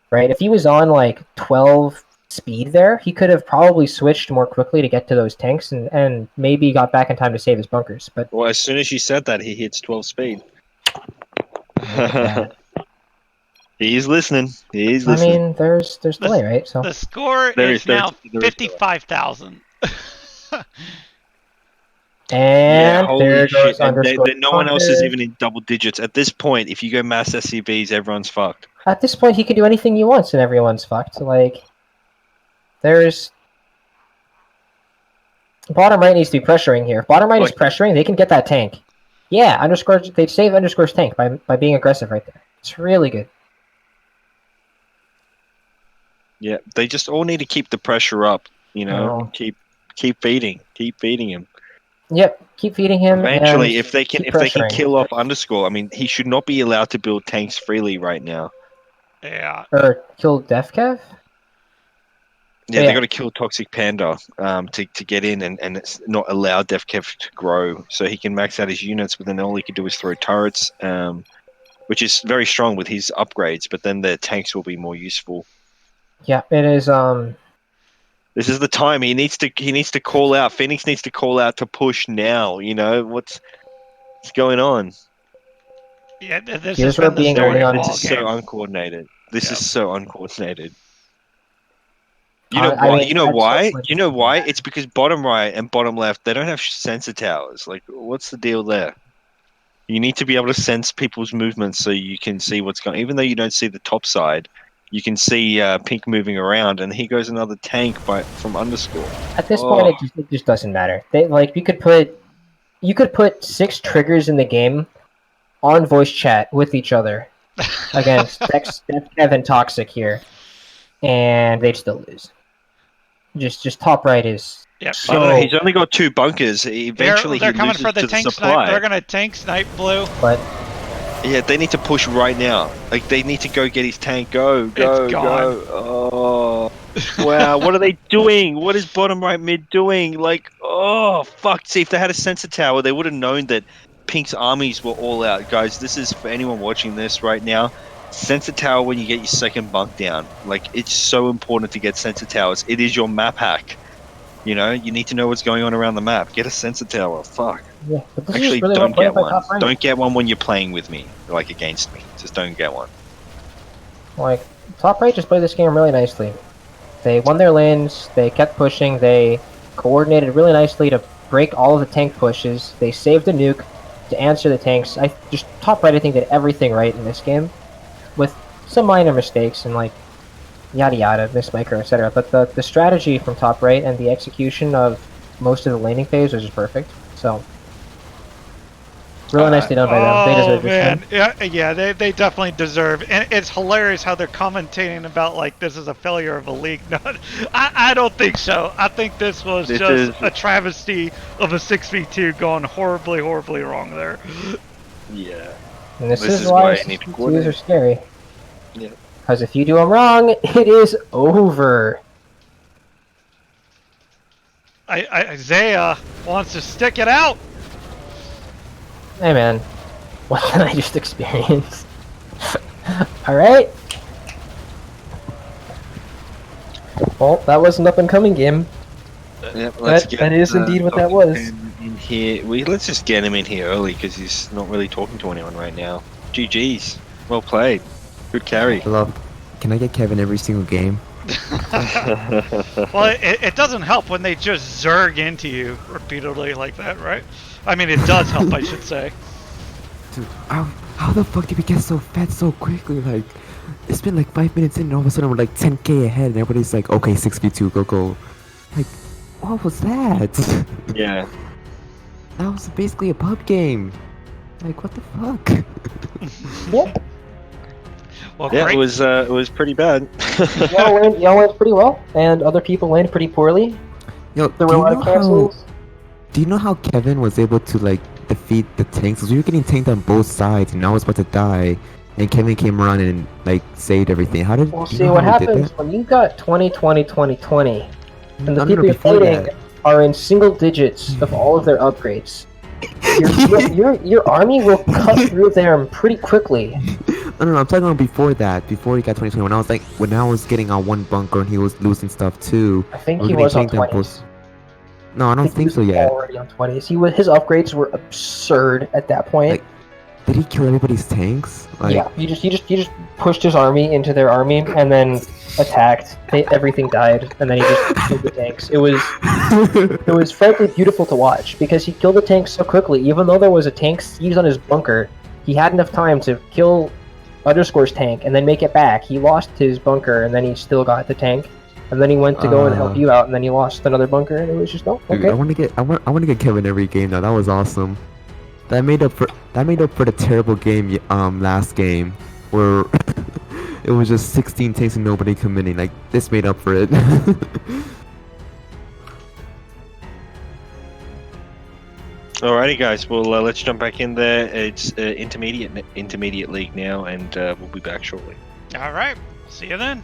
Right? If he was on like 12 speed there, he could have probably switched more quickly to get to those tanks and maybe got back in time to save his bunkers. But well, as soon as you said that, he hits 12 speed. He's listening. He's listening. I mean, there's delay, right? So the score is now 55,000. And there goes Underscore. No one else is even in double digits. At this point, if you go mass SCVs, everyone's fucked. At this point, he can do anything he wants and everyone's fucked. Like, there's... Bottom right needs to be pressuring here. If bottom right is pressuring, they can get that tank. Yeah, Underscore, they'd save Underscore's tank by being aggressive right there. It's really good. Yeah, they just all need to keep the pressure up, you know? Oh. Keep feeding him. Yep, keep feeding him. Eventually, if they can kill off Underscore, I mean, he should not be allowed to build tanks freely right now. Yeah. Or kill DefKev? Yeah, they got to kill Toxic Panda to get in and it's not allow DefKev to grow, so he can max out his units. But then all he can do is throw turrets, which is very strong with his upgrades. But then the tanks will be more useful. Yeah, it is. This is the time he needs to call out. Phoenix needs to call out to push now. You know what's going on. Yeah, this is so uncoordinated. This is so uncoordinated. You know why? You know why? It's because bottom right and bottom left, they don't have sensor towers. Like, what's the deal there? You need to be able to sense people's movements so you can see what's going. Even though you don't see the top side, you can see Pink moving around, and here goes another tank from underscore. At this point, it just doesn't matter. You could put 6 triggers in the game on voice chat with each other against Dex, Kevin Toxic here, and they'd still lose. Just top right is. Yep. Oh no, he's only got 2 bunkers. Eventually, they're he coming loses for the to tank the snipe. supply. They're gonna tank snipe blue. But yeah, they need to push right now. Like they need to go get his tank. Go, It's gone. Oh, wow! What are they doing? What is bottom right mid doing? Like, oh fuck! See, if they had a sensor tower, they would have known that Pink's armies were all out. Guys, this is for anyone watching this right now. Sensor tower when you get your second bunk down. Like, it's so important to get sensor towers. It is your map hack. You know, you need to know what's going on around the map. Get a sensor tower. Fuck. Yeah, but this Actually, is really don't get one. Top right. Don't get one when you're playing with me, like against me. Just don't get one. Like, top right just played this game really nicely. They won their lanes, they kept pushing, they coordinated really nicely to break all of the tank pushes, they saved the nuke to answer the tanks. Top right I think did everything right in this game, with some minor mistakes and like yada yada, miss micro, etc. But the strategy from top right and the execution of most of the laning phase was just perfect. So really nicely done by them. They deserve this man. Yeah, they definitely deserve. And it's hilarious how they're commentating about like this is a failure of a league. No, I don't think so. I think this was just a travesty of a 6v2 going horribly wrong there. Yeah. And this is why 6v2s are scary. Yeah. Because if you do them wrong, it is over. Isaiah wants to stick it out. Hey man, what can I just experience? Alright. Well, that was an up and coming game. Yep, that is indeed what that was. In here, let's just get him in here early because he's not really talking to anyone right now. GG's, well played, good carry. Hello. Can I get Kevin every single game? Well, it doesn't help when they just zerg into you repeatedly like that, right? I mean, it does help, I should say. Dude, how the fuck did we get so fat so quickly? Like, it's been like 5 minutes in and all of a sudden we're like 10k ahead and everybody's like, okay, 6v2, go. Like, what was that? Yeah. That was basically a pub game. Like, what the fuck? Yep. Well, yeah, it was pretty bad. y'all went pretty well, and other people landed pretty poorly. Yo, there were a lot of cancels. Do you know how Kevin was able to like defeat the tanks? Because we were getting tanked on both sides, and I was about to die, and Kevin came around and like saved everything. How did? Well, see what happens when you got 2020, and the people you're fighting are in single digits of all of their upgrades. Your army will cut through them pretty quickly. No, I'm talking about before that. Before he got 2020, when I was getting on one bunker and he was losing stuff too. I think he was on 20s. No, I don't think so yet. Already on 20s. His upgrades were absurd at that point. Like, did he kill everybody's tanks? Like, yeah, he just pushed his army into their army and then attacked. Everything died, and then he just killed the tanks. It was frankly beautiful to watch because he killed the tanks so quickly. Even though there was a tank siege on his bunker, he had enough time to kill Underscore's tank and then make it back. He lost his bunker and then he still got the tank, and then he went to go and help you out, and then he lost another bunker, and it was just okay. Dude, I want to get Kevin every game now. That was awesome. That made up for the terrible game last game where it was just 16 tanks and nobody committing. Like, this made up for it. Alrighty, guys. Well, let's jump back in there. It's intermediate league now, and we'll be back shortly. All right. See you then.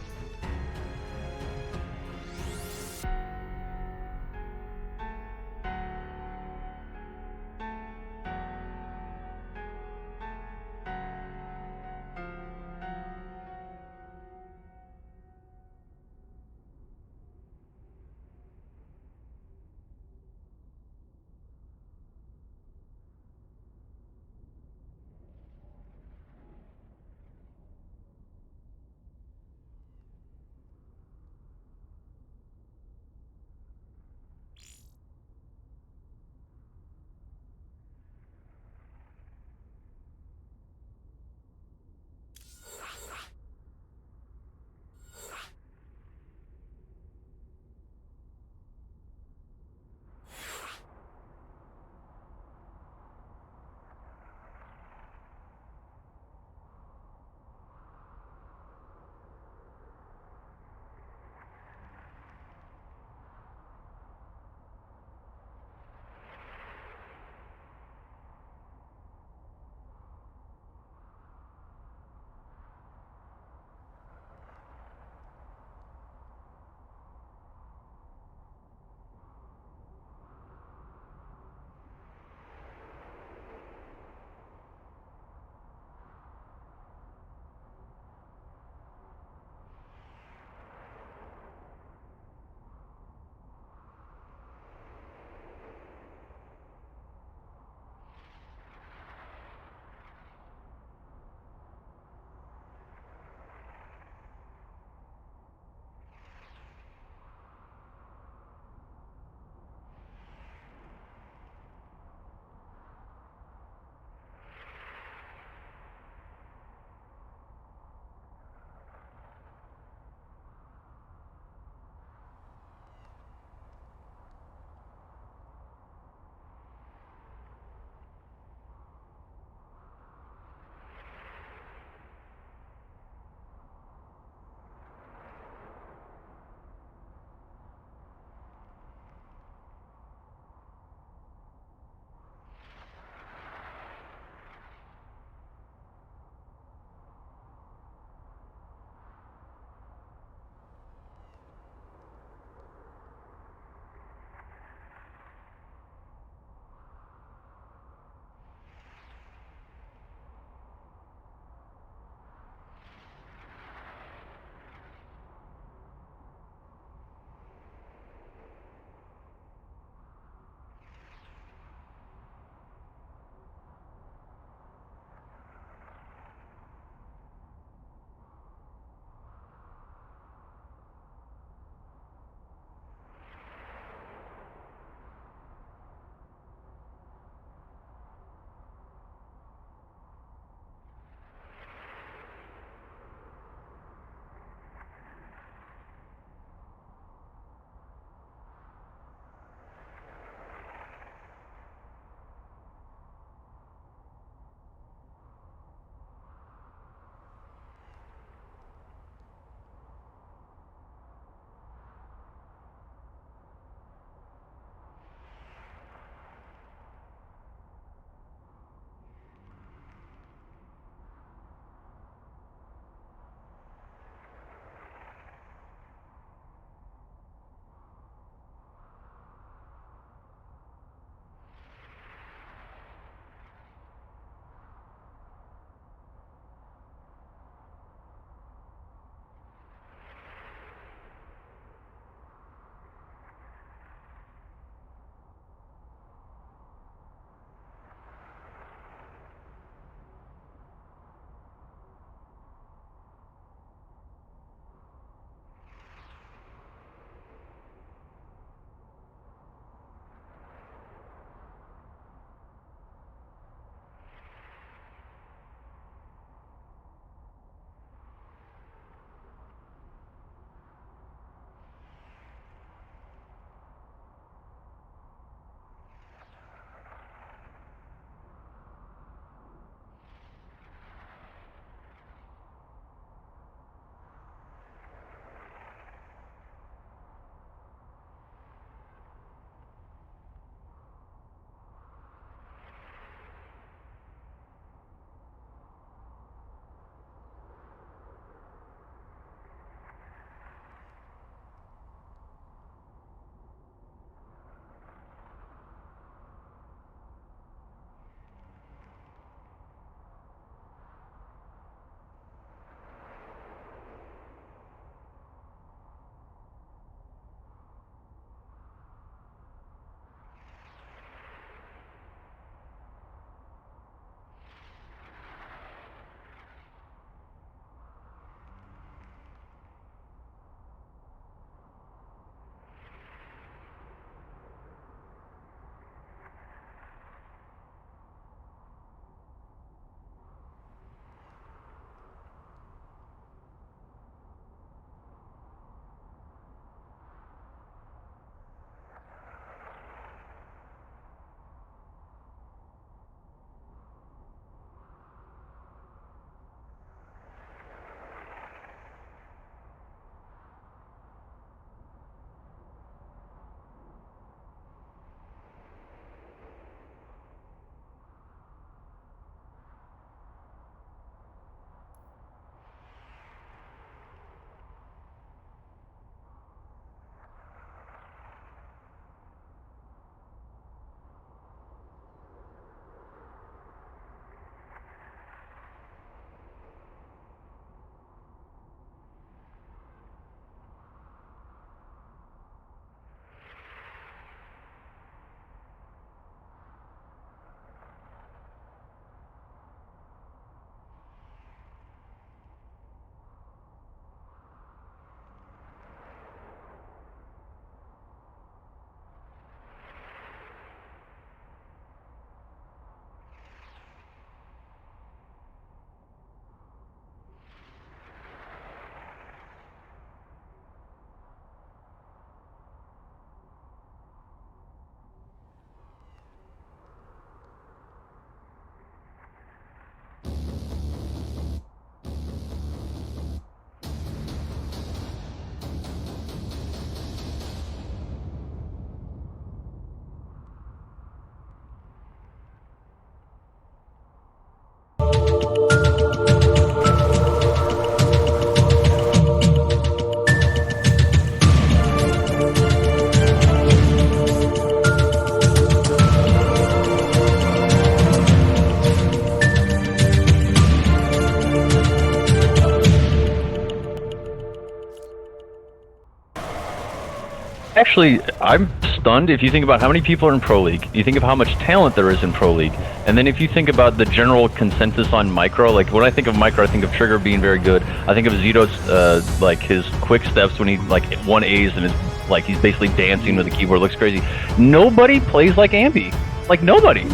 I'm stunned if you think about how many people are in Pro League. You think of how much talent there is in Pro League. And then if you think about the general consensus on Micro, like when I think of Micro, I think of Trigger being very good. I think of Zito's, like his quick steps when he like 1As and it's like he's basically dancing with the keyboard. It looks crazy. Nobody plays like Ambi. Like nobody.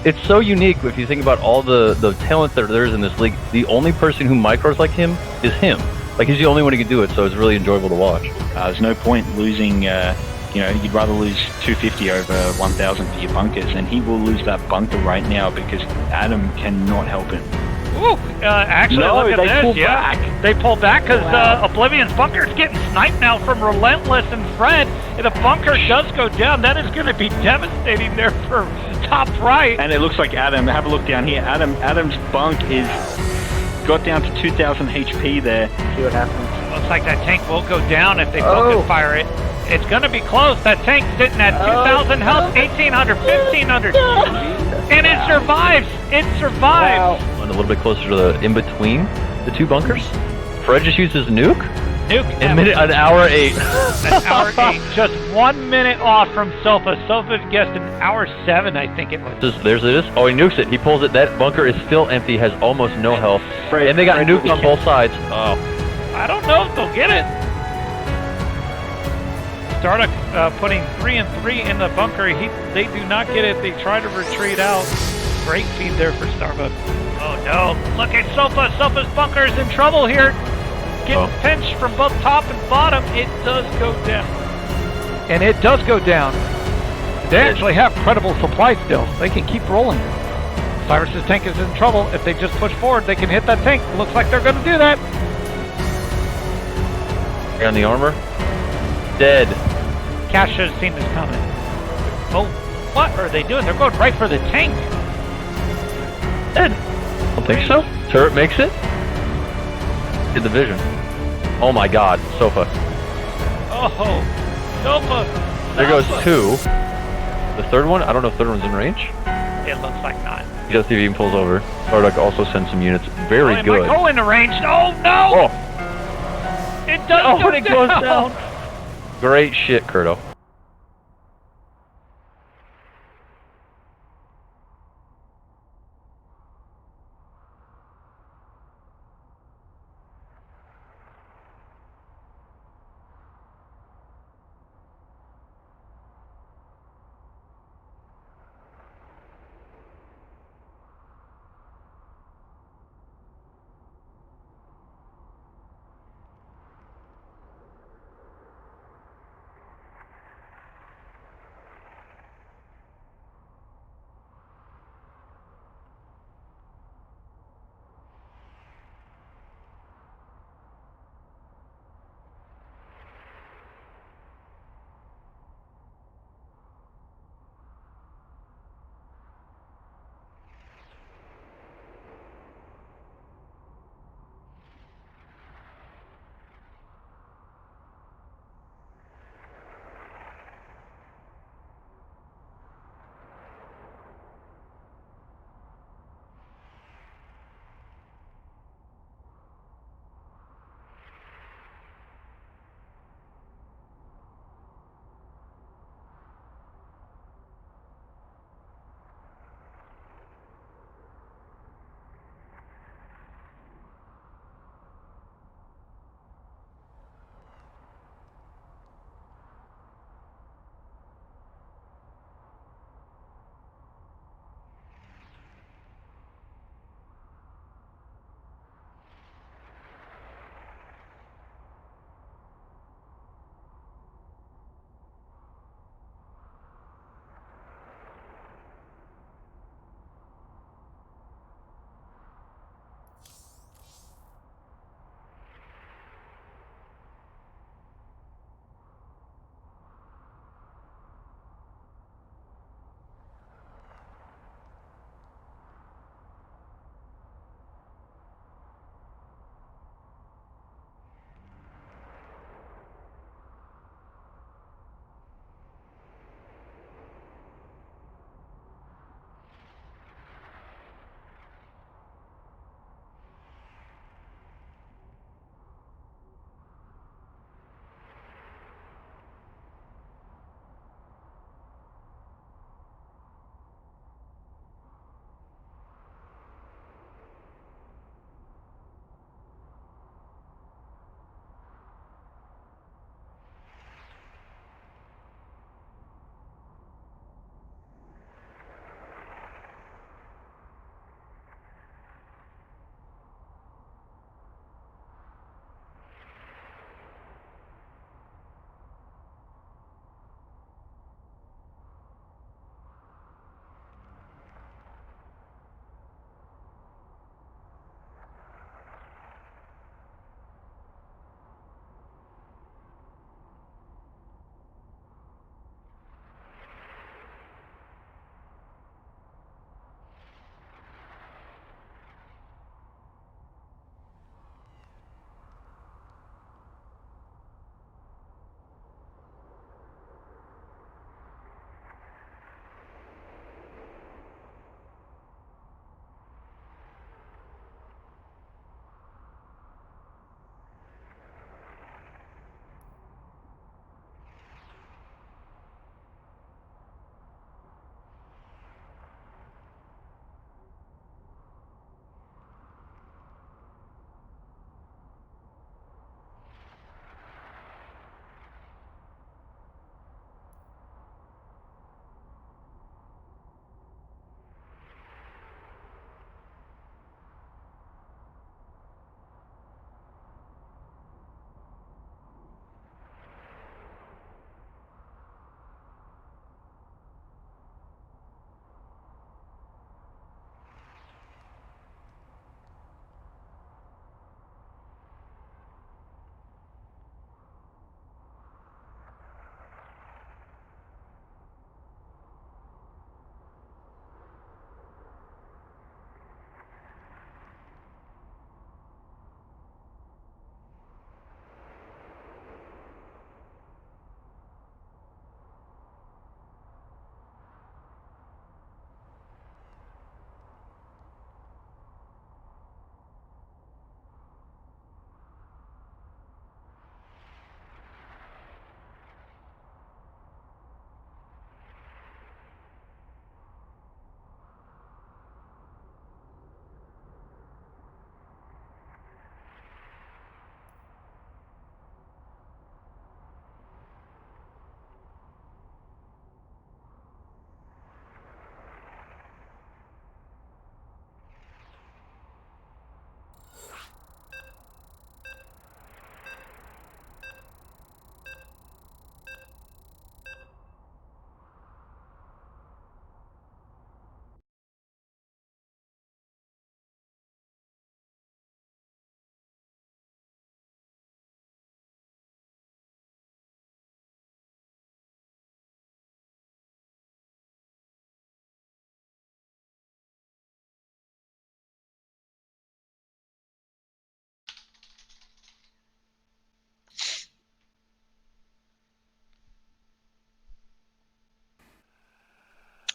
It's so unique if you think about all the talent that there is in this league. The only person who micros like him is him. Like he's the only one who can do it, so it's really enjoyable to watch. There's no point losing, you know, you'd rather lose 250 over 1,000 for your bunkers, and he will lose that bunker right now because Adam cannot help him. Ooh, actually, No, look at they this. pulled Yeah, back. they pulled back because Oblivion's bunker is getting sniped now from Relentless and Fred. If the bunker does go down, that is going to be devastating there for top right. And it looks like Adam, have a look down here. Adam's bunk is got down to 2,000 HP there. See what happens. Looks like that tank will go down if they focus fire it. It's going to be close. That tank's sitting at 2,000 health, 1,800, 1,500. And it survives. It survives. A little bit closer to the in between the two bunkers. Fred just used his nuke. An hour 8. An hour 8. Just 1 minute off from Sofa. Sofa guessed an hour 7, I think it was. There's it is. Oh, he nukes it. He pulls it. That bunker is still empty. Has almost no health. And they got nuked on both sides. Oh. I don't know if they'll get it. Startup putting 3 and 3 in the bunker. They do not get it. They try to retreat out. Great feed there for Starbucks. Oh no! Look at Sofa. Sofa's bunker is in trouble here. Getting pinched from both top and bottom. It does go down. And it does go down. They actually have credible supply still. They can keep rolling. Cyrus's tank is in trouble. If they just push forward, they can hit that tank. Looks like they're going to do that. On the armor. Dead. Cash should have seen this coming. Oh, what are they doing? They're going right for the tank. Dead. I don't think so. Turret makes it. Did the vision. Oh my god. Sofa. Oh, Sofa. There goes 2. The third one? I don't know if the third one's in range. It looks like not. He just even pulls over. Starduck also sends some units. Very It good. might go into range. Oh no! Oh. It does go it down. goes down. Great shit, Kurto.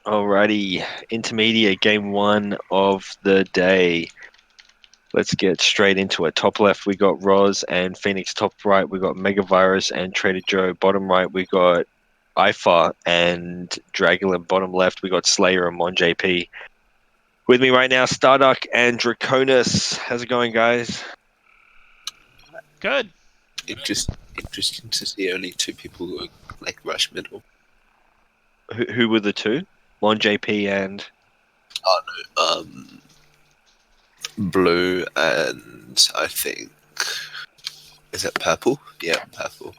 Alrighty, intermediate game 1 of the day. Let's get straight into it. Top left, we got Roz and Phoenix. Top right, we got Megavirus and Trader Joe. Bottom right, we got Ifa and Dragulin. Bottom left, we got Slayer and Mon JP. With me right now, Starduck and Draconis. How's it going, guys? Good. It's just interesting to see only 2 people who like rush middle. Who were the 2? Mon JP and... Oh no, blue and I think... Is it purple? Yeah, purple.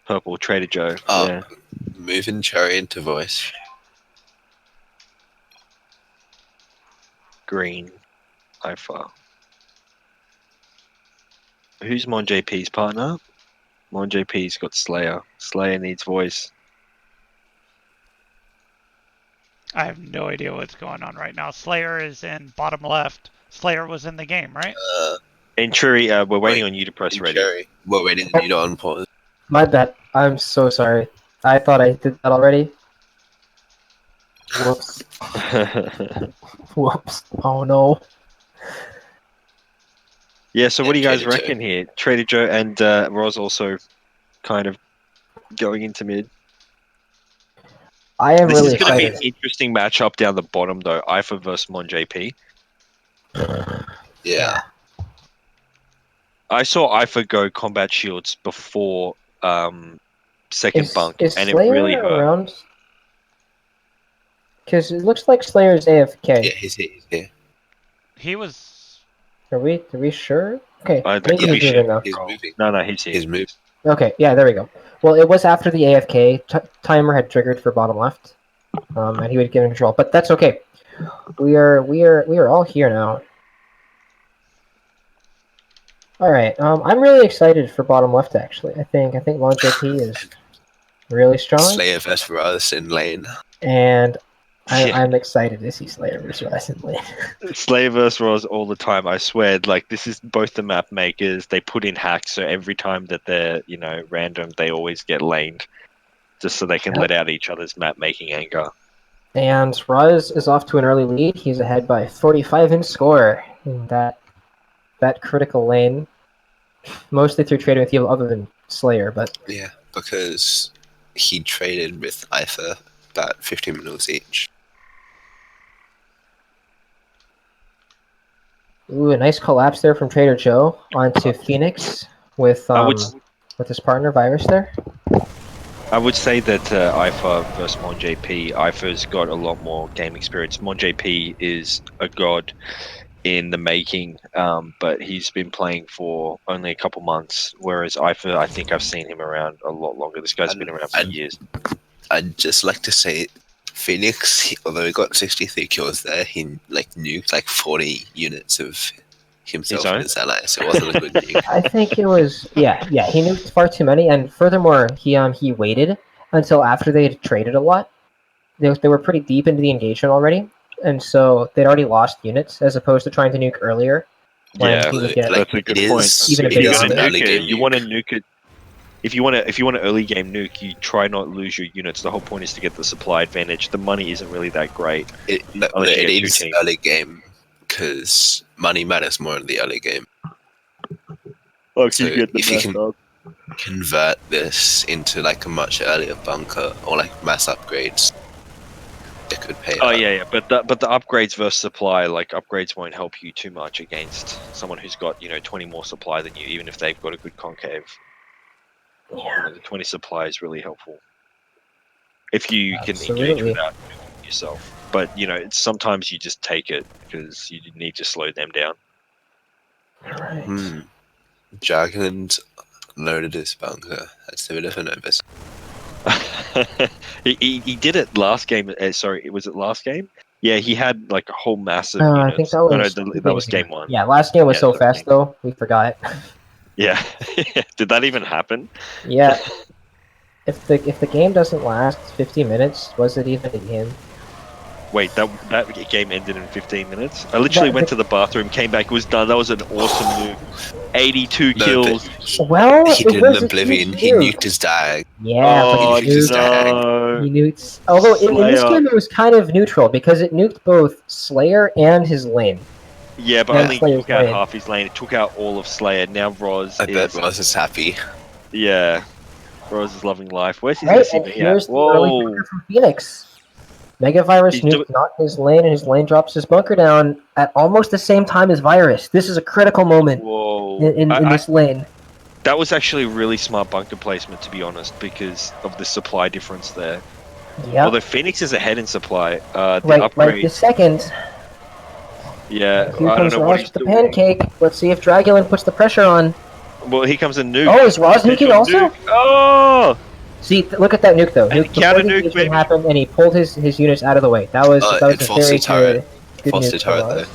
Purple, Trader Joe. Oh, Yeah. moving Cherry into voice. Green, Ifa. Who's Mon JP's partner? Mon JP's got Slayer. Slayer needs voice. I have no idea what's going on right now. Slayer is in bottom left. Slayer was in the game, right? And Truri, we're waiting on you to press ready. Cherry, we're waiting on you to unpause. My bad. I'm so sorry. I thought I did that already. Whoops. Whoops. Oh no. Yeah, so what do you guys Trader reckon here? Trader Joe and Roz also kind of going into mid. I am This really is going to be excited. an interesting matchup down the bottom, though. Ifa versus Mon JP. Yeah. I saw Ifa go combat shields before second bunk, Is and Slayer it really hurt. around? Because it looks like Slayer's AFK. Yeah, he's here. He was... Are we sure? Okay. I think think he's we moving should. now. He's moving. No, he's here. He's moved. Okay, yeah, there we go. Well, it was after the AFK timer had triggered for bottom left, and he would give control. But that's okay. We are all here now. All right. I'm really excited for bottom left. Actually, I think Mon JP is really strong, Slayer versus Roz in lane. and Yeah. I'm excited to see Slayer versus Roz in lane. Slayer vs. Roz all the time, I swear. Like, this is both the map makers. They put in hacks, so every time that they're, random, they always get laned. Just so they can let out each other's map making anger. And Roz is off to an early lead. He's ahead by 45 in score in that critical lane. Mostly through trading with you, other than Slayer, but Yeah, because he traded with Ifa about 15 minutes each. ooh, a nice collapse there from Trader Joe onto Phoenix with his partner Virus there. I would say that Ifa versus Mon JP, Ifa's got a lot more game experience. Mon JP is a god in the making, but he's been playing for only a couple months, whereas Ifa, I think I've seen him around a lot longer. This guy's been around for years. I'd just like to say, Phoenix, although he got 63 kills there, he nuked 40 units of himself and his allies, so it wasn't a good nuke. I think it was he nuked far too many, and furthermore, he waited until after they had traded a lot. They were pretty deep into the engagement already, and so they'd already lost units as opposed to trying to nuke earlier. Yeah, he would get that's a good point. even a bigger number. You want to nuke it. If you want to early game nuke, you try not lose your units. The whole point is to get the supply advantage. The money isn't really that great. It is early game because money matters more in the early game. Oh, so if you can convert this into a much earlier bunker or mass upgrades, it could pay. Oh yeah, but the upgrades versus supply, upgrades won't help you too much against someone who's got 20 more supply than you, even if they've got a good concave. Yeah. The 20 supply is really helpful if you can Absolutely. engage without nuking yourself. But sometimes you just take it because you need to slow them down. Right. Dragon's loaded his bunker. That's a bit of an oversight. he did it last game. Sorry, was it last game? Yeah, he had a whole massive. Units. I think that was that was game 1. Yeah, last game was so fast though, we forgot. Yeah, did that even happen? Yeah. If the game doesn't last 50 minutes, was it even a game? Wait, that game ended in 15 minutes? I literally went to the bathroom, came back, it was done. That was an awesome move. 82 No, kills. Well, he it did was an a Oblivion. huge He nuke. nuked his diag. Yeah, Oh, but he nuked his diag. no. he nuked. Although in this Slayer. game it was kind of neutral because it nuked both Slayer and his lane. Yeah, but Yeah, only Slayer's took out lane. half his lane. It took out all of Slayer. Now Roz I is... bet Roz is happy. Yeah. Roz is loving life. Where's his Right, and SCV at? here's the early Whoa. bunker from Phoenix. Megavirus He's nuked not his lane, and his lane drops his bunker down at almost the same time as Virus. This is a critical moment Whoa. in this lane. That was actually really smart bunker placement, to be honest, because of the supply difference there. Yeah. Although Phoenix is ahead in supply. The Right upgrade... this second. Yeah, Here I don't comes know what Roz he's with the doing. pancake. Let's see if Dragulin puts the pressure on. Well, here comes a nuke. Oh, is Roz nuking Potential also? nuke. Oh! See, look at that nuke though. And Nuke before counter the nuke, engagement baby. happened, and he pulled his units out of the way. That was It a forced very the turret. good Forced the nuke. turret, from Roz.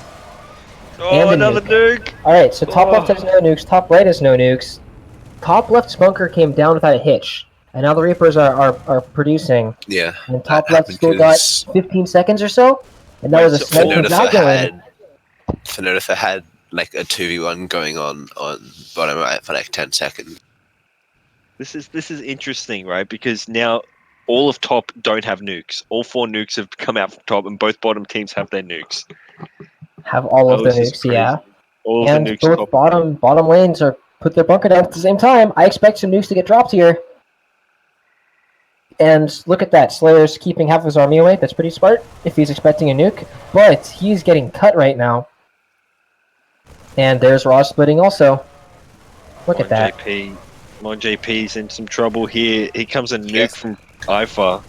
though. Oh, And the another nuke! All right, so top Oh. left has no nukes, top right has no nukes. Top left's bunker came down without a hitch, and now the Reapers are producing. Yeah. And top that left happened still got 'cause 15 seconds or so, and that Wait, was a so snipe from Dragulin. Fenodifer had like a 2v1 going on bottom right for like 10 seconds. This is interesting, right? Because now all of top don't have nukes. All 4 nukes have come out from top, and both bottom teams have their nukes. Have all of Oh, their this is nukes, yeah. crazy. All And of the nukes both top. bottom lanes are put their bunker down at the same time. I expect some nukes to get dropped here. And look at that, Slayer's keeping half his army away. That's pretty smart if he's expecting a nuke. But he's getting cut right now. And there's Roz splitting also. Look at that. JP. Mon JP's in some trouble here. Here comes a nuke from IFA.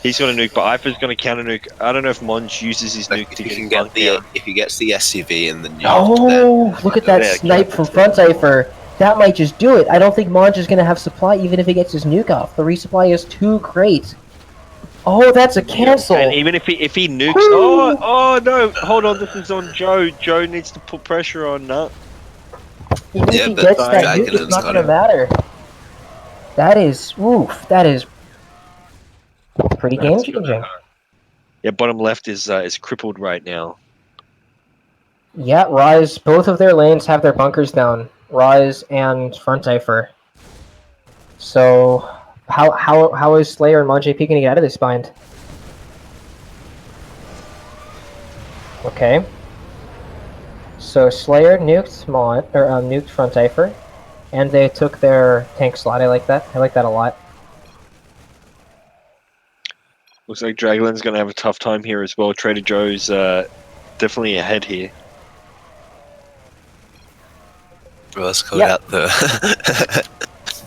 He's got a nuke, but IFA's going to counter nuke. I don't know if Monj uses his nuke to If get you his can bunk get down. if he gets the SCV and the nuke, Oh, look at that Yeah, snipe from front Cypher. That might just do it. I don't think Monj is going to have supply even if he gets his nuke off. The resupply is too great. Oh, that's a cancel. And even if he nukes, oh no! Hold on, this is on Joe. Joe needs to put pressure on that. Even Yeah, if he but gets that nuke, Dragulin's it's not got going to it. matter. That is, oof, that is pretty game changing. Yeah, bottom left is crippled right now. Yeah, Rise, both of their lanes have their bunkers down. Rise and Front Cypher. So, how is Slayer and Mon JP going to get out of this bind? Okay. So Slayer nuked nuked Front Cypher, and they took their tank slot. I like that. I like that a lot. Looks like Dragolin's going to have a tough time here as well. Trader Joe's definitely ahead here. Roz called out the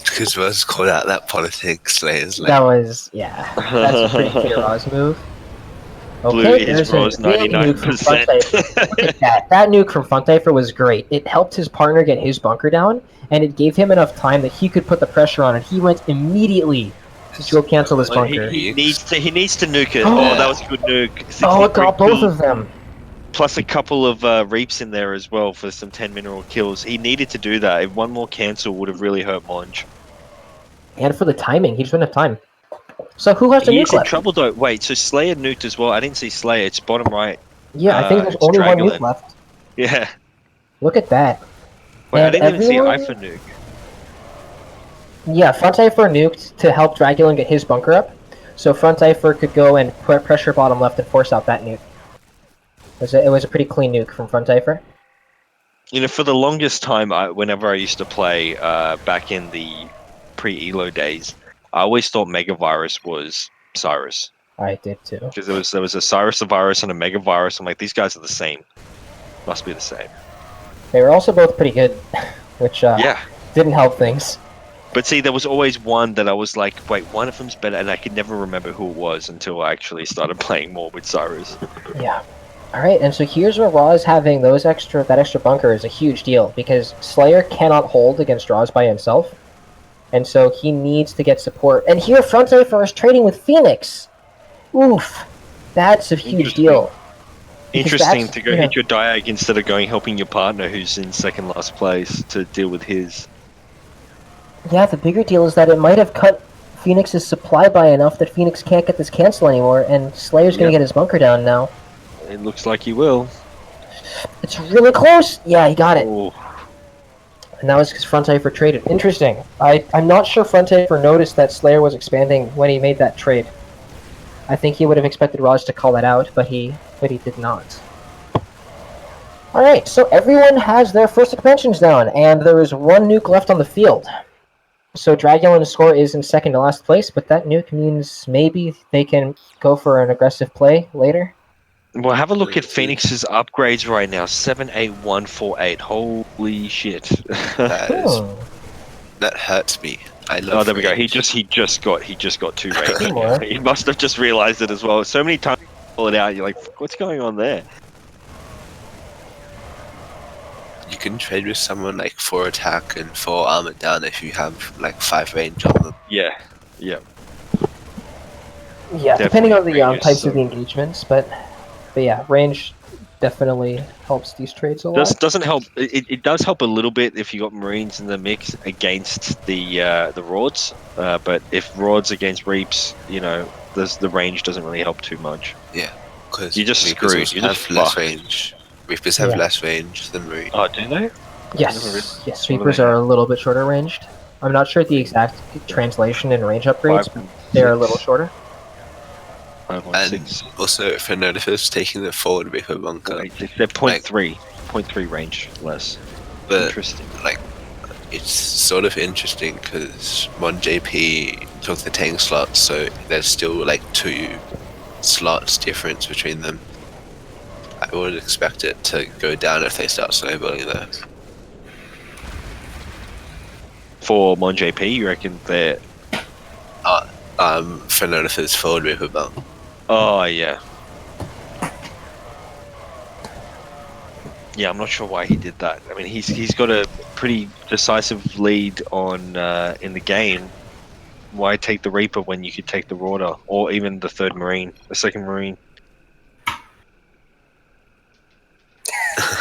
because Roz called out that politics Slayer's lane. That was, yeah, that's a pretty clear Roz move. Blue Okay, is there's a Roz big nuke from Front 99%. Cypher. Look at that. That nuke from Front Cypher was great. It helped his partner get his bunker down, and it gave him enough time that he could put the pressure on, and he went immediately to dual cancel this bunker. He needs to nuke it. Oh, that was a good nuke. Oh, it got 63 both kills. of them. Plus a couple of reaps in there as well for some 10 mineral kills. He needed to do that. If one more cancel would have really hurt Monj. And for the timing, he just wouldn't have time. So who has the He is nuke in left? trouble though. Wait, so Slayer nuked as well. I didn't see Slayer. It's bottom right. Yeah, I think there's it's only one Dragulin. nuke left. Yeah. Look at that. Wait, I And didn't even see everyone- IFA nuke. Yeah, Front Cypher nuked to help Dragulin get his bunker up, so Front Cypher could go and put pressure bottom left and force out that nuke. It was a pretty clean nuke from Front Cypher. You know, for the longest time, whenever I used to play back in the pre-Elo days, I always thought Megavirus was Cyrus. I did too. Because there was a Cyrus virus and a Megavirus. I'm like, these guys are the same. Must be the same. They were also both pretty good, which Yeah. didn't help things. But see, there was always one that I was like, wait, one of them's better, and I could never remember who it was until I actually started playing more with Cyrus. Yeah. Alright, and so here's where Roz having that extra bunker is a huge deal, because Slayer cannot hold against Roz by himself, and so he needs to get support. And here Front Cypher is trading with Phoenix! Oof! That's a huge deal. Because Interesting that's, to go you know, hit your diag instead of helping your partner who's in second last place to deal with his. Yeah, the bigger deal is that it might have cut Phoenix's supply by enough that Phoenix can't get this cancel anymore, and Slayer's gonna Yeah. get his bunker down now. It looks like he will. It's really close! Yeah, he got it. Oh. And that was because Frontifer traded. Interesting. I'm not sure Frontifer noticed that Slayer was expanding when he made that trade. I think he would have expected Raj to call that out, but he did not. Alright, so everyone has their first expansions down, and there is one nuke left on the field. So Dragulin's score is in second to last place, but that nuke means maybe they can go for an aggressive play later. Well, have a look at Phoenix's upgrades right now. 78148. Holy shit. That hurts me. I love. Oh, there we go. range. He just got 2 range. He must have just realized it as well. So many times you pull it out, you're like, what's going on there? You can trade with someone like 4 attack and 4 armor down if you have like 5 range on them. Yeah. Yeah. Yeah, depending on the types of the engagements, but yeah, range definitely helps these trades a lot. Doesn't help. It does help a little bit if you got Marines in the mix against the Rords, but if Rords against Reaps, you know, the range doesn't really help too much. Yeah, because you just screwed. You have just less fucked. range. Reapers have less range than Marines. Oh, do they? Yes, yes, Reapers are a little bit shorter ranged. I'm not sure the exact translation and range upgrades, but they're a little shorter. And also, if I notice it's taking the forward Reaper bunker. They're 0.3 range less. But, interesting. Like, it's sort of interesting because 1JP took the tank slot, so there's still like 2 slots difference between them. I would expect it to go down if they start snowballing though. For 1JP, you reckon they're... For Nonif's forward Reaper belt. Oh, yeah. Yeah, I'm not sure why he did that. I mean, he's got a pretty decisive lead on in the game. Why take the Reaper when you could take the Rorder or even the 3rd Marine, the 2nd Marine?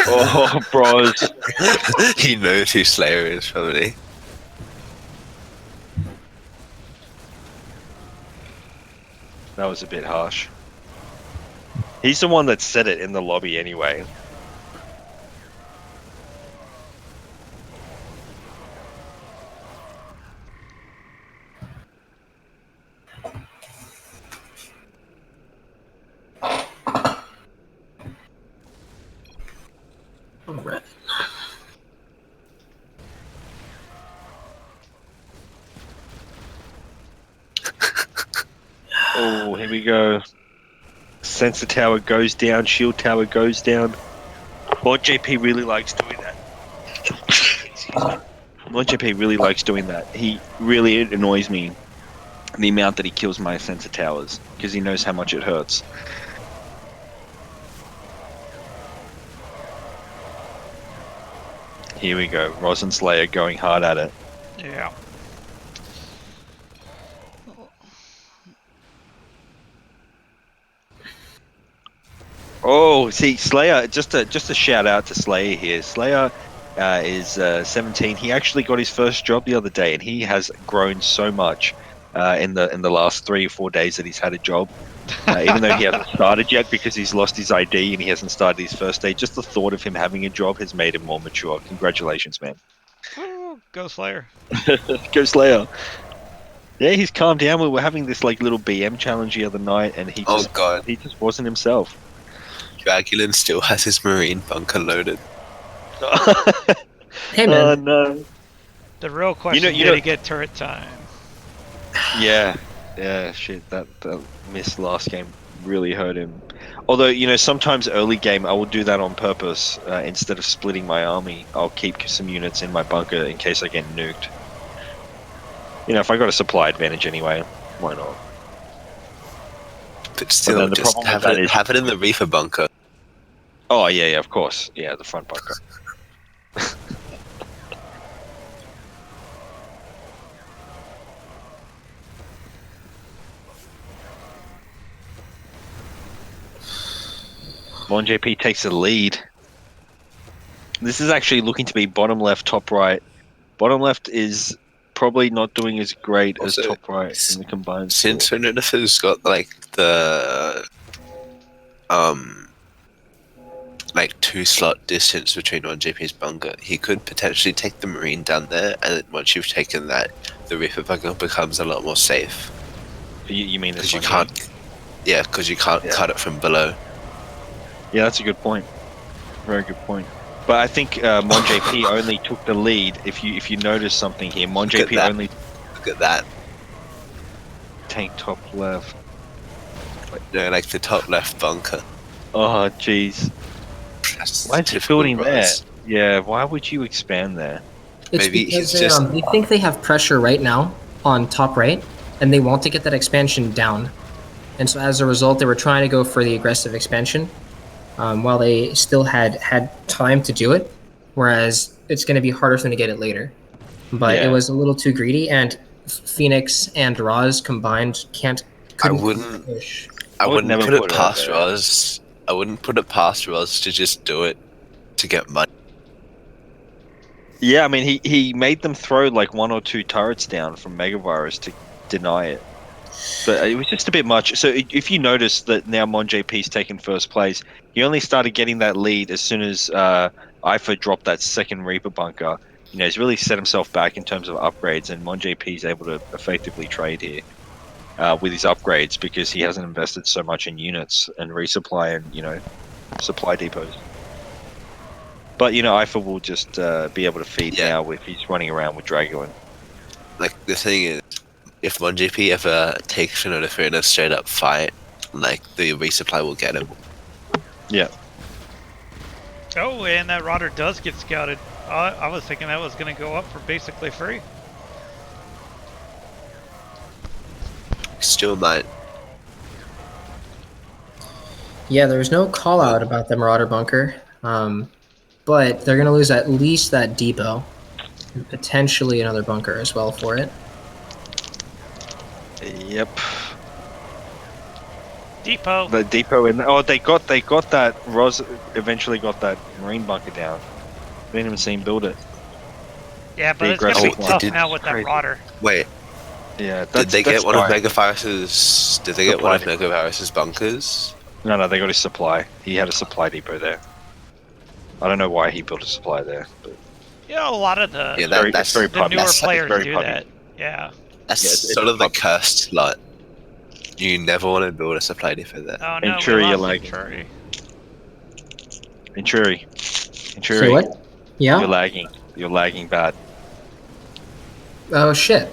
Oh, bros. He knows who Slayer is, probably. That was a bit harsh. He's the one that said it in the lobby anyway. Alright. Oh, here we go. Sensor tower goes down, shield tower goes down. Mod JP really likes doing that. Mod JP really likes doing that. He really annoys me the amount that he kills my sensor towers because he knows how much it hurts. Here we go. Rosin Slayer going hard at it. Yeah. Oh, see, Slayer, just a shout out to Slayer here. Slayer is 17. He actually got his first job the other day, and he has grown so much in the last 3 or 4 days that he's had a job. Even though he hasn't started yet because he's lost his ID and he hasn't started his first day, just the thought of him having a job has made him more mature. Congratulations, man. Ooh, go Slayer. Go Slayer. Yeah, he's calmed down. We were having this like little BM challenge the other night, and he just wasn't himself. Dragulin still has his Marine bunker loaded. Hey man. Oh no. The real question you is, did he get turret time? Yeah, shit, that miss last game really hurt him. Although, you know, sometimes early game I will do that on purpose. Instead of splitting my army, I'll keep some units in my bunker in case I get nuked. You know, if I got a supply advantage anyway, why not? But still, just have it in the Reaper bunker. Oh, yeah, of course. Yeah, the front bunker. Mon JP takes the lead. This is actually looking to be bottom left, top right. Bottom left is probably not doing as great as top right in the combined. Since Reninifer's got like the like 2-slot distance between 1JP's bunker. He could potentially take the Marine down there, and then once you've taken that, the Reaper bunker becomes a lot more safe. You mean this Because you one? can't, yeah, because you can't cut it from below. Yeah, that's a good point. Very good point. But I think MonJP only took the lead. If you notice something here, MonJP only. Look at that. Tank top left. No, like the top left bunker. Oh, jeez. Why is it building there? Rise. Yeah, why would you expand there? It's because they think they have pressure right now on top right, and they want to get that expansion down. And so as a result, they were trying to go for the aggressive expansion, while they still had time to do it, whereas it's going to be harder for them to get it later. But it was a little too greedy, and Phoenix and Roz combined I wouldn't put it past Roz. I wouldn't put it past Roz to just do it to get money. Yeah, I mean, he made them throw like 1 or 2 turrets down from Megavirus to deny it. But it was just a bit much. So if you notice that now MonJP's taken first place, he only started getting that lead as soon as IFA dropped that second Reaper bunker. You know, he's really set himself back in terms of upgrades, and MonJP's able to effectively trade here with his upgrades because he hasn't invested so much in units and resupply and, you know, supply depots. But, you know, IFA will just be able to feed now if he's running around with Dragoon. Like, the thing is, if 1JP ever takes Shinoda in a straight up fight, like, the resupply will get him. Yeah. Oh, and that Rodder does get scouted. I was thinking that was going to go up for basically free. Still might. Yeah, there was no call out about the Marauder bunker, but they're going to lose at least that depot, and potentially another bunker as well for it. Yep. Depot. The depot in. Oh, they got that. Roz eventually got that Marine bunker down. Didn't even see him build it. Yeah, but it's gonna be tough now with that Rodder. Wait. Yeah. Did they get one of Megavirus's? Did they get one of Megavirus's bunkers? No, they got his supply. He had a supply depot there. I don't know why he built a supply there. But You know, a lot of the that's very the newer that's players very do pubby. that. Yeah. That's sort of the cursed slot. You never want to build a supply depot there. Oh no, Venturi, we you're lost lagging. Venturi. Venturi. Say what? Yeah? You're lagging. You're lagging bad. Oh, shit.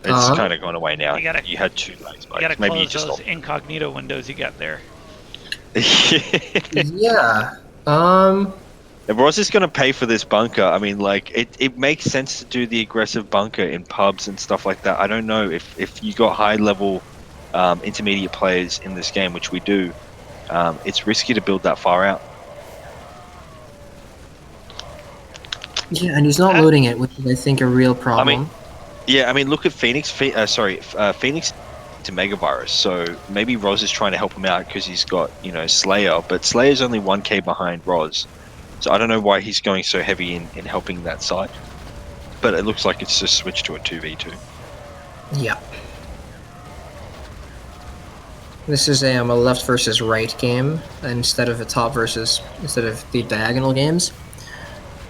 It's kind of gone away now. You gotta- You had 2 lags. You gotta Maybe you close just those incognito windows you got there. Yeah. If Ross is going to pay for this bunker, I mean, like, it makes sense to do the aggressive bunker in pubs and stuff like that. I don't know if you got high-level intermediate players in this game, which we do, it's risky to build that far out. Yeah, and he's not loading it, which is, I think, a real problem. I mean, look at Phoenix. Phoenix to Megavirus. So maybe Roz is trying to help him out because he's got, you know, Slayer, but Slayer's only 1k behind Roz. So I don't know why he's going so heavy in helping that side. But it looks like it's just switched to a 2v2. Yeah. This is a left versus right game instead of the diagonal games.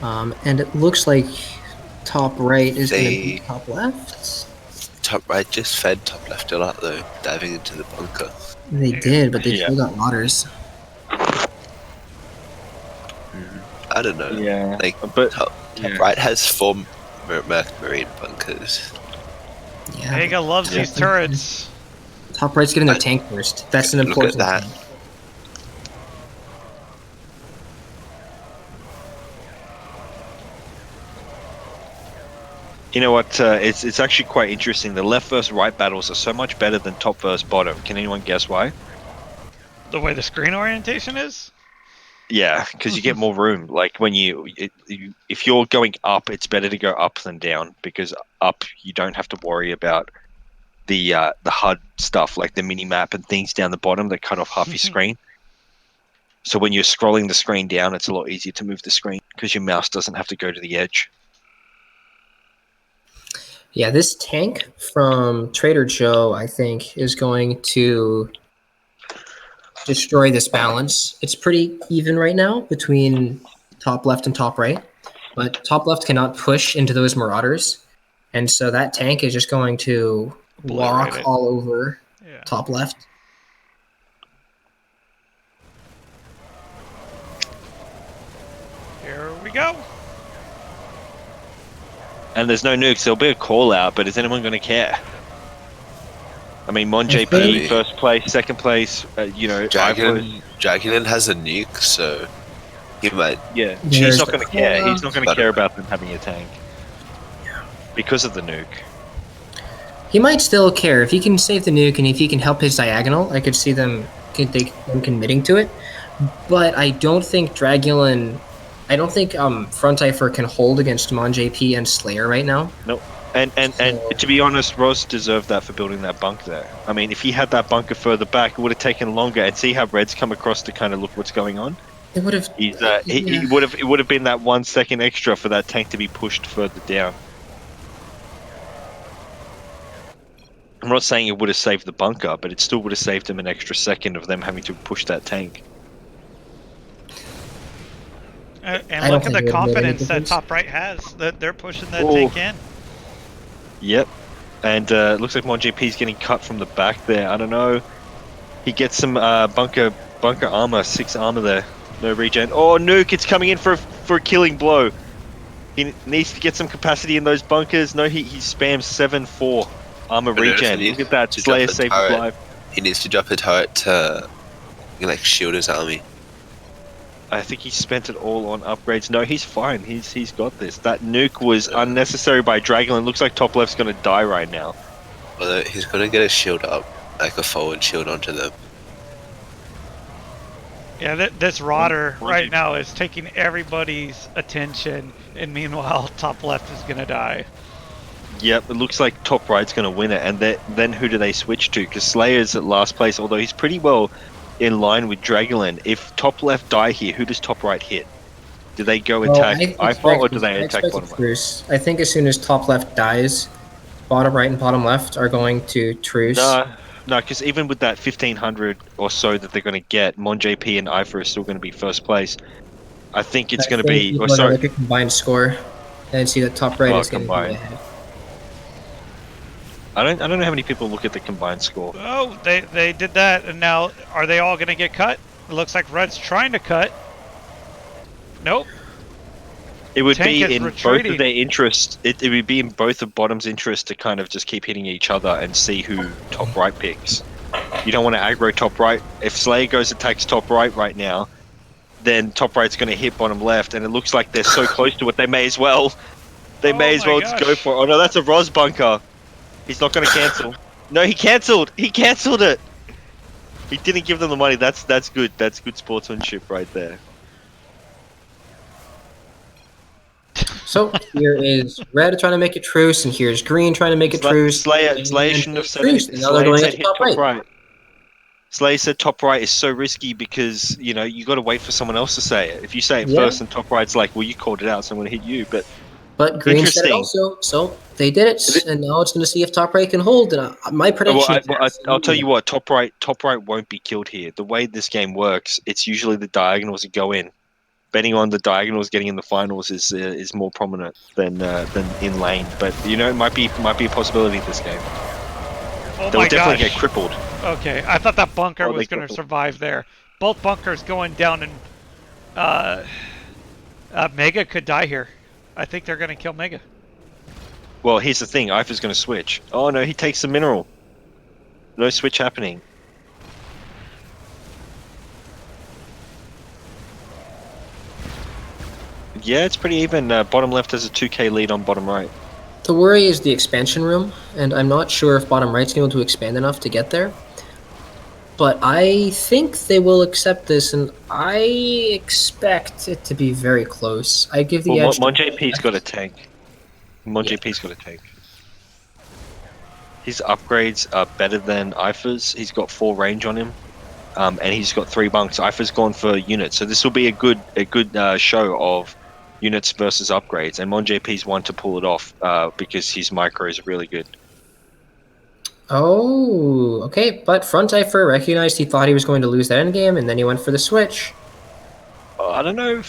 And it looks like top right is going to be top left. Top right just fed top left a lot though, diving into the bunker. They did, but they still got waters. I don't know. Yeah. Like, but top right has 4 Marine bunkers. Yeah. Vega loves these turrets. Top right's getting their tank first. That's an important Look at that. thing. You know what? It's actually quite interesting. The left versus right battles are so much better than top versus bottom. Can anyone guess why? The way the screen orientation is? Yeah, because you get more room. Like when if you're going up, it's better to go up than down because up you don't have to worry about the HUD stuff like the mini map and things down the bottom that cut off half your screen. So when you're scrolling the screen down, it's a lot easier to move the screen because your mouse doesn't have to go to the edge. Yeah, this tank from Trader Joe, I think, is going to destroy this balance. It's pretty even right now between top left and top right, but top left cannot push into those Marauders, and so that tank is just going to walk Obliterate it. all over Yeah. top left. Here we go. And there's no nukes. There'll be a call out, but is anyone going to care? I mean, Mon I JP think- first place, second place. You know, Dragulan has a nuke, so he might. Yeah, There's he's not the going to care. call-out. He's not going to care about them having a tank because of the nuke. He might still care if he can save the nuke and if he can help his diagonal. I could see them committing to it, but I don't think Dragulan. I don't think Front Ifer can hold against Mon JP and Slayer right now. Nope. And to be honest, Ross deserved that for building that bunker there. I mean, if he had that bunker further back, it would have taken longer. And see how Red's come across to kind of look what's going on. It would have. He would have. It would have been that 1 second extra for that tank to be pushed further down. I'm not saying it would have saved the bunker, but it still would have saved him an extra second of them having to push that tank. And I don't look at think the it would have made any confidence that difference. top right has. That they're pushing that Oh. tank in. Yep. And it looks like Mon JP's getting cut from the back there. I don't know. He gets some bunker armor, 6 armor there. No regen. Oh, nuke! It's coming in for a killing blow. He needs to get some capacity in those bunkers. No, he spams 7-4 armor But regen. he Look at that. to Slayer drop a saved his turret. life. He needs to drop a turret to like shield his army. I think he spent it all on upgrades. No, he's fine. He's got this. That nuke was unnecessary by Dragon. Looks like top left's gonna die right now. Although he's gonna get a shield up, like a forward shield onto them. Yeah, this Rodder right now is taking everybody's attention, and meanwhile, top left is gonna die. Yep, it looks like top right's going to win it, and then who do they switch to? Because Slayer's at last place, although he's pretty well in line with Dragulan. If top left die here, who does top right hit? Do they go attack Iphor, or do they attack bottom left? Truce. I think as soon as top left dies, bottom right and bottom left are going to truce. No, because even with that 1500 or so that they're going to get, Mon JP and Iphor are still going to be first place. I think it's going to be. People Oh, are gonna sorry. look at combined score and see that top right Oh, is going to be combined. ahead. I don't know how many people look at the combined score. Oh, they did that, and now are they all gonna get cut? It looks like Red's trying to cut. Nope. It would Tank be is in both retreating. of their interest. It would be in both of bottom's interest to kind of just keep hitting each other and see who top right picks. You don't want to aggro top right. If Slayer goes attacks top right now, then top right's going to hit bottom left, and it looks like they're so close to it. They may as well. They may as my well just go gosh. for it. Oh no, that's a Ros bunker. He's not going to cancel. No, he cancelled. He cancelled it. He didn't give them the money. That's good. That's good sportsmanship right there. So here is red trying to make a truce, and here's green trying to make a truce. Slayer and shouldn't have said truce, it. and now they're Slayer going said into hit top top right. right. Slayer said top right is so risky because, you know, you got to wait for someone else to say it. If you say it Yeah. first and top right's like, well, you called it out, so I'm going to hit you. But green said it Interesting. also, so they did it, and now it's going to see if top right can hold. And my prediction. I'll tell you what, top right won't be killed here. The way this game works, it's usually the diagonals that go in. Betting on the diagonals getting in the finals is more prominent than in lane. But you know, it might be a possibility this game. Oh They'll my definitely gosh. get crippled. Okay, I thought that bunker Oh, was they going to crippled. survive there. Both bunkers going down, and Mega could die here. I think they're going to kill Mega. Well, here's the thing. Iphor's going to switch. Oh no, he takes the mineral. No switch happening. Yeah, it's pretty even. Bottom left has a 2k lead on bottom right. The worry is the expansion room, and I'm not sure if bottom right's going to be able to expand enough to get there. But I think they will accept this, and I expect it to be very close. I give the Well, edge. Mon JP's got a tank. Mon JP's got a tank. His upgrades are better than Iphor's. He's got 4 range on him, and he's got 3 bunks. Iphor's gone for units, so this will be a good show of units versus upgrades. And Mon JP's one to pull it off because his micro is really good. Oh, okay. But Front Cipher recognized he thought he was going to lose that endgame, and then he went for the switch. I don't know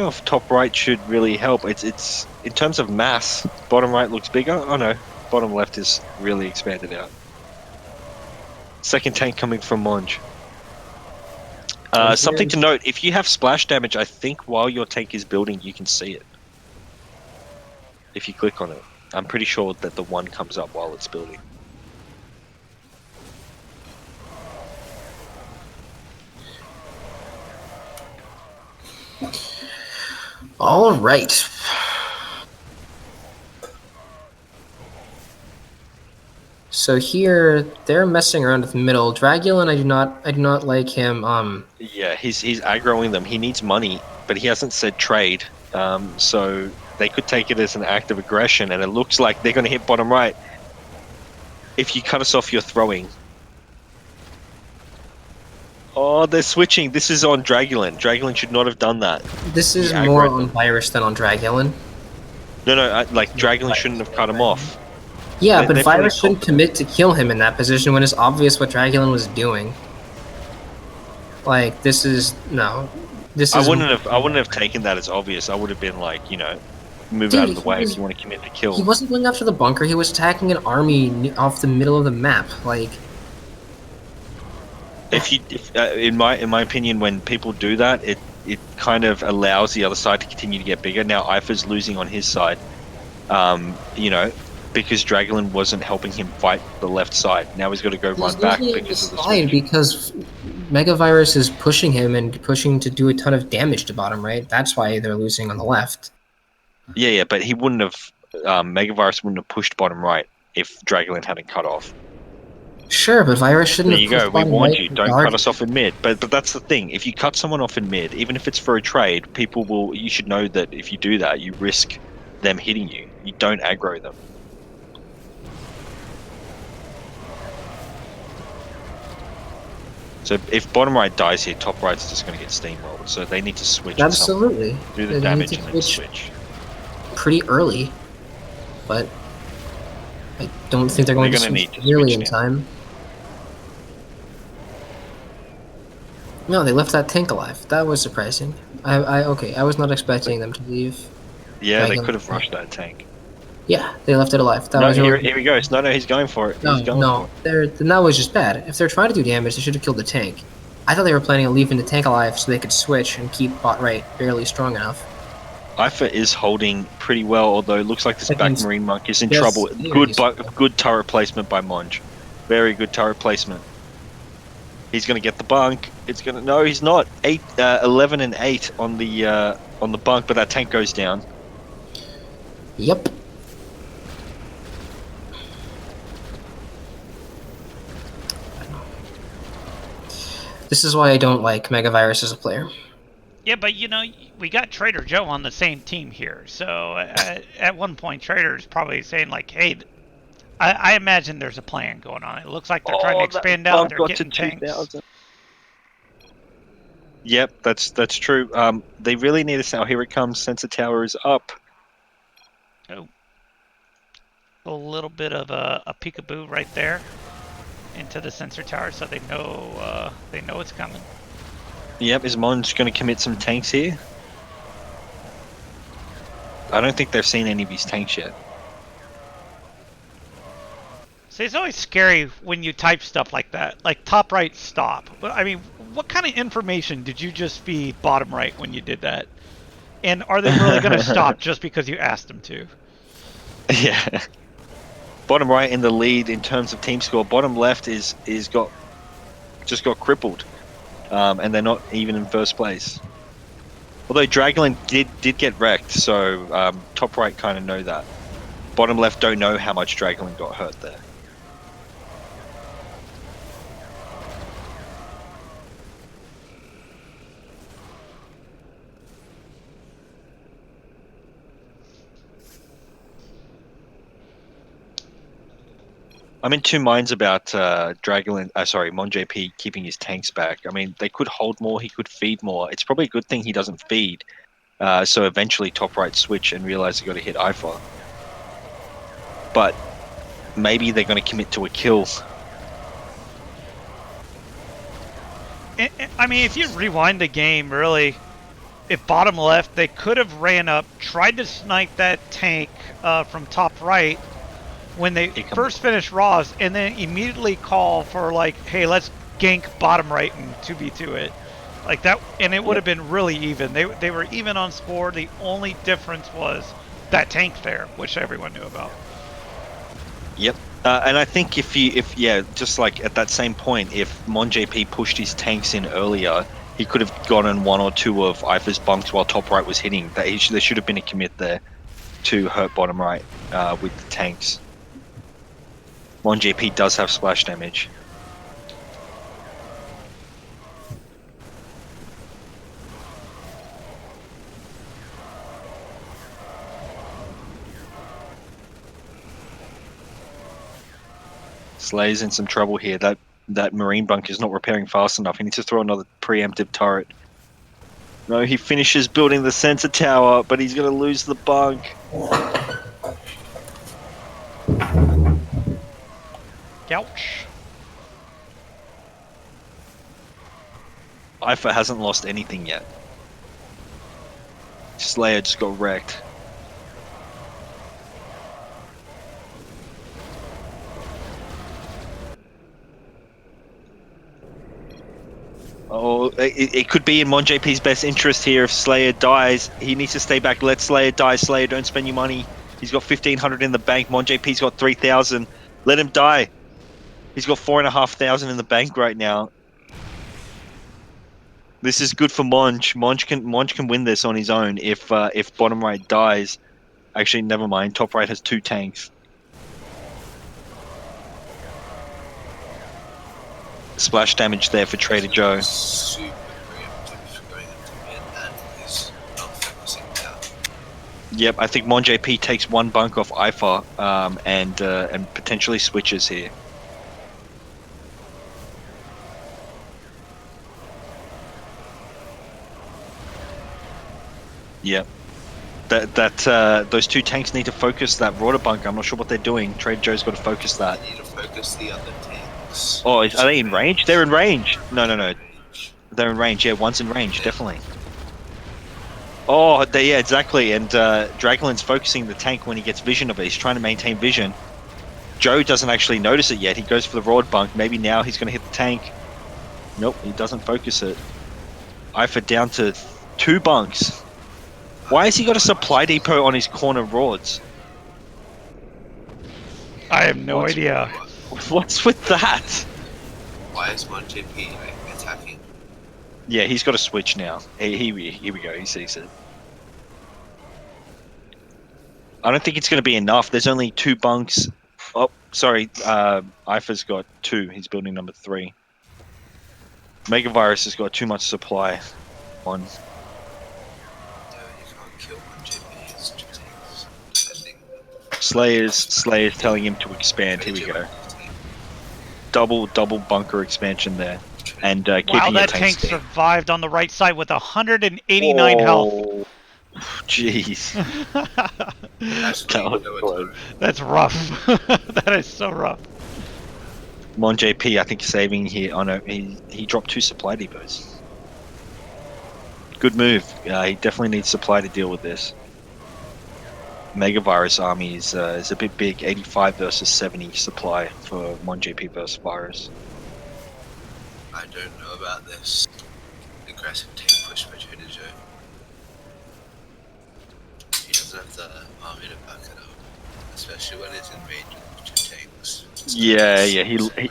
if top right should really help. It's in terms of mass. Bottom right looks bigger. Oh no, bottom left is really expanded out. Second tank coming from Monge. Something to note: if you have splash damage, I think while your tank is building, you can see it. If you click on it, I'm pretty sure that the one comes up while it's building. All right. So here they're messing around with middle. Dragulin, I do not like him. Yeah, he's aggroing them. He needs money, but he hasn't said trade. So they could take it as an act of aggression, and it looks like they're going to hit bottom right. If you cut us off, you're throwing. Oh, they're switching. This is on Dragulin. Dragulin should not have done that. This is more on Virus than on Dragulin. No, like Dragulin shouldn't have cut him off. Yeah, but Virus shouldn't commit to kill him in that position when it's obvious what Dragulin was doing. Like, this is no. This is. I wouldn't have taken that as obvious. I would have been like, you know, move out of the way if you want to commit to kill. He wasn't going after the bunker. He was attacking an army off the middle of the map. Like, in my opinion, when people do that, it kind of allows the other side to continue to get bigger. Now Ifa's losing on his side, you know, because Dragulin wasn't helping him fight the left side. Now he's got to go run back because of the switch. Because Megavirus is pushing him and pushing to do a ton of damage to bottom right. That's why they're losing on the left. Yeah, but he wouldn't have. Megavirus wouldn't have pushed bottom right if Dragulin hadn't cut off. Sure, but Virus shouldn't there have. There you go. We warned you. Don't guard. Cut us off in mid. But that's the thing. If you cut someone off in mid, even if it's for a trade, people will. You should know that if you do that, you risk them hitting you. You don't aggro them. So if bottom right dies here, top right's just going to get steamrolled. So they need to switch. Absolutely. Do the damage and then switch. Pretty early, but I don't think they're going to switch nearly in time. No, they left that tank alive. That was surprising. Okay, I was not expecting them to leave. Yeah, they could have rushed that tank. Yeah, they left it alive. That no, was here he goes. No, he's going for it. No, then that was just bad. If they're trying to do damage, they should have killed the tank. I thought they were planning on leaving the tank alive so they could switch and keep bot right barely strong enough. Ifa is holding pretty well, although it looks like this back Marine Monk is in trouble. Good turret placement by Monge. Very good turret placement. He's going to get the bunk. It's going to... No, he's not. 11 and 8 on the bunk, but that tank goes down. Yep. This is why I don't like Megavirus as a player. Yeah, but you know, we got Trader Joe on the same team here. So at one point, Trader's probably saying like, "Hey, I imagine there's a plan going on. It looks like they're trying to expand out. They're getting tanks." Yep, that's true. They really need us now. Here it comes. Sensor tower is up. Oh, a little bit of a peekaboo right there into the sensor tower, so they know it's coming. Yep, is Monge going to commit some tanks here? I don't think they've seen any of his tanks yet. See, it's always scary when you type stuff like that, like top right stop. But I mean, what kind of information did you just feed bottom right when you did that? And are they really going to stop just because you asked them to? Yeah. Bottom right in the lead in terms of team score. Bottom left is got crippled, and they're not even in first place. Although Dragulin did get wrecked, so top right kind of know that. Bottom left don't know how much Dragulin got hurt there. I'm in two minds about Mon JP keeping his tanks back. I mean, they could hold more, he could feed more. It's probably a good thing he doesn't feed. So eventually top right switch and realize they got to hit IFA. But maybe they're going to commit to a kill. I mean, if you rewind the game, really, if bottom left, they could have ran up, tried to snipe that tank from top right when they first finished Raws, and then immediately call for like, hey, let's gank bottom right and 2v2 it. Like that, and it would have been really even. They were even on score. The only difference was that tank there, which everyone knew about. Yep. And I think if just like at that same point, if MonJP pushed his tanks in earlier, he could have gotten one or two of IFA's bunks while top right was hitting. There should have been a commit there to hurt bottom right with the tanks. MonJP does have splash damage. Slayer's in some trouble here. That marine bunk is not repairing fast enough. He needs to throw another preemptive turret. No, he finishes building the sensor tower, but he's going to lose the bunk. Ouch. IFA hasn't lost anything yet. Slayer just got wrecked. Oh, it could be in MonJP's best interest here if Slayer dies. He needs to stay back. Let Slayer die. Slayer, don't spend your money. He's got 1,500 in the bank. MonJP's got 3,000. Let him die. He's got 4,500 in the bank right now. This is good for Monj. Monj can win this on his own if bottom right dies. Actually, never mind. Top right has 2 tanks. Splash damage there for Trader Joe. Yep, I think MonJP takes 1 bunk off IFA and potentially switches here. Yep. Those 2 tanks need to focus that Rorder bunker. I'm not sure what they're doing. Trader Joe's got to focus that. They need to focus the other tanks. Oh, are they in range? They're in range. No. They're in range. Yeah, one's in range, definitely. Oh, yeah, exactly. And Draglin's focusing the tank when he gets vision of it. He's trying to maintain vision. Joe doesn't actually notice it yet. He goes for the Rord bunk. Maybe now he's going to hit the tank. Nope, he doesn't focus it. IFA down to 2 bunks. Why has he got a supply depot on his corner Rods? I have no idea. What's with that? Why is MonJP attacking? Yeah, he's got a switch now. Here we go. He sees it. I don't think it's going to be enough. There's only 2 bunks. Oh, sorry. IFA's got 2. He's building number 3. Megavirus has got too much supply. 1. Slayer's telling him to expand. Here we go. Double bunker expansion there, and keeping wow, that tank survived on the right side with 189 health. Jeez. That's rough. That is so rough. MonJP, I think, saving here. Oh no, he dropped 2 supply depots. Good move. He definitely needs supply to deal with this. Megavirus army is a bit big. 85 versus 70 supply for MonJP versus Virus. I don't know about this. Aggressive tank push by Trader Joe. He doesn't have the army to back it up, especially when it's in range of 2 tanks. Yeah,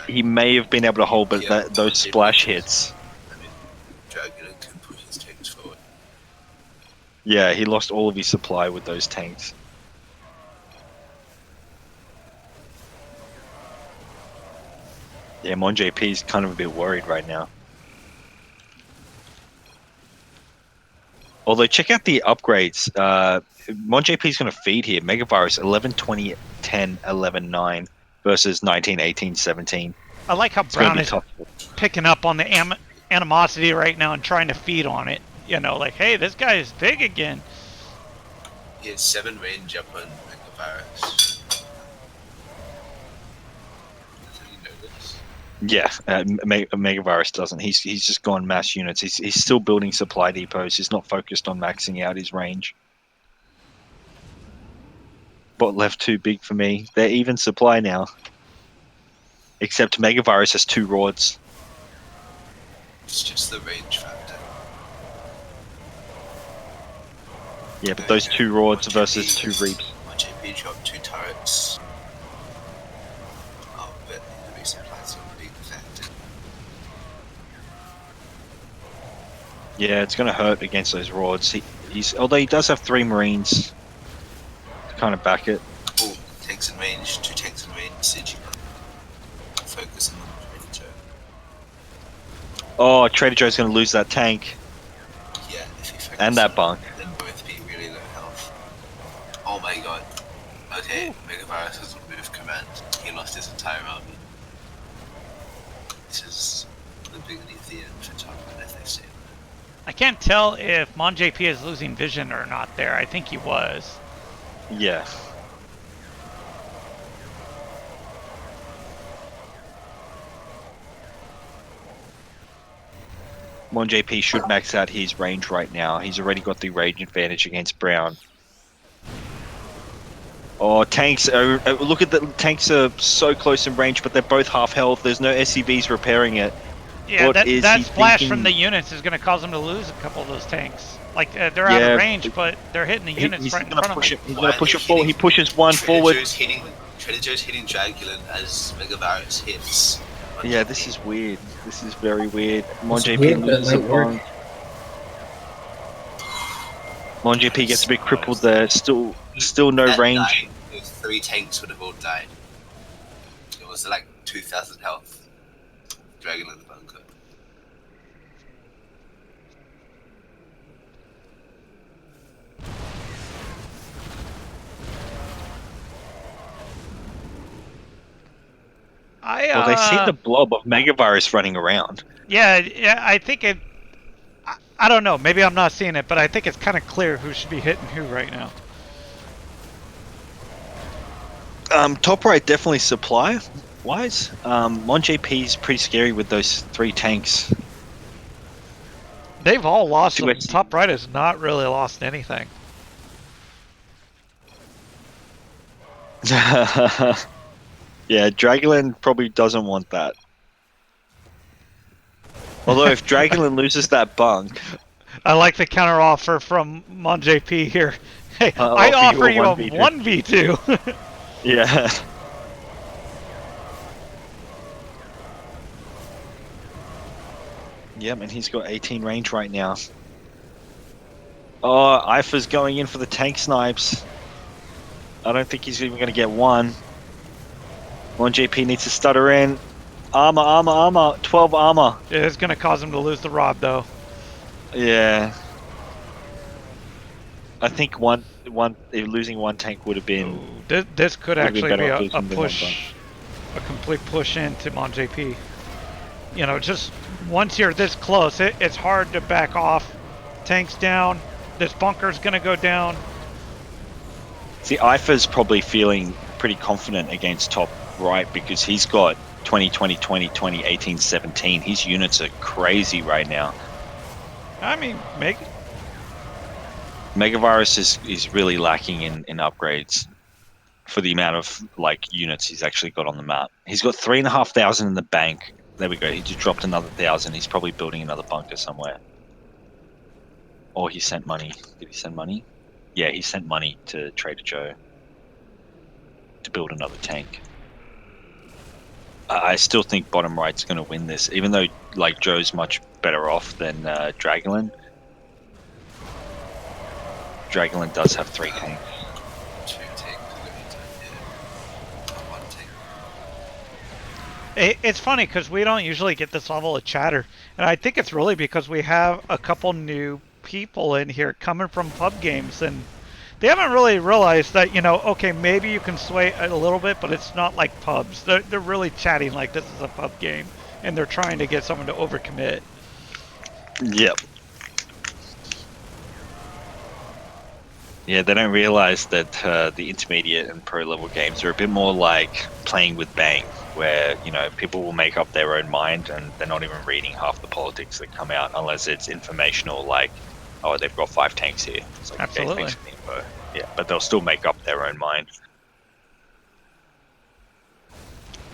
he may have been able to hold, but those splash hits. I mean, Dragon can push his tanks forward. Yeah, he lost all of his supply with those tanks. Yeah, MonJP is kind of a bit worried right now. Although, check out the upgrades. MonJP is going to feed here. Megavirus 11, 20, 10, 11, 9 versus 19, 18, 17. I like how Brown is picking up on the animosity right now and trying to feed on it. You know, like, hey, this guy is big again. He has 7 range up on Megavirus. Yeah, Megavirus doesn't. He's just gone mass units. He's still building supply depots. He's not focused on maxing out his range. Bot left too big for me. They're even supply now. Except Megavirus has 2 Rords. It's just the range factor. Yeah, but those 2 Rords versus 2 Reaps. My JP dropped 2 turrets. Oh, but the resupplies are being affected. Yeah, it's going to hurt against those Rords. Although he does have 3 Marines to kind of back it. Oh, tanks in range. 2 tanks in range. CG. Focus on Trader Joe. Oh, Trader Joe's going to lose that tank. Yeah, if you focus and that bunk. Then both be really low health. Oh my god. Okay, Megavirus has removed command. He lost his entire army. This is the beginning of the end for Chocolate, as they say. I can't tell if Mon JP is losing vision or not there. I think he was. Yeah. Mon JP should max out his range right now. He's already got the range advantage against Brown. Oh, tanks! Look at the tanks are so close in range, but they're both half health. There's no SCVs repairing it. Yeah, that splash from the units is going to cause them to lose a couple of those tanks. Like they're out of range, but they're hitting the units right in front of them. He's going to push it forward. He pushes one forward. Trader Joe's hitting Dragulan as Megavirus hits. Yeah, this is weird. This is very weird. Mon JP loses a bond. Mon JP gets a bit crippled there. Still no range. Those 3 tanks would have all died. It was like 2,000 health. Dragulan's bunker. Well, they see the blob of Megavirus running around. Yeah, I think it. I don't know. Maybe I'm not seeing it, but I think it's kind of clear who should be hitting who right now. Top right, definitely supply wise. Mon JP is pretty scary with those 3 tanks. They've all lost them. Top right has not really lost anything. Yeah, Dragulan probably doesn't want that. Although if Dragulan loses that bunk... I like the counter offer from Mon JP here. Hey, I offer you a 1v2. Yeah. Yep, and he's got 18 range right now. Oh, Ifa's going in for the tank snipes. I don't think he's even going to get one. Mon JP needs to stutter in. Armor. 12 armor. Yeah, it's going to cause him to lose the rod, though. Yeah. I think losing one tank would have been... This could actually be a push, a complete push into Mon JP. You know, just once you're this close, it's hard to back off. Tank's down. This bunker's going to go down. See, Ifa's probably feeling pretty confident against top right because he's got 20, 18, 17. His units are crazy right now. I mean, Megavirus is really lacking in upgrades for the amount of units he's actually got on the map. He's got 3,500 in the bank. There we go. He just dropped another 1,000. He's probably building another bunker somewhere. Or he sent money. Did he send money? Yeah, he sent money to Trader Joe to build another tank. I still think bottom right's going to win this, even though Joe's much better off than Dragulan. Dragulan does have 3 tanks. 2 tanks. One tank. It's funny because we don't usually get this level of chatter, and I think it's really because we have a couple new people in here coming from pub games, and they haven't really realized that, okay, maybe you can sway a little bit, but it's not like pubs. They're really chatting like this is a pub game, and they're trying to get someone to overcommit. Yep. Yeah, they don't realize that the intermediate and pro level games are a bit more like playing with bang, where people will make up their own mind and they're not even reading half the politics that come out unless it's informational, like, oh, they've got 5 tanks here. It's like, Absolutely. okay, thanks for the info. Yeah, but they'll still make up their own mind.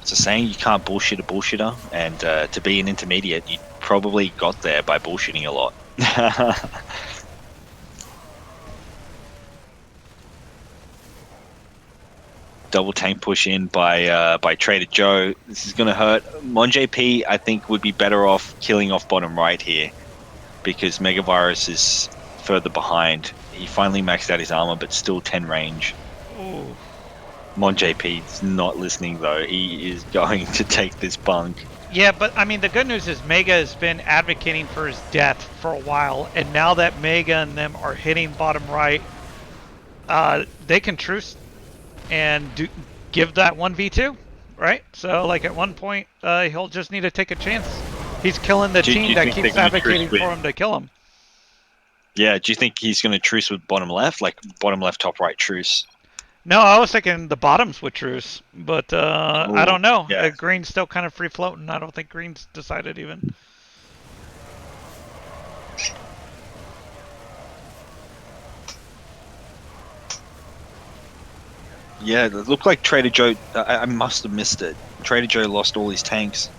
It's a saying, you can't bullshit a bullshitter, and to be an intermediate, you probably got there by bullshitting a lot. Double tank push in by Trader Joe. This is going to hurt. Mon JP, I think, would be better off killing off bottom right here, because Megavirus is further behind. He finally maxed out his armor, but still 10 range. Ooh. Mon JP's not listening though. He is going to take this bunk. Yeah, but I mean, the good news is Mega has been advocating for his death for a while, and now that Mega and them are hitting bottom right, they can truce and give that 1v2, right? So, like, at one point, he'll just need to take a chance. He's killing the team that keeps advocating for him to kill him. Yeah, do you think he's going to truce with bottom left? Like, bottom left, top right truce? No, I was thinking the bottoms would truce, but I don't know. Yeah. Green's still kind of free floating. I don't think Green's decided even. Yeah, it looked like Trader Joe. I must have missed it. Trader Joe lost all his tanks.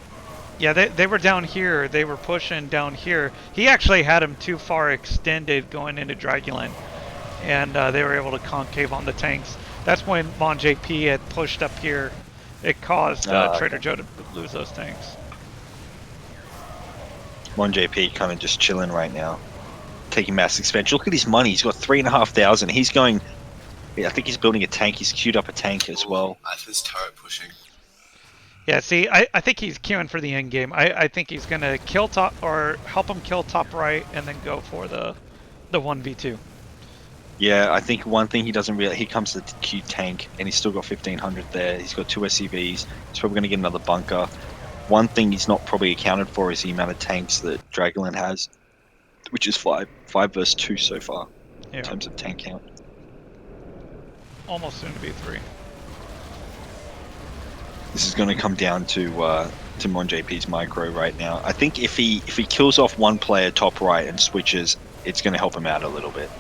Yeah, they were down here. They were pushing down here. He actually had him too far extended going into Dragulan, and they were able to concave on the tanks. That's when Mon JP had pushed up here. It caused Trader Joe to lose those tanks. Mon JP kind of just chilling right now, taking mass expansion. Look at his money. He's got 3,500. He's going. Yeah, I think he's building a tank. He's queued up a tank as well. Alpha's turret pushing. Yeah, see, I think he's queuing for the end game. I think he's gonna kill top or help him kill top right, and then go for the 1v2. Yeah, I think one thing he doesn't realize, he comes to the queue tank, and he's still got 1,500 there. He's got 2 SCVs. He's probably going to get another bunker. One thing he's not probably accounted for is the amount of tanks that Dragulan has, which is 5 versus 2 so far, in terms of tank count. Almost soon to be 3. This is going to come down to Mon JP's micro right now. I think if he kills off one player top right and switches, it's going to help him out a little bit.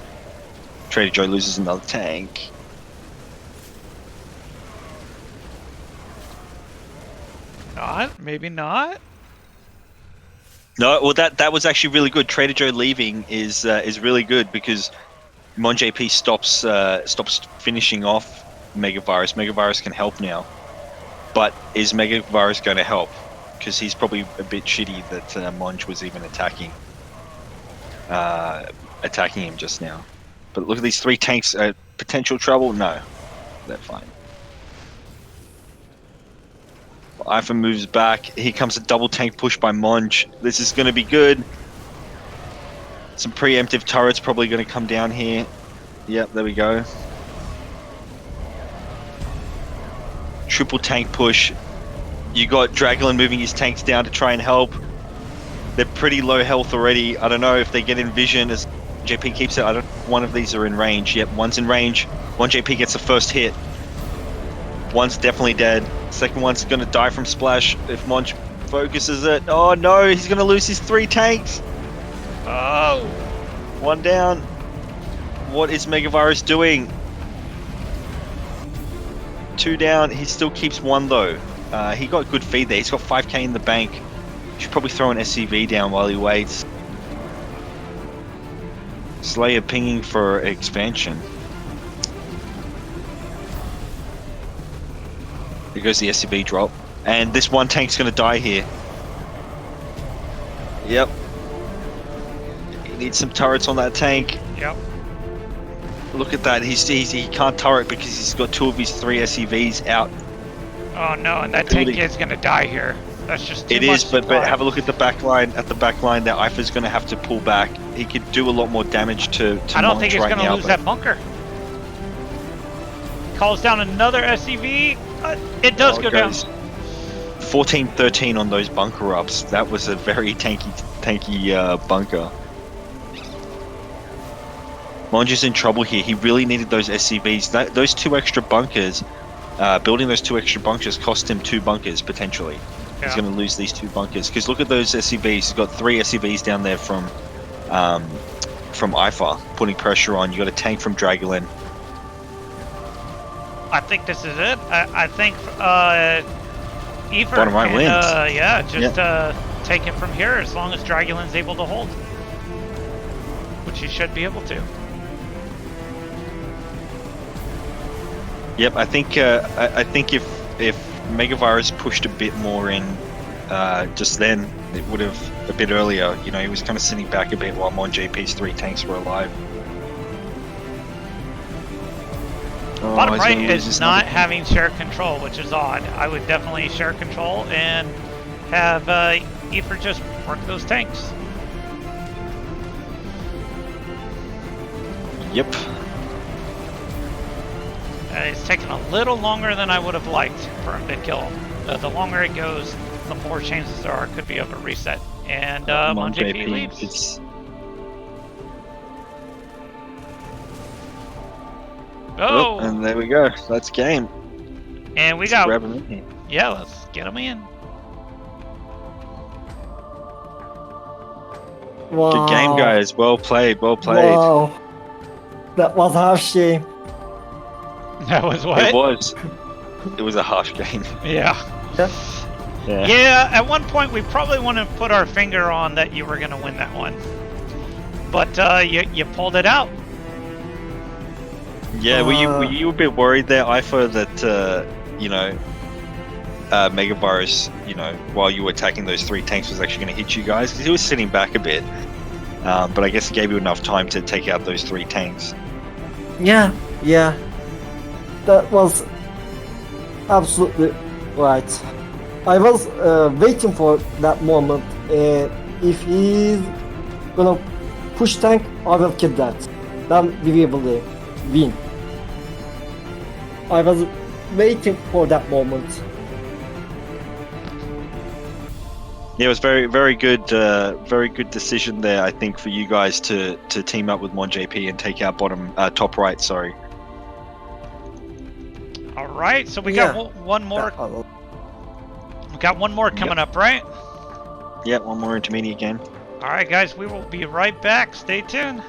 Trader Joe loses another tank. Not? Maybe not? No, well that was actually really good. Trader Joe leaving is really good because Mon JP stops finishing off Megavirus. Megavirus can help now. But is Megavirus going to help? Because he's probably a bit shitty that Monj was even attacking him just now. But look at these 3 tanks. Potential trouble? No, they're fine. Ifa moves back. Here comes a double tank push by Monj. This is going to be good. Some preemptive turrets probably going to come down here. Yep, there we go. Triple tank push. You got Dragulan moving his tanks down to try and help. They're pretty low health already. I don't know if they get in vision as JP keeps it. One of these are in range. Yep, one's in range. One JP gets the first hit. One's definitely dead. Second one's going to die from splash if Monch focuses it. Oh no, he's going to lose his 3 tanks. Oh! 1 down. What is Megavirus doing? 2 down. He still keeps 1 though. He got good feed there. He's got 5k in the bank. Should probably throw an SCV down while he waits. Slayer pinging for expansion. Here goes the SCV drop. And this 1 tank's going to die here. Yep. He needs some turrets on that tank. Yep. Look at that. He can't turret because he's got 2 of his 3 SCVs out. Oh no, and that tank is going to die here. That's just too It much is, but have a look at the back line. At the back line, that Ifa's going to have to pull back. He could do a lot more damage to I don't think he's right going to now, lose but that bunker. Calls down another SCV. It does go down. 14-13 on those bunker ups. That was a very tanky bunker. Monji's in trouble here. He really needed those SCVs. Those 2 extra bunkers, building those 2 extra bunkers cost him 2 bunkers potentially. He's going to lose these 2 bunkers because look at those SCVs. He's got 3 SCVs down there from IFA putting pressure on. You got a tank from Dragolin. I think this is it. I think Efer Bottom right can, wins. just take it from here as long as Dragolin's able to hold, which he should be able to. Yep, I think if Megavirus pushed a bit more in just then, it would have a bit earlier. You know, he was kind of sitting back a bit while MonJP's 3 tanks were alive. Bottom right is not having share control, which is odd. I would definitely share control and have Efer just work those tanks. Yep. It's taken a little longer than I would have liked for him to kill him. The longer it goes, the more chances there are could be of a reset. And MonJP leaves. Oh, and there we go. That's game. And we got. Yeah, let's get him in. Wow. Good game, guys. Well played. Well played. Wow. That was harsh game. That was what? It was. It was a harsh game. Yeah. Yeah, at one point we probably want to put our finger on that you were going to win that one. But you pulled it out. Yeah, were you a bit worried there, IFA, that you know, Megavirus, you know, while you were attacking those 3 tanks was actually going to hit you guys? Because he was sitting back a bit, but I guess it gave you enough time to take out those 3 tanks. Yeah, that was absolutely right. I was waiting for that moment, and if he's gonna push tank, I will kill that. Then we will win. I was waiting for that moment. Yeah, it was very good decision there, I think, for you guys to team up with MonJP and take out top right. Sorry. All right, so we got one more. We got one more coming up, right? Yeah, one more intermediate game. All right, guys, we will be right back. Stay tuned.